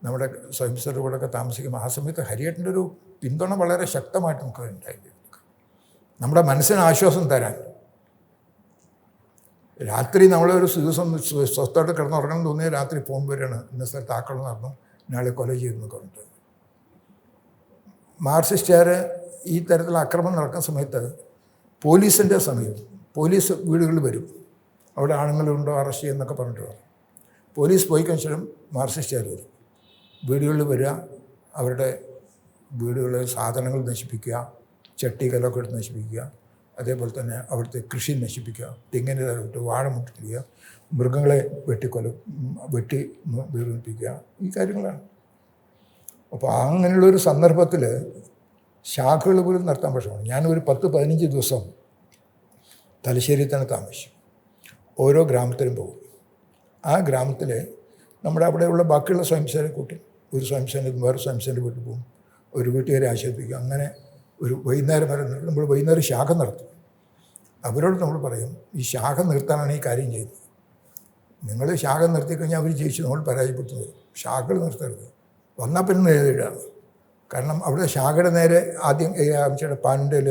നമ്മുടെ സ്വയംസേവരുടെ കൂടെയൊക്കെ താമസിക്കുമ്പോൾ ആ സമയത്ത് ഹരിയേട്ടൻ്റെ ഒരു പിന്തുണ വളരെ ശക്തമായിട്ട് നമുക്ക് ഉണ്ടായിരുന്നു. നമ്മുടെ മനസ്സിന് ആശ്വാസം തരാൻ. രാത്രി നമ്മളൊരു ദിവസം സ്വസ്ഥമായിട്ട് കിടന്നുറങ്ങണം തോന്നിയ രാത്രി ഫോൺ വരികയാണ്, ഇന്ന സ്ഥലത്ത് ആക്രമണം നടന്നു, നാളെ കൊല ചെയ്തെന്നൊക്കെ പറഞ്ഞിട്ട്. മാർക്സിസ്റ്റുകാർ ഈ തരത്തിലുള്ള ആക്രമണം നടക്കുന്ന സമയത്ത് പോലീസിൻ്റെ സമയം, പോലീസ് വീടുകളിൽ വരും, അവിടെ ആണുങ്ങളുണ്ടോ അറസ്റ്റ് ചെയ്യുന്നൊക്കെ പറഞ്ഞിട്ട് പറയും. പോലീസ് പോയി കഴിഞ്ഞാലും മാർക്സിസ്റ്റുകാർ വരും, വീടുകളിൽ വരിക, അവരുടെ വീടുകളിൽ സാധനങ്ങൾ നശിപ്പിക്കുക, ചട്ടി കലമൊക്കെ എടുത്ത് നശിപ്പിക്കുക, അതേപോലെ തന്നെ അവിടുത്തെ കൃഷി നശിപ്പിക്കുക, തെങ്ങിൻ്റെ തലവിട്ട് വാഴ മുട്ടിക്കുക, മൃഗങ്ങളെ വെട്ടി വീർപ്പിക്കുക, ഈ കാര്യങ്ങളാണ്. അപ്പോൾ അങ്ങനെയുള്ളൊരു സന്ദർഭത്തിൽ ശാഖകൾ പോലും നടത്താൻ പ്രശ്നമാണ്. ഞാനൊരു 10-15 ദിവസം തലശ്ശേരിയിൽ തന്നെ താമസിച്ചു. ഓരോ ഗ്രാമത്തിലും പോകും. ആ ഗ്രാമത്തിൽ നമ്മുടെ അവിടെയുള്ള ബാക്കിയുള്ള സ്വയംസേവനെ കൂട്ടി ഒരു സ്വയംസേന വേറെ സ്വയംസേനയുടെ വീട്ടിൽ പോകും, ഒരു വീട്ടുകാരെ ആശ്വസിപ്പിക്കും. അങ്ങനെ ഒരു വൈകുന്നേരം വരെ നമ്മൾ വൈകുന്നേരം ശാഖ നടത്തും. അവരോട് നമ്മൾ പറയും, ഈ ശാഖ നിർത്താനാണ് ഈ കാര്യം ചെയ്യുന്നത്. നിങ്ങൾ ശാഖ നിർത്തിക്കഴിഞ്ഞാൽ അവർ ജയിച്ചു, നമ്മൾ പരാജയപ്പെട്ടു വരും. ശാഖകൾ നിർത്തരുത്. വന്നാൽ പിന്നെ നേരിടുകയാണ്. കാരണം അവിടെ ശാഖയുടെ നേരെ ആദ്യം ആവശ്യയുടെ പാൻഡയിൽ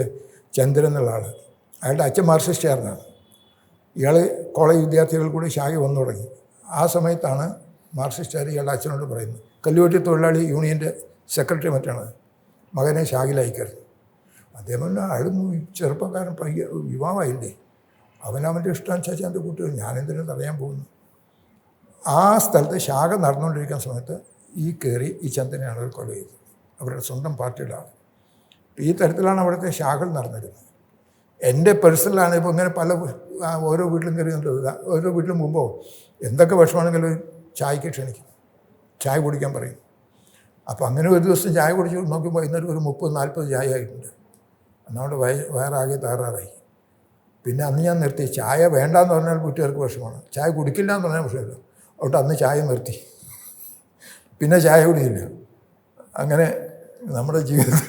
ചന്ദ്രൻ എന്നുള്ള ആൾ, അയാളുടെ അച്ഛൻ മാർക്സിസ്റ്റുകാരനാണ്. ഇയാൾ കോളേജ് വിദ്യാർത്ഥികൾ കൂടി ശാഖ വന്നു തുടങ്ങി. ആ സമയത്താണ് മാർക്സിസ്റ്റുകാർ ഇയാളുടെ അച്ഛനോട് പറയുന്നത്, കല്ലുവെട്ടി തൊഴിലാളി യൂണിയൻ്റെ സെക്രട്ടറി മറ്റാണ്, മകനെ ശാഖയിൽ അയക്കരുത്. അദ്ദേഹം അയാൾ ചെറുപ്പക്കാരൻ യുവാവായില്ലേ, അവനവൻ്റെ ഇഷ്ടാനുസരിച്ച് എൻ്റെ കുട്ടികൾ ഞാനെന്തിനും തടയാൻ പോകുന്നു. ആ സ്ഥലത്ത് ശാഖ നടന്നുകൊണ്ടിരിക്കുന്ന സമയത്ത് ഈ ചന്ദ്രനെയാണ് അവർ കൊല ചെയ്തത്, അവരുടെ സ്വന്തം പാർട്ടിയുടെ ആൾ. ഈ തരത്തിലാണ് അവിടുത്തെ ശാഖകൾ നടന്നിരുന്നത്. എൻ്റെ പേഴ്സണലാണ് ഇപ്പോൾ ഇങ്ങനെ ഓരോ വീട്ടിലും കയറിയുന്നത്. ഓരോ വീട്ടിലും മുമ്പോ എന്തൊക്കെ വിഷമാണെങ്കിലും ചായക്ക് ക്ഷണിക്കും, ചായ കുടിക്കാൻ പറയും. അപ്പോൾ അങ്ങനെ ഒരു ദിവസം ചായ കുടിച്ച് നോക്കുമ്പോൾ ഇന്നൊരു 30-40 ചായ ആയിട്ടുണ്ട്. നമ്മുടെ വയറാകെ തകരാറായി. പിന്നെ അന്ന് ഞാൻ നിർത്തി. ചായ വേണ്ടാന്ന് പറഞ്ഞാൽ വീട്ടുകാർക്ക് വിഷമാണ്, ചായ കുടിക്കില്ല എന്ന് പറഞ്ഞാൽ വിഷമമില്ല. അതുകൊണ്ട് അന്ന് ചായ നിർത്തി, പിന്നെ ചായ കുടിയില്ല. അങ്ങനെ നമ്മുടെ ജീവിതത്തിൽ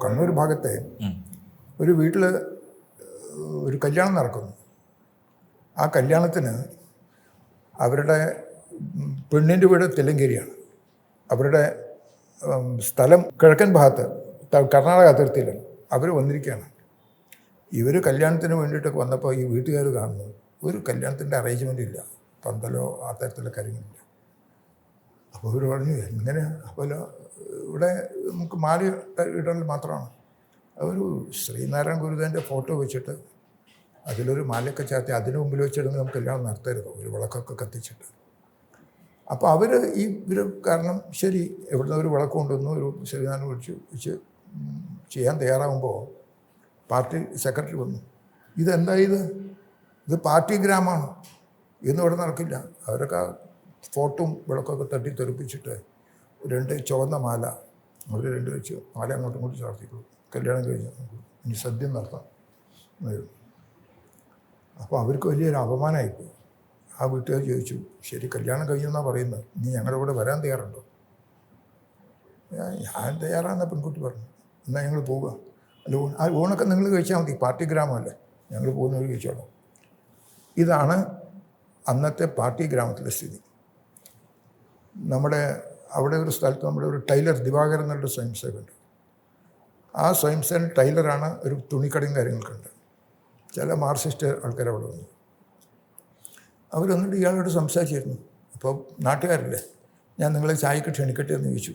കണ്ണൂർ ഭാഗത്തെ ഒരു വീട്ടിൽ ഒരു കല്യാണം നടക്കുന്നു. ആ കല്യാണത്തിന് അവരുടെ പെണ്ണിൻ്റെ വീട് തെലങ്കേരിയാണ്. അവരുടെ സ്ഥലം കിഴക്കൻ ഭാഗത്ത് കർണാടക അതിർത്തിയിലാണ്. അവർ വന്നിരിക്കുകയാണ്. ഇവർ കല്യാണത്തിന് വേണ്ടിയിട്ടൊക്കെ വന്നപ്പോൾ ഈ വീട്ടുകാർ കാണുന്നു ഒരു കല്യാണത്തിൻ്റെ അറേഞ്ച്മെൻ്റ് ഇല്ല, പന്തലോ ആ തരത്തിലുള്ള കാര്യങ്ങളില്ല. അപ്പോൾ അവർ പറഞ്ഞു എങ്ങനെ, അപ്പോൾ ഇവിടെ നമുക്ക് മാല ഇടൽ മാത്രമാണ്. ഒരു ശ്രീനാരായണ ഗുരുദേവൻ്റെ ഫോട്ടോ വെച്ചിട്ട് അതിലൊരു മാലയൊക്കെ ചാർത്തി അതിന് മുമ്പിൽ വെച്ചിടുന്ന നമുക്ക് എല്ലാം നടത്തരുത്, ഒരു വിളക്കൊക്കെ കത്തിച്ചിട്ട്. അപ്പോൾ അവർ ഇവർ കാരണം ശരി എവിടുന്ന് ഒരു വിളക്ക് കൊണ്ടുവന്നു, ഒരു ശ്രീനാരായണ വെച്ച് ചെയ്യാൻ തയ്യാറാകുമ്പോൾ പാർട്ടി സെക്രട്ടറി വന്നു. ഇതെന്താ ഇത് പാർട്ടി ഗ്രാമമാണ്, ഇതൊന്നും ഇവിടെ നടക്കില്ല. അവരൊക്കെ ഫോട്ടും വിളക്കൊക്കെ തട്ടി തെറിപ്പിച്ചിട്ട് 2 ചുവന്ന മാല അവർ 2 വെച്ച് മാല അങ്ങോട്ടും ഇങ്ങോട്ടും ചാർത്തിക്കുള്ളൂ. കല്യാണം കഴിഞ്ഞ് ഇനി സദ്യ നടത്താം. അപ്പോൾ അവർക്ക് വലിയൊരു അപമാനമായിപ്പോയി. ആ വീട്ടുകാർ ചോദിച്ചു, ശരി കല്യാണം കഴിഞ്ഞെന്നാണ് പറയുന്നത്, നീ ഞങ്ങളുടെ കൂടെ വരാൻ തയ്യാറുണ്ടോ? ഞാൻ തയ്യാറാണെന്ന പെൺകുട്ടി പറഞ്ഞു. എന്നാൽ ഞങ്ങൾ പോവുക. അല്ല ആ ഊണൊക്കെ നിങ്ങൾ കഴിച്ചാൽ മതി, പാർട്ടി ഗ്രാമമല്ലേ, ഞങ്ങൾ പോകുന്നവർ കഴിച്ചോളാം. ഇതാണ് അന്നത്തെ പാർട്ടി ഗ്രാമത്തിലെ സ്ഥിതി. നമ്മുടെ അവിടെ ഒരു സ്ഥലത്ത് നമ്മുടെ ഒരു ടൈലർ ദിവാകരൻ എന്നുള്ള സ്വയംസേവകരുണ്ട്. ആ സ്വയംസേവൻ ടൈലറാണ്, ഒരു തുണിക്കടയും കാര്യങ്ങളൊക്കെ ഉണ്ട്. ചില മാർക്സിസ്റ്റ് ആൾക്കാർ അവിടെ വന്നു. അവർ വന്നിട്ട് ഇയാളോട് സംസാരിച്ചിരുന്നു. അപ്പോൾ നാട്ടുകാരല്ലേ, ഞാൻ നിങ്ങളെ ചായക്ക് ക്ഷണിക്കട്ടെ എന്ന് ചോദിച്ചു.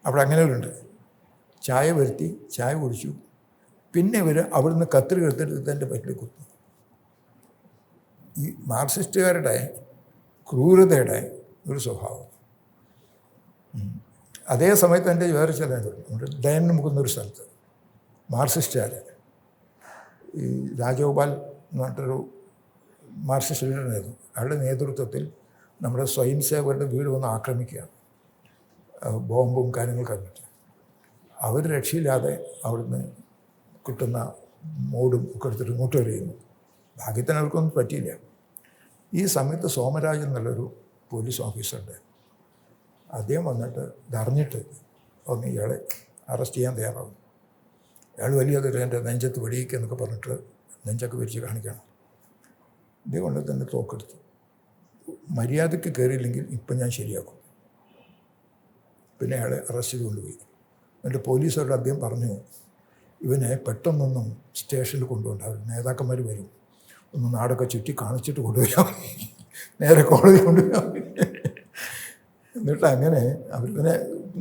അവിടെ അങ്ങനെയുണ്ട്. ചായ വരുത്തി ചായ കുടിച്ചു. പിന്നെ ഇവർ അവിടുന്ന് കത്രിക എടുത്തെടുത്ത് എൻ്റെ പറ്റിൽ കുത്തു. ഈ മാർക്സിസ്റ്റുകാരുടെ ക്രൂരതയുടെ ഒരു സ്വഭാവം. അതേ സമയത്ത് എൻ്റെ വേറെ ചില നമ്മുടെ ഡയൻ മുക്കുന്നൊരു സ്ഥലത്ത് മാർക്സിസ്റ്റുകാർ, ഈ രാജഗോപാൽ എന്ന് പറഞ്ഞിട്ടൊരു മാർക്സിസ്റ്റ് ലീഡറായിരുന്നു. അയാളുടെ നേതൃത്വത്തിൽ നമ്മുടെ സ്വയംസേവകരുടെ വീട് വന്ന് ആക്രമിക്കുകയാണ്, ബോംബും കാര്യങ്ങളൊക്കെ കണ്ടിട്ട്. അവർ രക്ഷയില്ലാതെ അവിടുന്ന് കിട്ടുന്ന മോഡും ഒക്കെ എടുത്തിട്ട് ഇങ്ങോട്ട് വരികയുന്നു. ഭാഗ്യത്തിന് അവർക്കൊന്നും പറ്റിയില്ല. ഈ സമയത്ത് സോമരാജൻ എന്നുള്ളൊരു പോലീസ് ഓഫീസറുണ്ട്. അദ്ദേഹം വന്നിട്ട് ഇതറിഞ്ഞിട്ട് ഒന്ന് ഇയാളെ അറസ്റ്റ് ചെയ്യാൻ തയ്യാറാവും. അയാൾ വലിയതൊരു എൻ്റെ നെഞ്ചത്ത് വെടിയിക്കുക എന്നൊക്കെ പറഞ്ഞിട്ട് നെഞ്ചൊക്കെ വിരിച്ച് കാണിക്കണം. ഇതേ കൊണ്ട് തന്നെ തോക്കെടുത്തു. മര്യാദയ്ക്ക് കയറിയില്ലെങ്കിൽ ഇപ്പം ഞാൻ ശരിയാക്കും. പിന്നെ അയാളെ അറസ്റ്റ് ചെയ്ത് കൊണ്ടുപോയി. എന്നിട്ട് പോലീസുകാരോട് അദ്ദേഹം പറഞ്ഞു, ഇവനെ പെട്ടെന്നൊന്നും സ്റ്റേഷനിൽ കൊണ്ടുപോകണ്ട, നേതാക്കന്മാർ വരും, ഒന്ന് നാടൊക്കെ ചുറ്റി കാണിച്ചിട്ട് കൊണ്ടുപോയാൽ നേരെ കോടതി കൊണ്ടുപോയാൽ. എന്നിട്ട് അങ്ങനെ അവരിങ്ങനെ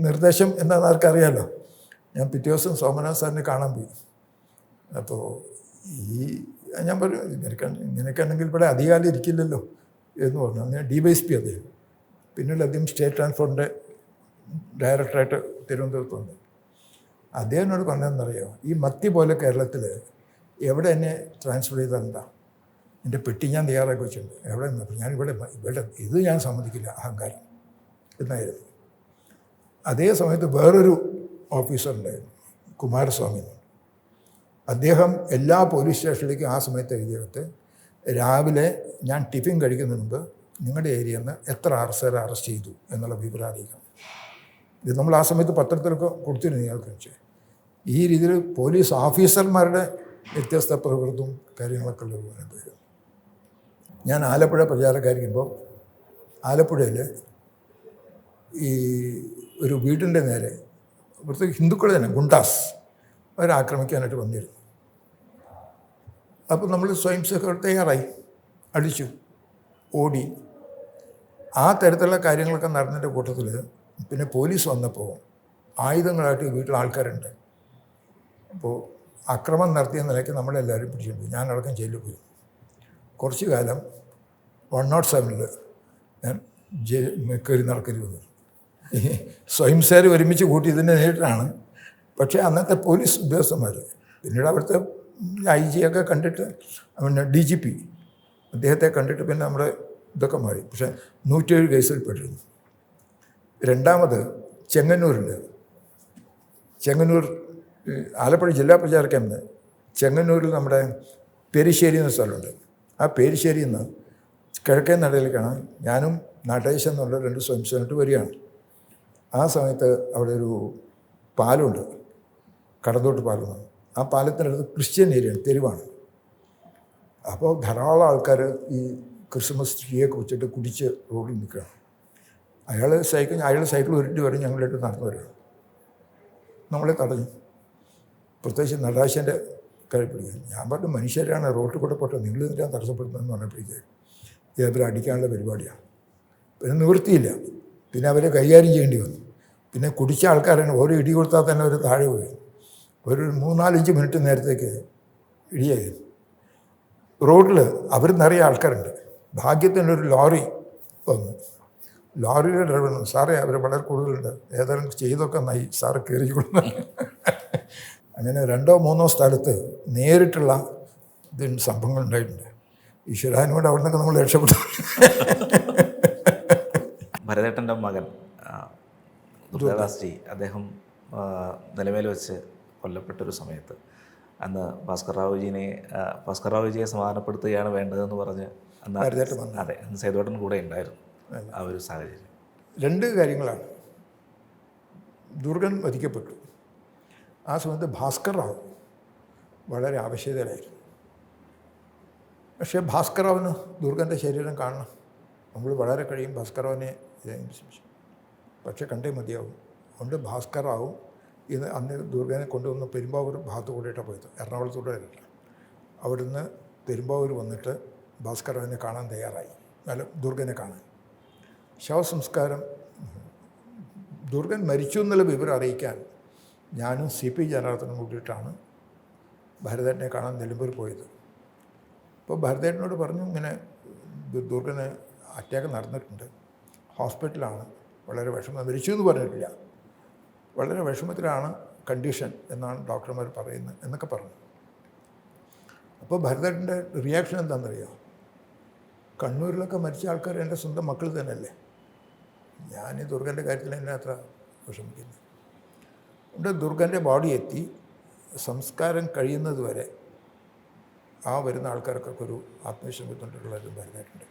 നിർദ്ദേശം എന്താണെന്ന് ആർക്കറിയാമല്ലോ. ഞാൻ പിറ്റേ ദിവസം സോമനാഥ് സാറിനെ കാണാൻ പോയി. അപ്പോൾ ഞാൻ പറഞ്ഞു ഇങ്ങനെയൊക്കെ ഉണ്ടെങ്കിൽ ഇവിടെ അധികാലം ഇരിക്കില്ലല്ലോ എന്ന് പറഞ്ഞു. അങ്ങനെ DYSP അദ്ദേഹം. പിന്നീട് അദ്ദേഹം സ്റ്റേറ്റ് ട്രാൻസ്പോർട്ടിൻ്റെ ഡയറക്ടറായിട്ട് തിരുവനന്തപുരത്ത് വന്നു. അദ്ദേഹത്തിനോട് പറഞ്ഞതെന്നറിയോ, ഈ മത്തി പോലെ കേരളത്തിൽ എവിടെ എന്നെ ട്രാൻസ്ഫർ ചെയ്താലെന്താ, എൻ്റെ പെട്ടി ഞാൻ തയ്യാറാക്കി വെച്ചിട്ടുണ്ട്, എവിടെ നിന്ന് ഞാൻ ഇവിടെ ഇത് ഞാൻ സമ്മതിക്കില്ല, അഹങ്കാരം എന്നായിരുന്നു. അതേ സമയത്ത് വേറൊരു ഓഫീസറുണ്ടായിരുന്നു, കുമാരസ്വാമി. അദ്ദേഹം എല്ലാ പോലീസ് സ്റ്റേഷനിലേക്കും ആ സമയത്ത് എഴുതിയെടുത്ത് രാവിലെ ഞാൻ ടിഫിൻ കഴിക്കുന്നതിന് മുമ്പ് നിങ്ങളുടെ ഏരിയയിൽ നിന്ന് എത്ര ആർസേരെ അറസ്റ്റ് ചെയ്തു എന്നുള്ള വിവരം അറിയിക്കണം. ഇത് നമ്മൾ ആ സമയത്ത് പത്രത്തിലൊക്കെ കൊടുത്തിരുന്നു ഇയാൾക്ക്. ഈ രീതിയിൽ പോലീസ് ഓഫീസർമാരുടെ വ്യത്യസ്ത പ്രകൃതവും കാര്യങ്ങളൊക്കെ ഉള്ളത്. ഞാൻ ആലപ്പുഴ പ്രചാരക്കാരിക്കുമ്പോൾ ആലപ്പുഴയിൽ ഈ ഒരു വീടിൻ്റെ നേരെ ഇവിടുത്തെ ഹിന്ദുക്കൾ തന്നെ ഗുണ്ടാസ് അവരാക്രമിക്കാനായിട്ട് വന്നിരുന്നു. അപ്പോൾ നമ്മൾ സ്വയംസേവകർ തയ്യാറായി, അടിച്ചു, ഓടി. ആ തരത്തിലുള്ള കാര്യങ്ങളൊക്കെ നടന്നതിൻ്റെ കൂട്ടത്തിൽ പിന്നെ പോലീസ് വന്നപ്പോൾ ആയുധങ്ങളായിട്ട് വീട്ടിൽ ആൾക്കാരുണ്ട്. അപ്പോൾ അക്രമം നടത്തിയ നിലയ്ക്ക് നമ്മളെല്ലാവരും പിടിച്ചിട്ടുണ്ട്. ഞാനടക്കം ജയിലിൽ പോയി. കുറച്ച് കാലം 107 ഞാൻ കയറി നടക്കരുത് വന്നു. സ്വയംസേവർ ഒരുമിച്ച് കൂട്ടി ഇതിനെ നേരിട്ടാണ്. പക്ഷേ അന്നത്തെ പോലീസ് ഉദ്യോഗസ്ഥന്മാർ പിന്നീട് അവിടുത്തെ IG ഒക്കെ കണ്ടിട്ട് പിന്നെ DGP അദ്ദേഹത്തെ കണ്ടിട്ട് പിന്നെ നമ്മുടെ ഇതൊക്കെ മാറി. പക്ഷേ 107 കേസിൽ പെട്ടിരുന്നു. രണ്ടാമത് ചെങ്ങന്നൂർ ആലപ്പുഴ ജില്ലാ പ്രചാര ക്യാമ്പിന് ചെങ്ങന്നൂരിൽ നമ്മുടെ പെരിശ്ശേരി എന്ന സ്ഥലമുണ്ട്. ആ പെരിശ്ശേരിയിൽ നിന്ന് കിഴക്കേ നടയിലേക്കാണ് ഞാനും നടേശൻ എന്നുള്ള 2 സ്വയംസേവകർ വരികയാണ്. ആ സമയത്ത് അവിടെ ഒരു പാലമുണ്ട്, കടന്തോട്ട് പാലം. ആ പാലത്തിനടുത്ത് ക്രിസ്ത്യൻ ഏരിയയാണ്, തെരുവാണ്. അപ്പോൾ ധാരാളം ആൾക്കാർ ഈ ക്രിസ്മസ് ട്രീയൊക്കെ വെച്ചിട്ട് കുടിച്ച് റോഡിൽ നിൽക്കുകയാണ്. അയാൾ സൈക്കിൾ ഉരുട്ടി വരും, ഞങ്ങളായിട്ട് നടന്നു വരികയാണ്. നമ്മളെ തടഞ്ഞു, പ്രത്യേകിച്ച് നടരാശൻ്റെ കൈ പിടിക്കുക. ഞാൻ പറഞ്ഞു, മനുഷ്യരാണ് റോട്ടിൽ കൂടെ പോട്ടെ, നിങ്ങൾ എന്തിനാണ് തടസ്സപ്പെടുന്നതെന്ന് പറഞ്ഞപ്പോഴേക്ക് ഇതേപോലെ അടിക്കാനുള്ള പരിപാടിയാണ്. പിന്നെ നിവൃത്തിയില്ല, പിന്നെ അവരെ കൈകാര്യം ചെയ്യേണ്ടി വന്നു. പിന്നെ കുടിച്ച ആൾക്കാരാണ്, ഓരോ ഇടി കൊടുത്താൽ തന്നെ അവർ താഴെ വീഴും. ഒരു 3-4-5 മിനിറ്റ് നേരത്തേക്ക് ഇടിയായി. റോഡിൽ അവർ നിറയെ ആൾക്കാരുണ്ട്. ഭാഗ്യത്തിനൊരു ലോറി വന്നു. ലോറിയുടെ ഡ്രൈവർ, സാറേ അവർ വളരെ കൂടുതലുണ്ട്, ഏതായാലും ചെയ്തൊക്കെ നന്നായി, സാറ് കയറിക്കൊള്ളുന്നു. അങ്ങനെ 2-3 സ്ഥലത്ത് നേരിട്ടുള്ള സംഭവങ്ങൾ ഉണ്ടായിട്ടുണ്ട്. ഈശ്വരാനോട് അവിടെ നിന്നൊക്കെ നമ്മൾ രക്ഷപ്പെട്ടു. ഭരതേട്ടൻ്റെ മകൻ ദുർഗാദാസ്ജി, അദ്ദേഹം നിലമേൽ വെച്ച് കൊല്ലപ്പെട്ടൊരു സമയത്ത് അന്ന് ഭാസ്കർ റാവുജിയെ സമാധാനപ്പെടുത്തുകയാണ് വേണ്ടതെന്ന് പറഞ്ഞ് അന്ന് അതെ അന്ന് സേതുവേട്ടൻ കൂടെ ഉണ്ടായിരുന്നു ആ ഒരു സാഹചര്യം. 2 കാര്യങ്ങളാണ്. ദുർഗൻ വധിക്കപ്പെട്ടു. ആ സമയത്ത് ഭാസ്കർ റാവു വളരെ ആവശ്യകതയിലായിരുന്നു. പക്ഷേ ഭാസ്കർ റാവുന് ദുർഗൻ്റെ ശരീരം കാണണം. നമ്മൾ വളരെ കഴിയും ഭാസ്കർ റാവിനെ ശ്രമിച്ചു, പക്ഷേ കണ്ടേ മതിയാവും. അതുകൊണ്ട് ഭാസ്കർ റാവു ഇത് അന്ന് ദുർഗനെ കൊണ്ടുവന്ന് പെരുമ്പാവൂർ ഭാഗത്ത് കൂടിയിട്ടാണ് പോയത്, എറണാകുളത്തൂടെ വരില്ല. അവിടുന്ന് പെരുമ്പാവൂർ വന്നിട്ട് ഭാസ്കർ റാവിനെ കാണാൻ തയ്യാറായി, അല്ല ദുർഗനെ കാണാൻ. ശവസംസ്കാരം ദുർഗൻ മരിച്ചു എന്നുള്ള വിവരം അറിയിക്കാൻ ഞാനും CP ജനാർദ്ദനും കൂടിയിട്ടാണ് ഭരതേട്ടനെ കാണാൻ നിലമ്പൂർ പോയത്. അപ്പോൾ ഭരതേട്ടനോട് പറഞ്ഞു, ഇങ്ങനെ ദുർഗന് അറ്റാക്ക് നടന്നിട്ടുണ്ട്, ഹോസ്പിറ്റലാണ്, വളരെ വിഷമം, മരിച്ചു എന്ന് പറഞ്ഞിട്ടില്ല, വളരെ വിഷമത്തിലാണ് കണ്ടീഷൻ എന്നാണ് ഡോക്ടർമാർ പറയുന്നത് എന്നൊക്കെ പറഞ്ഞു. അപ്പോൾ ഭരതേട്ടൻ്റെ റിയാക്ഷൻ എന്താണെന്നറിയാം? കണ്ണൂരിലൊക്കെ മരിച്ച ആൾക്കാർ എൻ്റെ സ്വന്തം മക്കൾ തന്നെയല്ലേ, ഞാൻ ഈ ദുർഗൻ്റെ കാര്യത്തിൽ എന്നെ അത്ര വിഷമിക്കുന്നു. ഇവിടെ ദുർഗൻ്റെ ബോഡി എത്തി സംസ്കാരം കഴിയുന്നത് വരെ ആ വരുന്ന ആൾക്കാർക്കൊക്കെ ഒരു ആത്മവിശ്വാസത്തിലുള്ളൊരു ഭരതേട്ടൻ്റെ.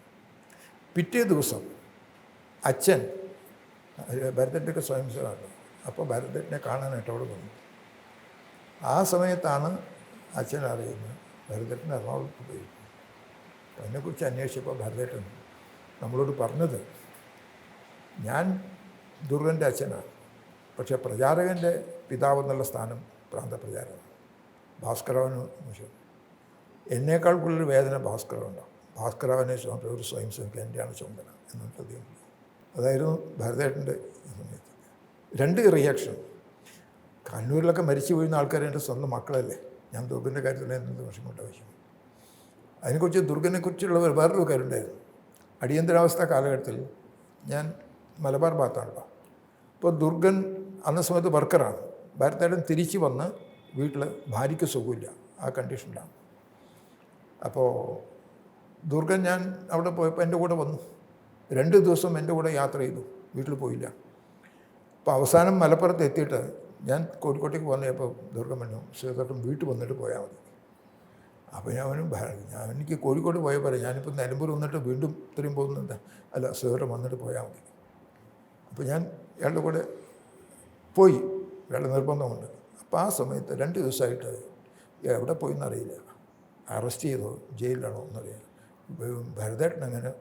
പിറ്റേ ദിവസം അച്ഛൻ, ഭരതേട്ടൻ്റെ സ്വയം സേവമാണ്, അപ്പോൾ ഭരതേട്ടനെ കാണാനായിട്ട് അവിടെ വന്നു. ആ സമയത്താണ് അച്ഛൻ അറിയുന്നത് ഭരതേട്ടൻ എറണാകുളത്ത് പോയി. അതിനെക്കുറിച്ച് അന്വേഷിച്ചപ്പോൾ ഭരതേട്ടൻ നമ്മളോട് പറഞ്ഞത്, ഞാൻ ദുർഗൻ്റെ അച്ഛനാണ്, പക്ഷേ പ്രചാരകൻ്റെ പിതാവെന്നുള്ള സ്ഥാനം പ്രാന്തപ്രചാരകനാണ്. ഭാസ്കരവന് മോശം, എന്നേക്കാൾ കൂടുതൽ വേദന ഭാസ്കരവുണ്ടാവും. ഭാസ്കരവനെ ഒരു സ്വയം സേവക എൻ്റെയാണ് ചുമതല എന്നൊരു ചോദ്യം. അതായിരുന്നു ഭരതേട്ടൻ്റെ സമയത്ത്. 2 റിയാക്ഷൻ. കണ്ണൂരിലൊക്കെ മരിച്ചു വീഴുന്ന ആൾക്കാർ എൻ്റെ സ്വന്തം മക്കളല്ലേ, ഞാൻ ദുർഗൻ്റെ കാര്യത്തിൽ എന്ത് വിഷമമുണ്ട് ആവശ്യം. അതിനെക്കുറിച്ച് ദുർഗനെക്കുറിച്ചുള്ള വേറൊരു കാര്യമുണ്ടായിരുന്നു. അടിയന്തരാവസ്ഥ കാലഘട്ടത്തിൽ ഞാൻ മലബാർ ഭാഗത്താണല്ലോ. അപ്പോൾ ദുർഗൻ അന്ന സമയത്ത് വർക്കറാണ്. ഭരതേട്ടൻ തിരിച്ച് വന്ന് വീട്ടിൽ ഭാര്യയ്ക്ക് സുഖമില്ല, ആ കണ്ടീഷനിലാണ്. അപ്പോൾ ദുർഗൻ ഞാൻ അവിടെ പോയപ്പോൾ എൻ്റെ കൂടെ വന്നു. 2 ദിവസം എൻ്റെ കൂടെ യാത്ര ചെയ്തു, വീട്ടിൽ പോയില്ല. അപ്പോൾ അവസാനം മലപ്പുറത്ത് എത്തിയിട്ട് ഞാൻ കോഴിക്കോട്ടേക്ക് വന്നപ്പോൾ ദുർഗൻ പറഞ്ഞു, സേതുവേട്ടൻ വീട്ടിൽ വന്നിട്ട് പോയാൽ മതി. അപ്പോൾ ഞാൻ എനിക്ക് കോഴിക്കോട് പോയാൽ പറയാം, ഞാനിപ്പോൾ നിലമ്പൂർ വന്നിട്ട് വീണ്ടും ഇത്രയും പോകുന്നുണ്ട്, അല്ല സേതുവേട്ടൻ വന്നിട്ട് പോയാൽ മതി. അപ്പോൾ ഞാൻ ഇയാളുടെ കൂടെ പോയി, ഇയാളുടെ നിർബന്ധമുണ്ട്. അപ്പോൾ ആ സമയത്ത് 2 ദിവസമായിട്ട് എവിടെ പോയെന്നറിയില്ല, അറസ്റ്റ് ചെയ്തോ ജയിലിലാണോ എന്നറിയാം. ഭരതേട്ടൻ അങ്ങനെ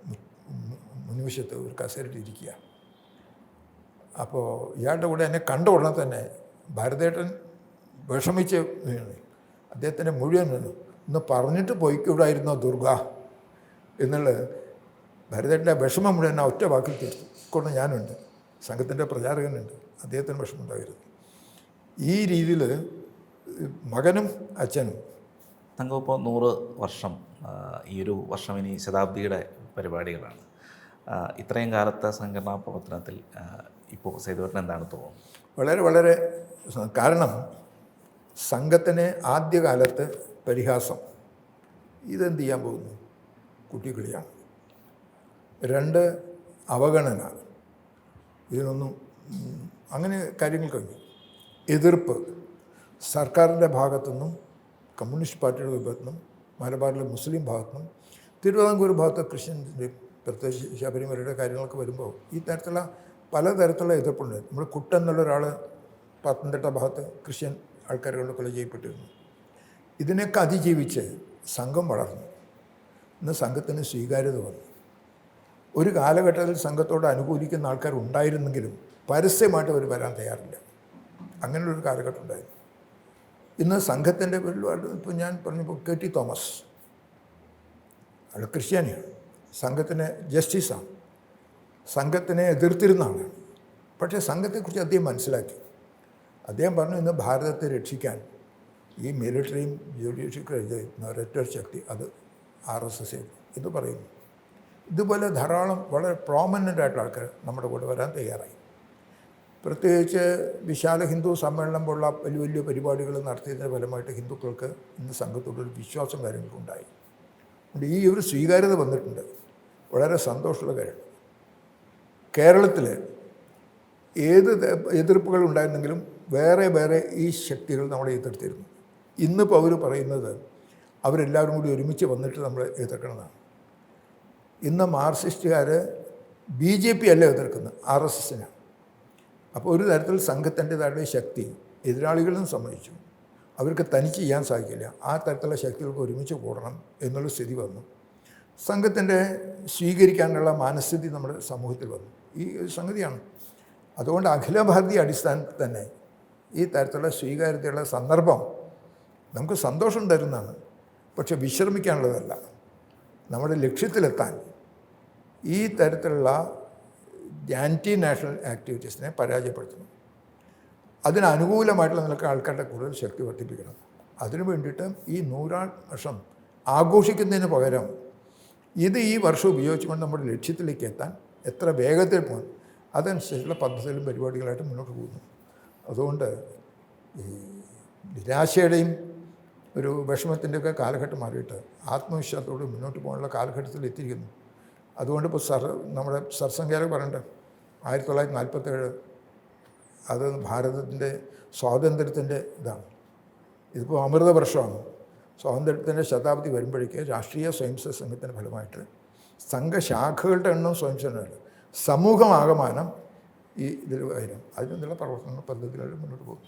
മുൻവശത്ത് ഒരു കസേരയിലിരിക്കുക. അപ്പോൾ ഇയാളുടെ കൂടെ എന്നെ കണ്ട ഉടനെ തന്നെ ഭരതേട്ടൻ വിഷമിച്ച് അദ്ദേഹത്തിൻ്റെ മുഴുവൻ ഒന്ന് പറഞ്ഞിട്ട് പോയിക്കൂടായിരുന്നോ ദുർഗ എന്നുള്ളത് ഭരതേട്ടൻ്റെ വിഷമം മുഴുവൻ ഒറ്റ വാക്കിൽ തീർത്തു. കൊണ്ട് ഞാനുണ്ട്, സംഘത്തിൻ്റെ പ്രചാരകനുണ്ട്, അദ്ദേഹത്തിന് വിഷമമുണ്ടാകരുത്. ഈ രീതിയിൽ മകനും അച്ഛനും. തങ്കം ഇപ്പോൾ 100 വർഷം, ഈ ഒരു വർഷം ഇനി ശതാബ്ദിയുടെ പരിപാടികളാണ്. ഇത്രയും കാലത്തെ സംഘടനാ പ്രവർത്തനത്തിൽ ഇപ്പോൾ സേതുവേട്ടൻ എന്താണ് തോന്നുന്നത്? വളരെ വളരെ കാരണം സംഘത്തിന് ആദ്യകാലത്ത് പരിഹാസം, ഇതെന്ത് ചെയ്യാൻ പോകുന്നു, കുട്ടിക്കളിയാണ്. 2 അവഗണന, ഇതിനൊന്നും അങ്ങനെ കാര്യങ്ങൾ കഴിഞ്ഞു. എതിർപ്പ് സർക്കാരിൻ്റെ ഭാഗത്തുനിന്നും കമ്മ്യൂണിസ്റ്റ് പാർട്ടിയുടെ വിഭാഗത്തുനിന്നും മലബാറിലെ മുസ്ലിം ഭാഗത്തുനിന്നും തിരുവിതാംകൂർ ഭാഗത്ത് ക്രിസ്ത്യൻസിൻ്റെ പ്രത്യേകിച്ച് ശബരിമലയുടെ കാര്യങ്ങളൊക്കെ വരുമ്പോൾ ഈ തരത്തിലുള്ള പലതരത്തിലുള്ള എതിർപ്പുണ്ട്. നമ്മൾ കുട്ടെന്നുള്ള ഒരാൾ പത്തനംതിട്ട ഭാഗത്ത് ക്രിസ്ത്യൻ ആൾക്കാരുകൊണ്ട് കൊല ചെയ്യപ്പെട്ടിരുന്നു. ഇതിനൊക്കെ അതിജീവിച്ച് സംഘം വളർന്നു. ഇന്ന് സംഘത്തിന് സ്വീകാര്യത വന്നു. ഒരു കാലഘട്ടത്തിൽ സംഘത്തോട് അനുകൂലിക്കുന്ന ആൾക്കാർ ഉണ്ടായിരുന്നെങ്കിലും പരസ്യമായിട്ട് അവർ വരാൻ തയ്യാറില്ല. അങ്ങനെയുള്ളൊരു കാലഘട്ടം ഉണ്ടായിരുന്നു. ഇന്ന് സംഘത്തിൻ്റെ പേരിൽ ഇപ്പോൾ ഞാൻ പറഞ്ഞപ്പോൾ KT തോമസ് അയാൾ ക്രിസ്ത്യാനിയാണ്, സംഘത്തിന് ജസ്റ്റിസാണ്, സംഘത്തിനെ എതിർത്തിരുന്ന ആളാണ്. പക്ഷേ സംഘത്തെക്കുറിച്ച് അദ്ദേഹം മനസ്സിലാക്കി. അദ്ദേഹം പറഞ്ഞു, ഇന്ന് ഭാരതത്തെ രക്ഷിക്കാൻ ഈ മിലിറ്ററിയും ജുഡീഷ്യലും ഒരൊറ്റ ശക്തി അത് RSS എന്ന് പറയുന്നു. ഇതുപോലെ ധാരാളം വളരെ പ്രോമനൻ്റ് ആയിട്ടുള്ള ആൾക്കാർ നമ്മുടെ കൂടെ വരാൻ തയ്യാറായി. പ്രത്യേകിച്ച് വിശാല ഹിന്ദു സമ്മേളനം പോലുള്ള വലിയ വലിയ പരിപാടികൾ നടത്തിയതിൻ്റെ ഫലമായിട്ട് ഹിന്ദുക്കൾക്ക് ഇന്ന് സംഘത്തോടൊരു വിശ്വാസം കാര്യങ്ങൾക്കുണ്ടായി. ഈ ഒരു സ്വീകാര്യത വന്നിട്ടുണ്ട്. വളരെ സന്തോഷമുള്ള കാര്യമാണ്. കേരളത്തിൽ ഏത് എതിർപ്പുകൾ ഉണ്ടായിരുന്നെങ്കിലും വേറെ ഈ ശക്തികൾ നമ്മളെ എതിർത്തിരുന്നു. ഇന്നിപ്പോൾ അവർ പറയുന്നത് അവരെല്ലാവരും കൂടി ഒരുമിച്ച് വന്നിട്ട് നമ്മളെ എതിർക്കണമെന്നാണ്. ഇന്ന് മാർക്സിസ്റ്റുകാർ BJP അല്ല എതിർക്കുന്നത്, RSSനാണ്. അപ്പോൾ ഒരു തരത്തിൽ സംഘത്തിൻ്റെതായിട്ടുള്ള ശക്തി എതിരാളികളും സമ്മതിച്ചു. അവർക്ക് തനിച്ച് ചെയ്യാൻ സാധിക്കില്ല. ആ തരത്തിലുള്ള ശക്തികൾക്ക് ഒരുമിച്ച് കൂടണം എന്നുള്ള സ്ഥിതി വന്നു. സംഘത്തിൻ്റെ സ്വീകരിക്കാനുള്ള മനസ്ഥിതി നമ്മുടെ സമൂഹത്തിൽ വന്നു. ഈ ഒരു സംഗതിയാണ്. അതുകൊണ്ട് അഖില ഭാരതീയ അടിസ്ഥാനത്തിൽ തന്നെ ഈ തരത്തിലുള്ള സ്വീകാര്യതയുള്ള സന്ദർഭം നമുക്ക് സന്തോഷം തരുന്നതാണ്. പക്ഷെ വിശ്രമിക്കാനുള്ളതല്ല. നമ്മുടെ ലക്ഷ്യത്തിലെത്താൻ ഈ തരത്തിലുള്ള ആൻറ്റി നാഷണൽ ആക്ടിവിറ്റീസിനെ പരാജയപ്പെടുത്തണം. അതിനനുകൂലമായിട്ടുള്ള നിലക്ക് ആൾക്കാരുടെ കൂടുതൽ ശക്തി വർദ്ധിപ്പിക്കണം. അതിനു വേണ്ടിയിട്ട് ഈ 100-ആം വർഷം ആഘോഷിക്കുന്നതിന് പകരം ഇത് ഈ വർഷം ഉപയോഗിച്ചുകൊണ്ട് നമ്മുടെ ലക്ഷ്യത്തിലേക്ക് എത്താൻ എത്ര വേഗത്തിൽ പോകാൻ അതനുസരിച്ചുള്ള പദ്ധതികളും പരിപാടികളായിട്ട് മുന്നോട്ട് പോകുന്നു. അതുകൊണ്ട് ഈ നിരാശയുടെയും ഒരു വിഷമത്തിൻ്റെയൊക്കെ കാലഘട്ടം മാറിയിട്ട് ആത്മവിശ്വാസത്തോട് മുന്നോട്ട് പോകാനുള്ള കാലഘട്ടത്തിൽ എത്തിയിരിക്കുന്നു. അതുകൊണ്ട് ഇപ്പോൾ നമ്മുടെ സർസംഖ്യാലൊക്കെ പറയണ്ടേ 1947 അത് ഭാരതത്തിൻ്റെ സ്വാതന്ത്ര്യത്തിൻ്റെ ഇതാണ്. ഇതിപ്പോൾ അമൃത വർഷമാണ്. സ്വാതന്ത്ര്യത്തിൻ്റെ ശതാബ്ദി വരുമ്പോഴേക്ക് രാഷ്ട്രീയ സ്വയംസേവക സംഘത്തിൻ്റെ ഫലമായിട്ട് സംഘശാഖകളുടെ എണ്ണം സ്വയംസേവനമല്ല, സമൂഹമാകമാനം ഈ ഇതിൽ വരും. അതിനുള്ള പ്രവർത്തന പദ്ധതികളിൽ മുന്നോട്ട് പോകും.